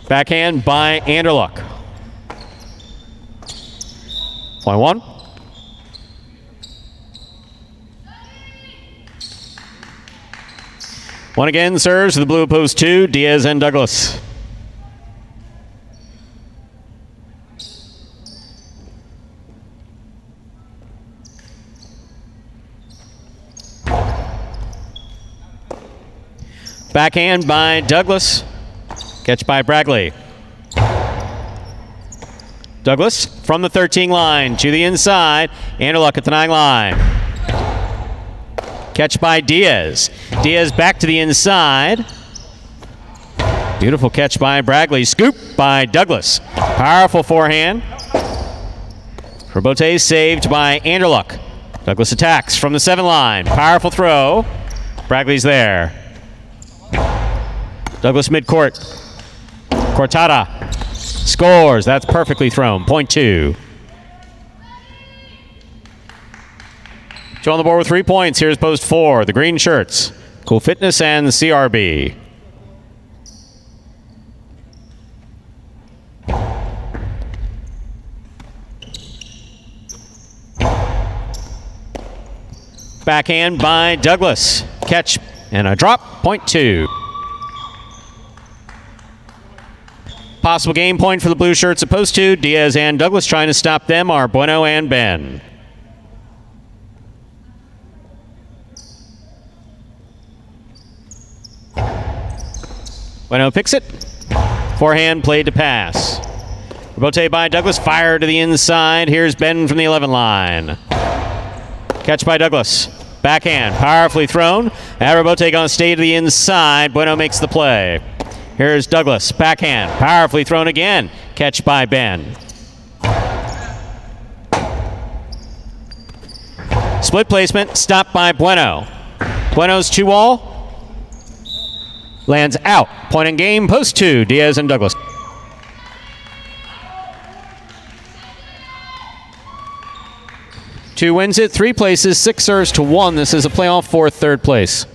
Backhand by Anderluck. Point 1. One again serves to the blue post 2, Diaz and Douglas. Backhand by Douglas. Catch by Bragley. Douglas from the 13 line to the inside. Anderluck at the 9 line. Catch by Diaz. Diaz back to the inside. Beautiful catch by Bragley. Scoop by Douglas. Powerful forehand. Robote saved by Anderluck. Douglas attacks from the 7 line. Powerful throw. Bragley's there. Douglas midcourt. Cortada scores. That's perfectly thrown. Point 2. Joe on the board with 3 points. Here's post 4. The green shirts. Cool Fitness and CRB. Backhand by Douglas. Catch and a drop. Point 2. Possible game point for the blue shirts at post 2. Diaz and Douglas trying to stop them are Bueno and Ben. Bueno picks it. Forehand played to pass. Rabote by Douglas. Fire to the inside. Here's Ben from the 11 line. Catch by Douglas. Backhand. Powerfully thrown. Rabote going to stay to the inside. Bueno makes the play. Here's Douglas. Backhand. Powerfully thrown again. Catch by Ben. Split placement. Stopped by Bueno. Bueno's 2-all. Lands out. Point in game. Post 2. Diaz and Douglas. 2 wins it. 3 places. 6 serves to 1. This is a playoff for 3rd place.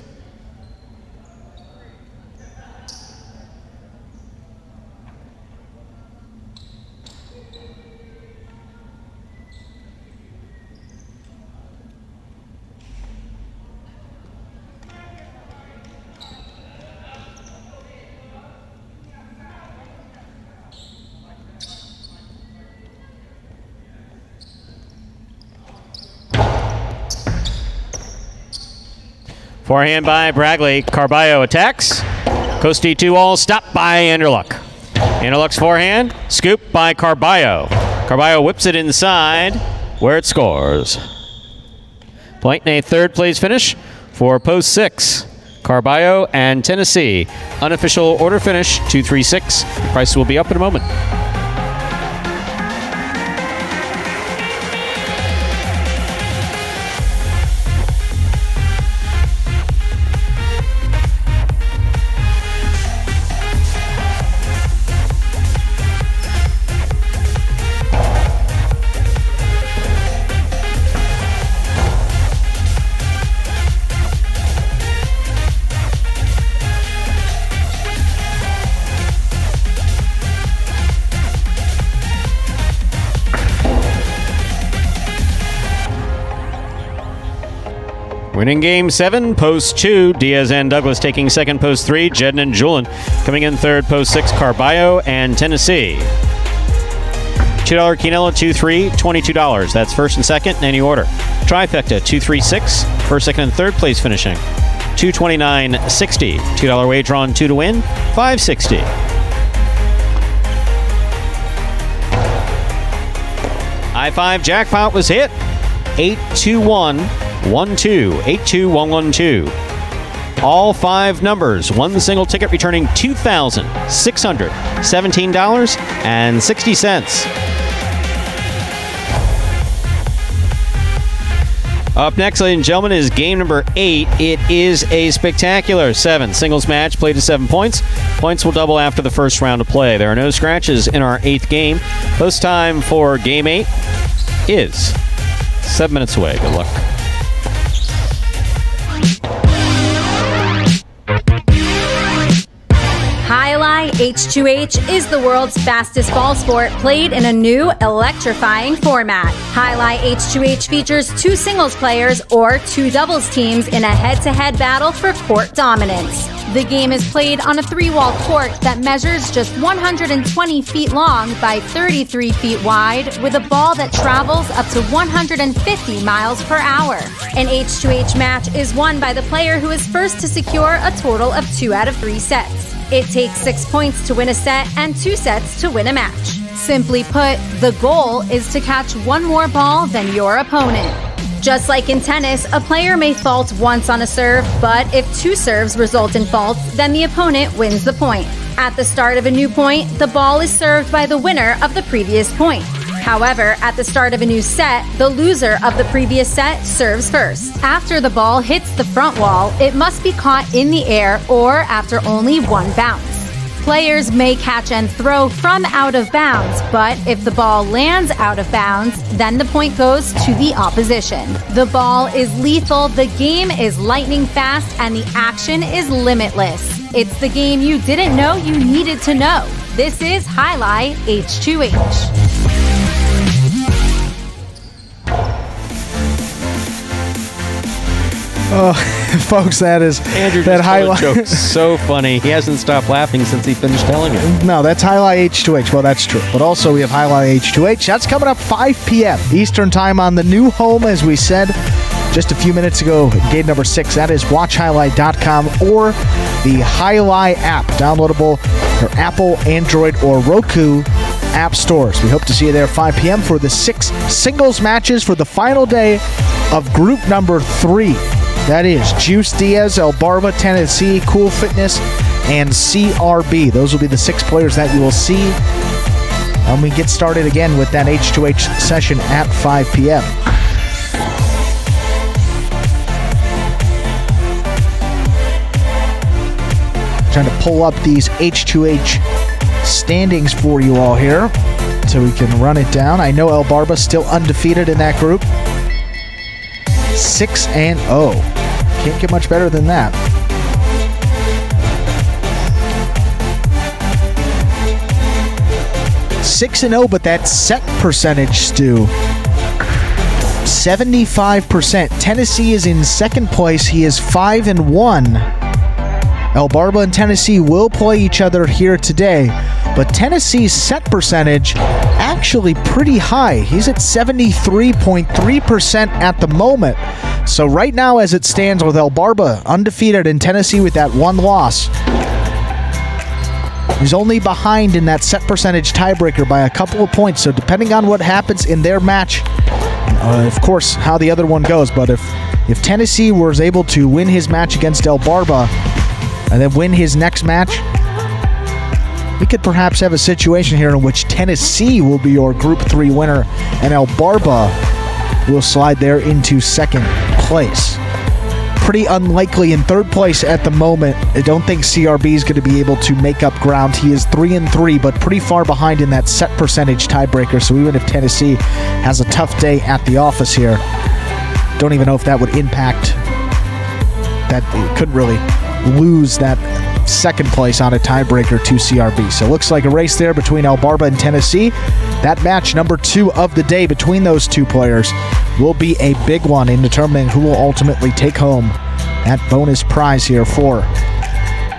Forehand by Bragley. Carballo attacks. Costi 2-all. Stopped by Anderluck. Anderluck's forehand. Scoop by Carballo. Carballo whips it inside where it scores. Point in a 3rd place finish for post 6. Carballo and Tennessee. Unofficial order finish 2-3-6. Price will be up in a moment. Winning game 7, post 2. Diaz and Douglas taking 2nd, post 3. Jedden and Julin coming in 3rd, post 6. Carballo and Tennessee. $2 Quinella, 2-3, $22. That's 1st and 2nd in any order. Trifecta, 2-3-6. 1st, 2nd, and 3rd place finishing. $229.60. $2 wager on 2 to win, $5.60. I-5 jackpot was hit. 82112. 82112. All 5 numbers. One single ticket returning $2,617.60. Up next, ladies and gentlemen, is game number 8. It is a spectacular 7 singles match played to 7 points. Points will double after the first round of play. There are no scratches in our 8th game. Post time for game 8 is 7 minutes away. Good luck. Highlight H2H is the world's fastest ball sport played in a new electrifying format. Highlight H2H features 2 singles players or 2 doubles teams in a head-to-head battle for court dominance. The game is played on a 3-wall court that measures just 120 feet long by 33 feet wide with a ball that travels up to 150 miles per hour. An H2H match is won by the player who is first to secure a total of 2 out of 3 sets. It takes 6 points to win a set and 2 sets to win a match. Simply put, the goal is to catch 1 more ball than your opponent. Just like in tennis, a player may fault once on a serve, but if 2 serves result in faults, then the opponent wins the point. At the start of a new point, the ball is served by the winner of the previous point. However, at the start of a new set, the loser of the previous set serves first. After the ball hits the front wall, it must be caught in the air or after only 1 bounce. Players may catch and throw from out of bounds, but if the ball lands out of bounds, then the point goes to the opposition. The ball is lethal, the game is lightning fast, and the action is limitless. It's the game you didn't know you needed to know. This is Highlight H2H. Oh, folks, that is Andrew that just highlight. told a joke so funny. He hasn't stopped laughing since he finished telling it. No, that's Highlight H2H. Well, that's true. But also we have Highlight H2H. That's coming up 5 p.m. Eastern Time on the new home, as we said just a few minutes ago, gate number 6. That is watchhighlight.com or the Highlight app, downloadable for Apple, Android, or Roku app stores. We hope to see you there at 5 p.m. for the 6 singles matches for the final day of group number 3. That is Juice Diaz, El Barba, Tennessee, Cool Fitness, and CRB. Those will be the 6 players that you will see when we get started again with that H2H session at 5 p.m. Trying to pull up these H2H standings for you all here so we can run it down. I know El Barba's still undefeated in that group. 6-0. Can't get much better than that. 6-0, but that set percentage, Stu, 75%. Tennessee is in second place. He is 5-1. El Barba and Tennessee will play each other here today, but Tennessee's set percentage actually pretty high. He's at 73.3% at the moment. So right now, as it stands with El Barba undefeated and Tennessee with that 1 loss, he's only behind in that set percentage tiebreaker by a couple of points. So depending on what happens in their match, of course, how the other one goes, but if Tennessee was able to win his match against El Barba and then win his next match, we could perhaps have a situation here in which Tennessee will be your Group 3 winner and El Barba will slide there into second place. Pretty unlikely in third place at the moment. I don't think CRB is going to be able to make up ground. He is 3-3, but pretty far behind in that set percentage tiebreaker. So even if Tennessee has a tough day at the office here, don't even know if that would impact that. It could really lose that second place on a tiebreaker to CRB. So it looks like a race there between El Barba and Tennessee. That match number 2 of the day between those 2 players will be a big one in determining who will ultimately take home that bonus prize here for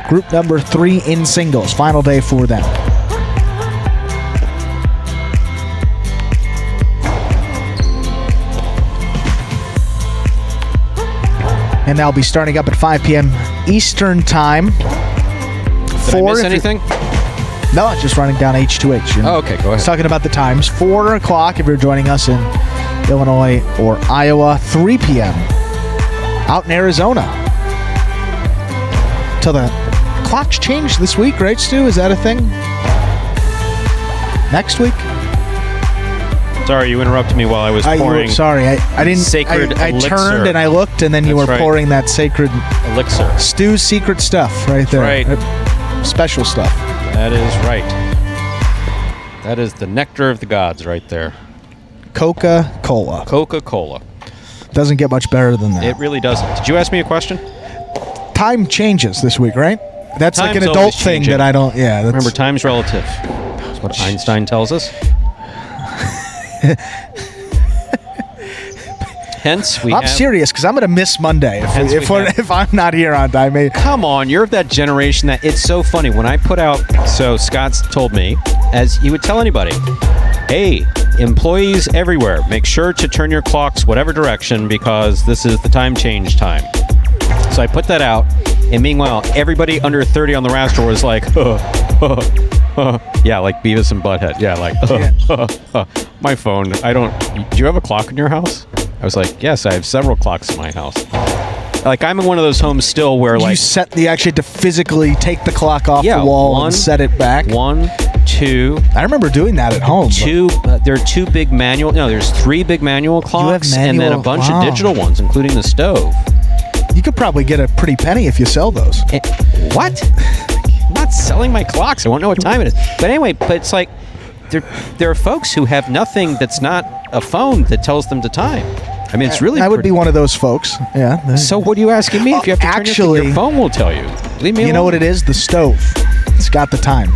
group number 3 in singles. Final day for them. And that'll be starting up at 5 p.m. Eastern Time. Did I miss anything? No, it's just running down H2H. Oh, okay, go ahead. It's talking about the times. 4 o'clock if you're joining us in Illinois or Iowa. 3 p.m. out in Arizona. Till the clocks change this week, right, Stu? Is that a thing? Next week? Sorry, you interrupted me while I was pouring. Sorry, I didn't. Sacred I elixir. turned and I looked, and then you That's were right. pouring that sacred elixir. Stu's secret stuff right there. Right. Special stuff. That is right. That is the nectar of the gods right there. Coca-Cola. Coca-Cola. Doesn't get much better than that. It really doesn't. Did you ask me a question? Time changes this week, right? That's like Time's an adult always thing changing. that I don't. Yeah. That's, Remember, time's relative. That's what Einstein tells us. Hence, I'm serious because I'm going to miss Monday if I'm not here on time. Come on, you're of that generation that it's so funny. When I put out, so Scott's told me, as he would tell anybody, hey, employees everywhere, make sure to turn your clocks whatever direction because this is the time change time. So I put that out, and meanwhile, everybody under 30 on the roster was like, yeah, like Beavis and Butthead. Yeah, like, my phone. Do you have a clock in your house? I was like, yes, I have several clocks in my house. Like, I'm in one of those homes still where, like... You actually had to physically take the clock off the wall and set it back? 1, 2... I remember doing that at home. There are 2 big manual... No, there's 3 big manual clocks and then a bunch of digital ones, including the stove. You could probably get a pretty penny if you sell those. What? I'm not selling my clocks. I won't know what time it is. But anyway, it's like... There are folks who have nothing that's not a phone that tells them the time. I mean, it's really... I would be one of those folks. Yeah. So what are you asking me? If you have to turn your phone will tell you. Leave me alone. You know what it is? The stove. It's got the time.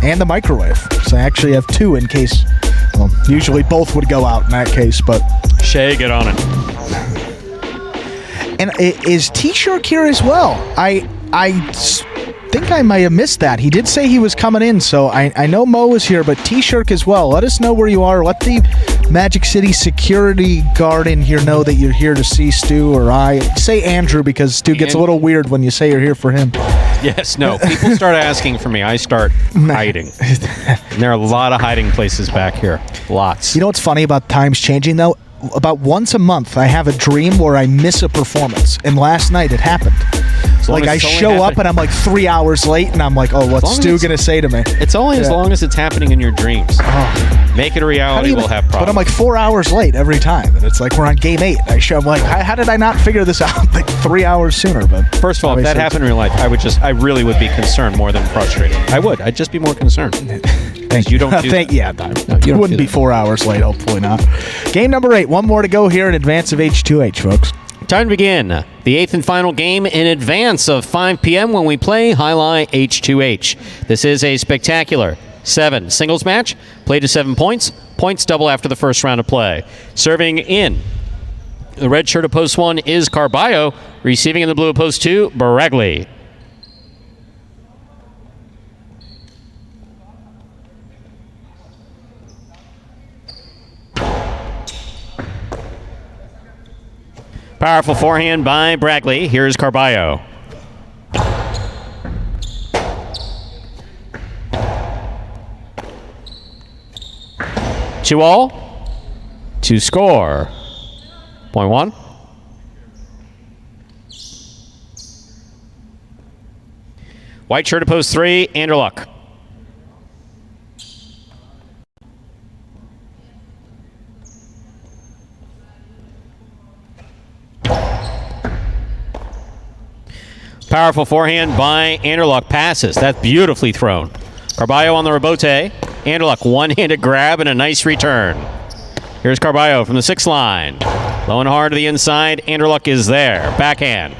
And the microwave. So I actually have 2 in case... Well, usually both would go out in that case, but... Shay, get on it. And is T-Shirt here as well? I think I might have missed that. He did say he was coming in, so I know Mo is here, but T-Shirt as well. Let us know where you are. Let the Magic City security guard in here know that you're here to see Stu or I. Say Andrew because Stu gets a little weird when you say you're here for him. Yes, no. People start asking for me. I start hiding. And there are a lot of hiding places back here. Lots. You know what's funny about times changing, though? About once a month, I have a dream where I miss a performance. And last night it happened. Like I show up and I'm like 3 hours late and I'm like, oh, what's Stu going to say to me? It's only as long as it's happening in your dreams. Oh. Make it a reality, we'll have problems. But I'm like 4 hours late every time. And it's like we're on game 8. I'm like, how did I not figure this out like 3 hours sooner? But first of all, if that happened in real life, I really would be concerned more than frustrated. I would. I'd just be more concerned. Thank you. Don't do that. Yeah, you wouldn't be 4 hours late, hopefully not. Game number 8. One more to go here in advance of H2H, folks. Time to begin the 8th and final game in advance of 5 p.m. when we play Highlight H2H. This is a spectacular 7 singles match, played to 7 points. Points double after the first round of play. Serving in the red shirt of post 1 is Carballo. Receiving in the blue of post 2, Baregli. Powerful forehand by Brackley. Here's Carballo. Two all to score. Point 1. White shirt to post 3, Anderluck. Powerful forehand by Anderluck. Passes. That's beautifully thrown. Carballo on the rebote. Anderluck, one-handed grab and a nice return. Here's Carballo from the 6th line. Low and hard to the inside. Anderluck is there. Backhand.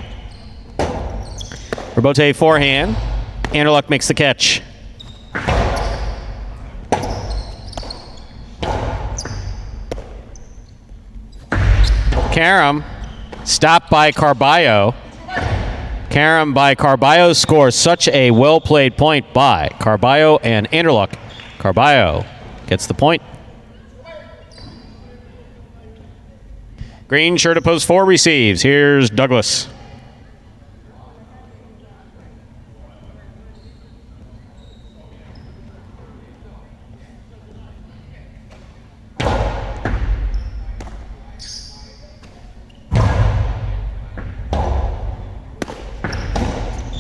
Rebote forehand. Anderluck makes the catch. Karam stopped by Carballo. Karam by Carballo scores such a well-played point by Carballo and Anderluck. Carballo gets the point. Green shirt of post 4 receives. Here's Douglas.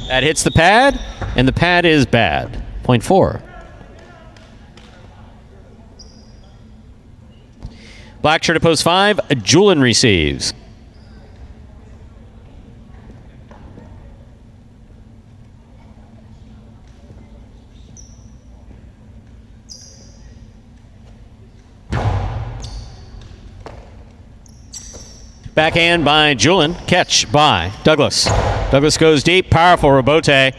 That hits the pad, and the pad is bad. Point 4. Black shirt at post 5, Julin receives. Backhand by Julin. Catch by Douglas. Douglas goes deep. Powerful rebote.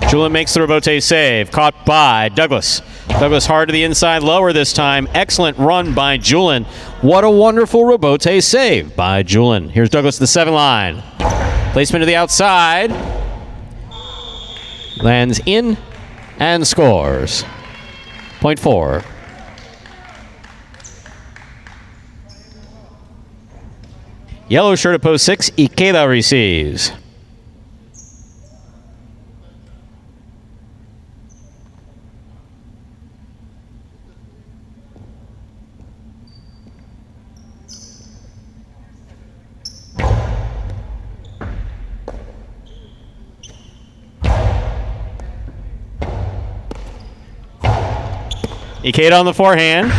Julin makes the rebote save. Caught by Douglas. Douglas hard to the inside, lower this time. Excellent run by Julin. What a wonderful rebote save by Julin. Here's Douglas to the 7 line. Placement to the outside. Lands in and scores. Point 4. Yellow shirt at post 6, Ikeda receives. Ikeda on the forehand.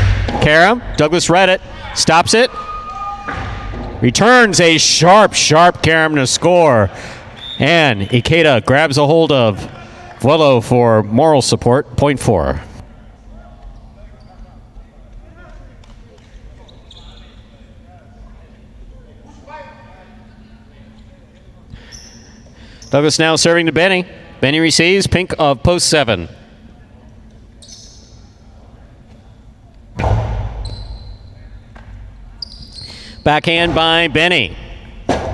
Karam, Douglas read it, stops it. Returns a sharp Karam to score. And Ikeda grabs a hold of Vuelo for moral support. Point 4. Douglas now serving to Benny. Benny receives, pink of post 7. Backhand by Benny.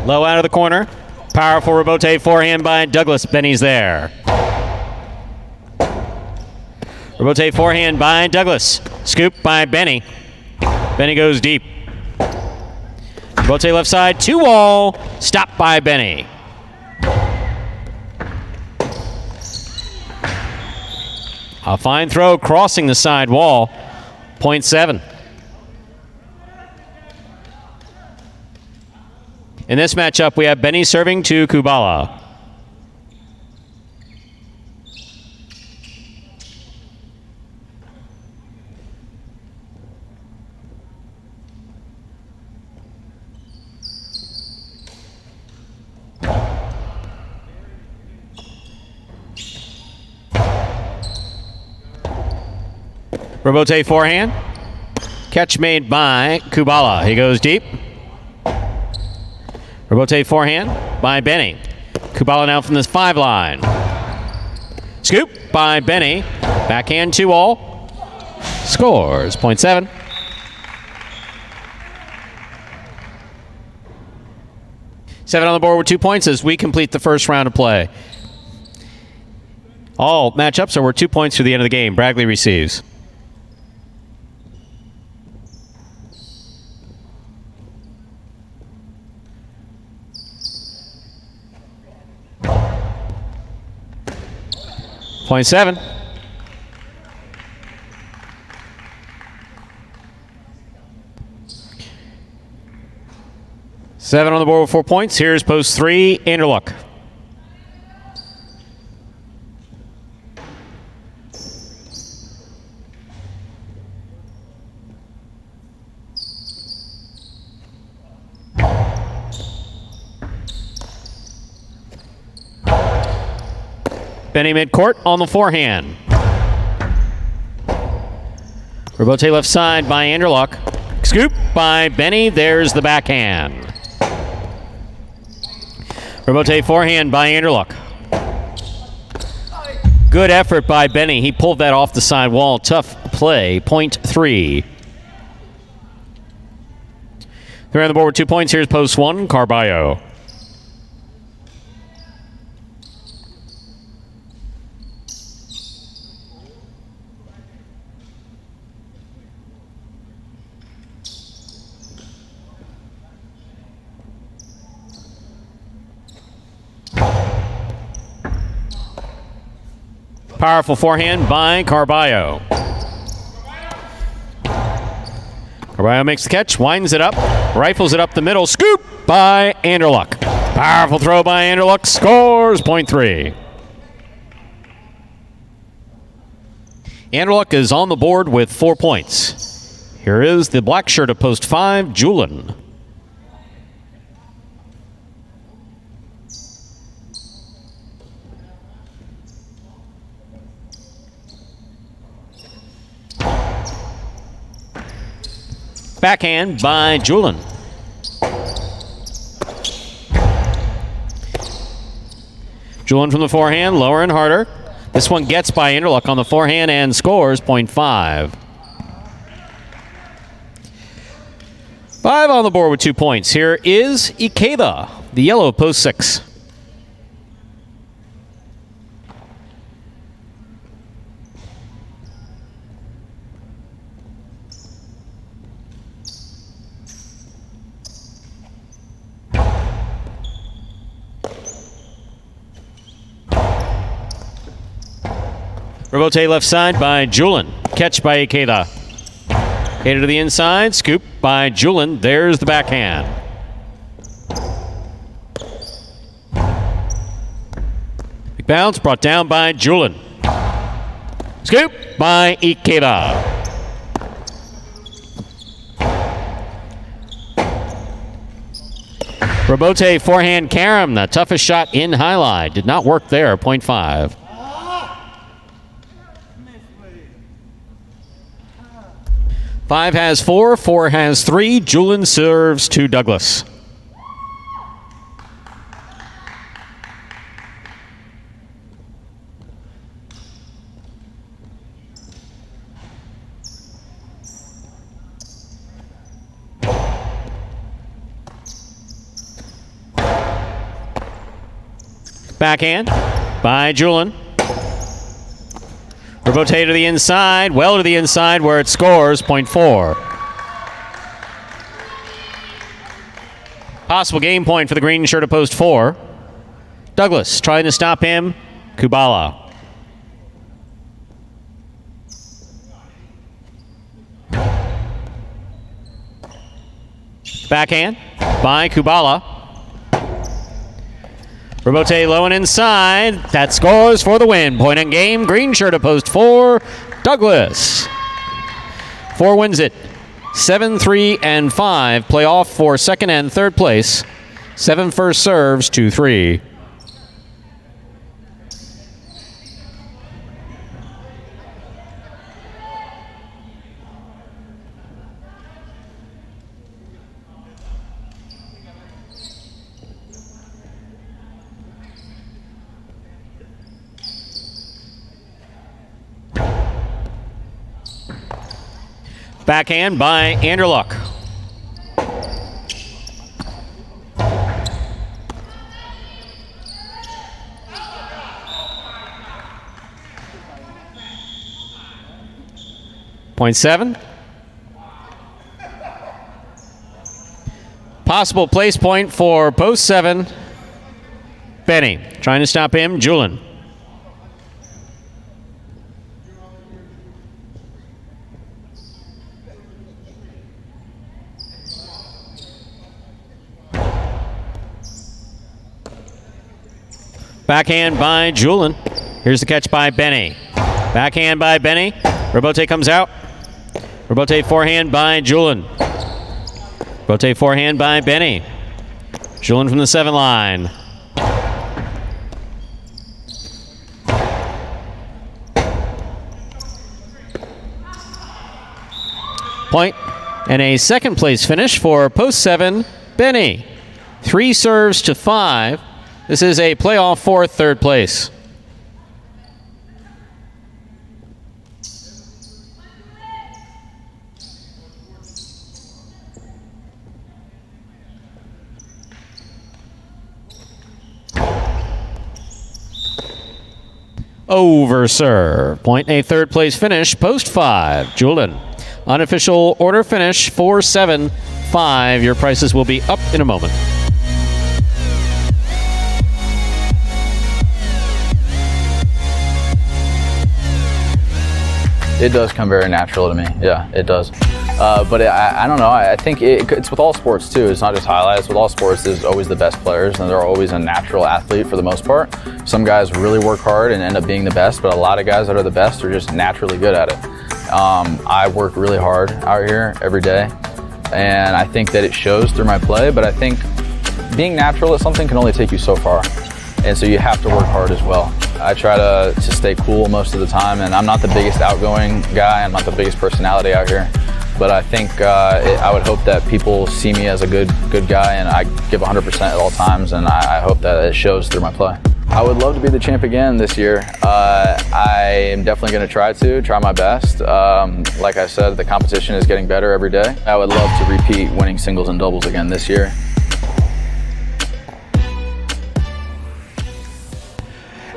Low out of the corner. Powerful rebote forehand by Douglas. Benny's there. Rebote forehand by Douglas. Scoop by Benny. Benny goes deep. Bote left side, 2-all. Stopped by Benny. A fine throw crossing the side wall. 0.7. In this matchup, we have Benny serving to Kubala. Robote forehand. Catch made by Kubala. He goes deep. Robote forehand by Benny. Kubala now from this 5 line. Scoop by Benny. Backhand 2-all. Scores 0.7. Seven on the board with 2 points as we complete the first round of play. All matchups are worth 2 points through the end of the game. Bradley receives. Point 7. Seven on the board with 4 points. Here's post 3, Anderluck. Benny midcourt on the forehand. Robote left side by Anderluck. Scoop by Benny. There's the backhand. Robote forehand by Anderluck. Good effort by Benny. He pulled that off the side wall. Tough play. 0.3. They're on the board with 2 points. Here's post 1, Carballo. Powerful forehand by Carballo. Carballo makes the catch, winds it up, rifles it up the middle. Scoop by Anderluck. Powerful throw by Anderluck. Scores 0.3. Anderluck is on the board with 4 points. Here is the black shirt of post 5, Julian. Backhand by Julian. Julian from the forehand, lower and harder. This one gets by Anderluck on the forehand and scores 0.5. 5 on the board with 2 points. Here is Ikeda, the yellow of post 6. Robote left side by Julian. Catch by Ikeda. Ikeda to the inside. Scoop by Julian. There's the backhand. Big bounce brought down by Julian. Scoop by Ikeda. Robote forehand carom. The toughest shot in highlight. Did not work there. 0.5. 5 has 4, 4 has 3. Julian serves to Douglas. Backhand by Julian. Rebote to the inside, well to the inside where it scores, point 4. Possible game point for the green shirt at post 4. Douglas trying to stop him. Kubala. Backhand by Kubala. Rebote low and inside. That scores for the win. Point in game. Green shirt at post 4. Douglas. 4 wins it. 7, 3, and 5. Playoff for second and third place. 7 first serves, 2, 3. Backhand by Anderluck. Point 7. Possible place point for post 7. Benny trying to stop him. Julin. Backhand by Julin. Here's the catch by Benny. Backhand by Benny. Rebote comes out. Rebote forehand by Julin. Rebote forehand by Benny. Julin from the 7 line. Point and a second place finish for post 7, Benny. 3 serves to 5. This is a playoff for third place. Over serve. Point and a third place finish. Post 5, Julin. Unofficial order finish 4-7-5. Your prices will be up in a moment. It does come very natural to me. Yeah, it does. But I don't know. I think it's with all sports too. It's not just highlights. With all sports, there's always the best players, and they're always a natural athlete for the most part. Some guys really work hard and end up being the best, but a lot of guys that are the best are just naturally good at it. I work really hard out here every day, and I think that it shows through my play, but I think being natural at something can only take you so far, and so you have to work hard as well. I try to stay cool most of the time, and I'm not the biggest outgoing guy. I'm not the biggest personality out here, but I think I would hope that people see me as a good guy, and I give 100% at all times, and I hope that it shows through my play. I would love to be the champ again this year. I am definitely going to try my best. Like I said, the competition is getting better every day. I would love to repeat winning singles and doubles again this year.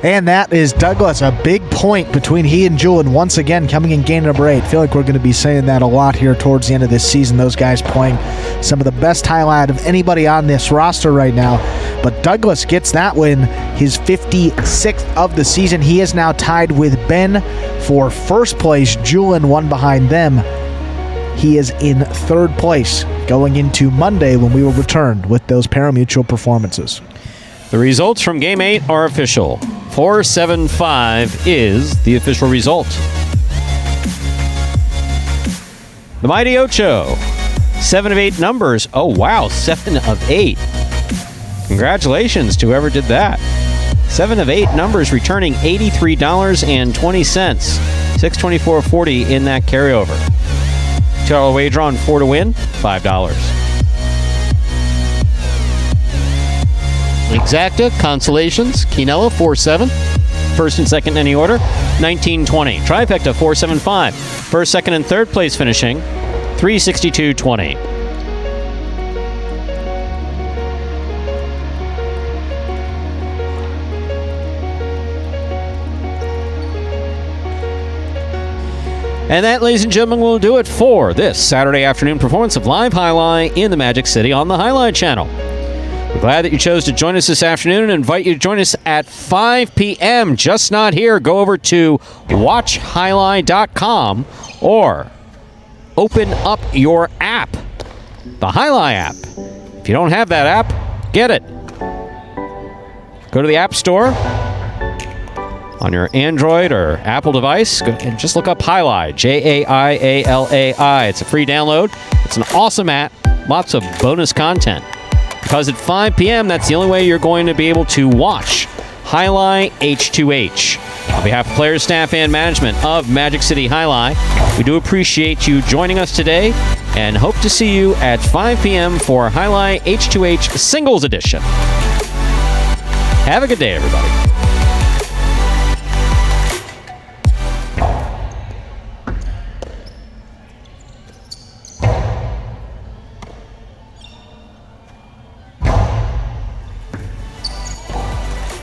And that is Douglas, a big point between he and Julin once again coming in game number 8. I feel like we're going to be saying that a lot here towards the end of this season. Those guys playing some of the best highlight of anybody on this roster right now. But Douglas gets that win, his 56th of the season. He is now tied with Ben for first place. Julin one behind them. He is in third place going into Monday when we will return with those parimutuel performances. The results from Game 8 are official. 4-7-5 is the official result. The Mighty Ocho, 7 of 8 numbers. Oh, wow, 7 of 8. Congratulations to whoever did that. 7 of 8 numbers returning $83.20. $624.40 in that carryover. $2 wager on 4 to win, $5. Exacta, Consolations, Quinella, 4-7. First and second in any order, 19-20. Trifecta, 4-7-5. First, second, and third place finishing, 362.20. And that, ladies and gentlemen, will do it for this Saturday afternoon performance of Live Highlight in the Magic City on the Highlight Channel. We're glad that you chose to join us this afternoon and invite you to join us at 5 p.m. Just not here. Go over to watchhighlight.com or open up your app, the Highlight app. If you don't have that app, get it. Go to the App Store on your Android or Apple device and just look up Highlight, Jaialai. It's a free download. It's an awesome app. Lots of bonus content. Because at 5 p.m., that's the only way you're going to be able to watch Highlight H2H. On behalf of players, staff, and management of Magic City Highlight, we do appreciate you joining us today and hope to see you at 5 p.m. for Highlight H2H Singles Edition. Have a good day, everybody.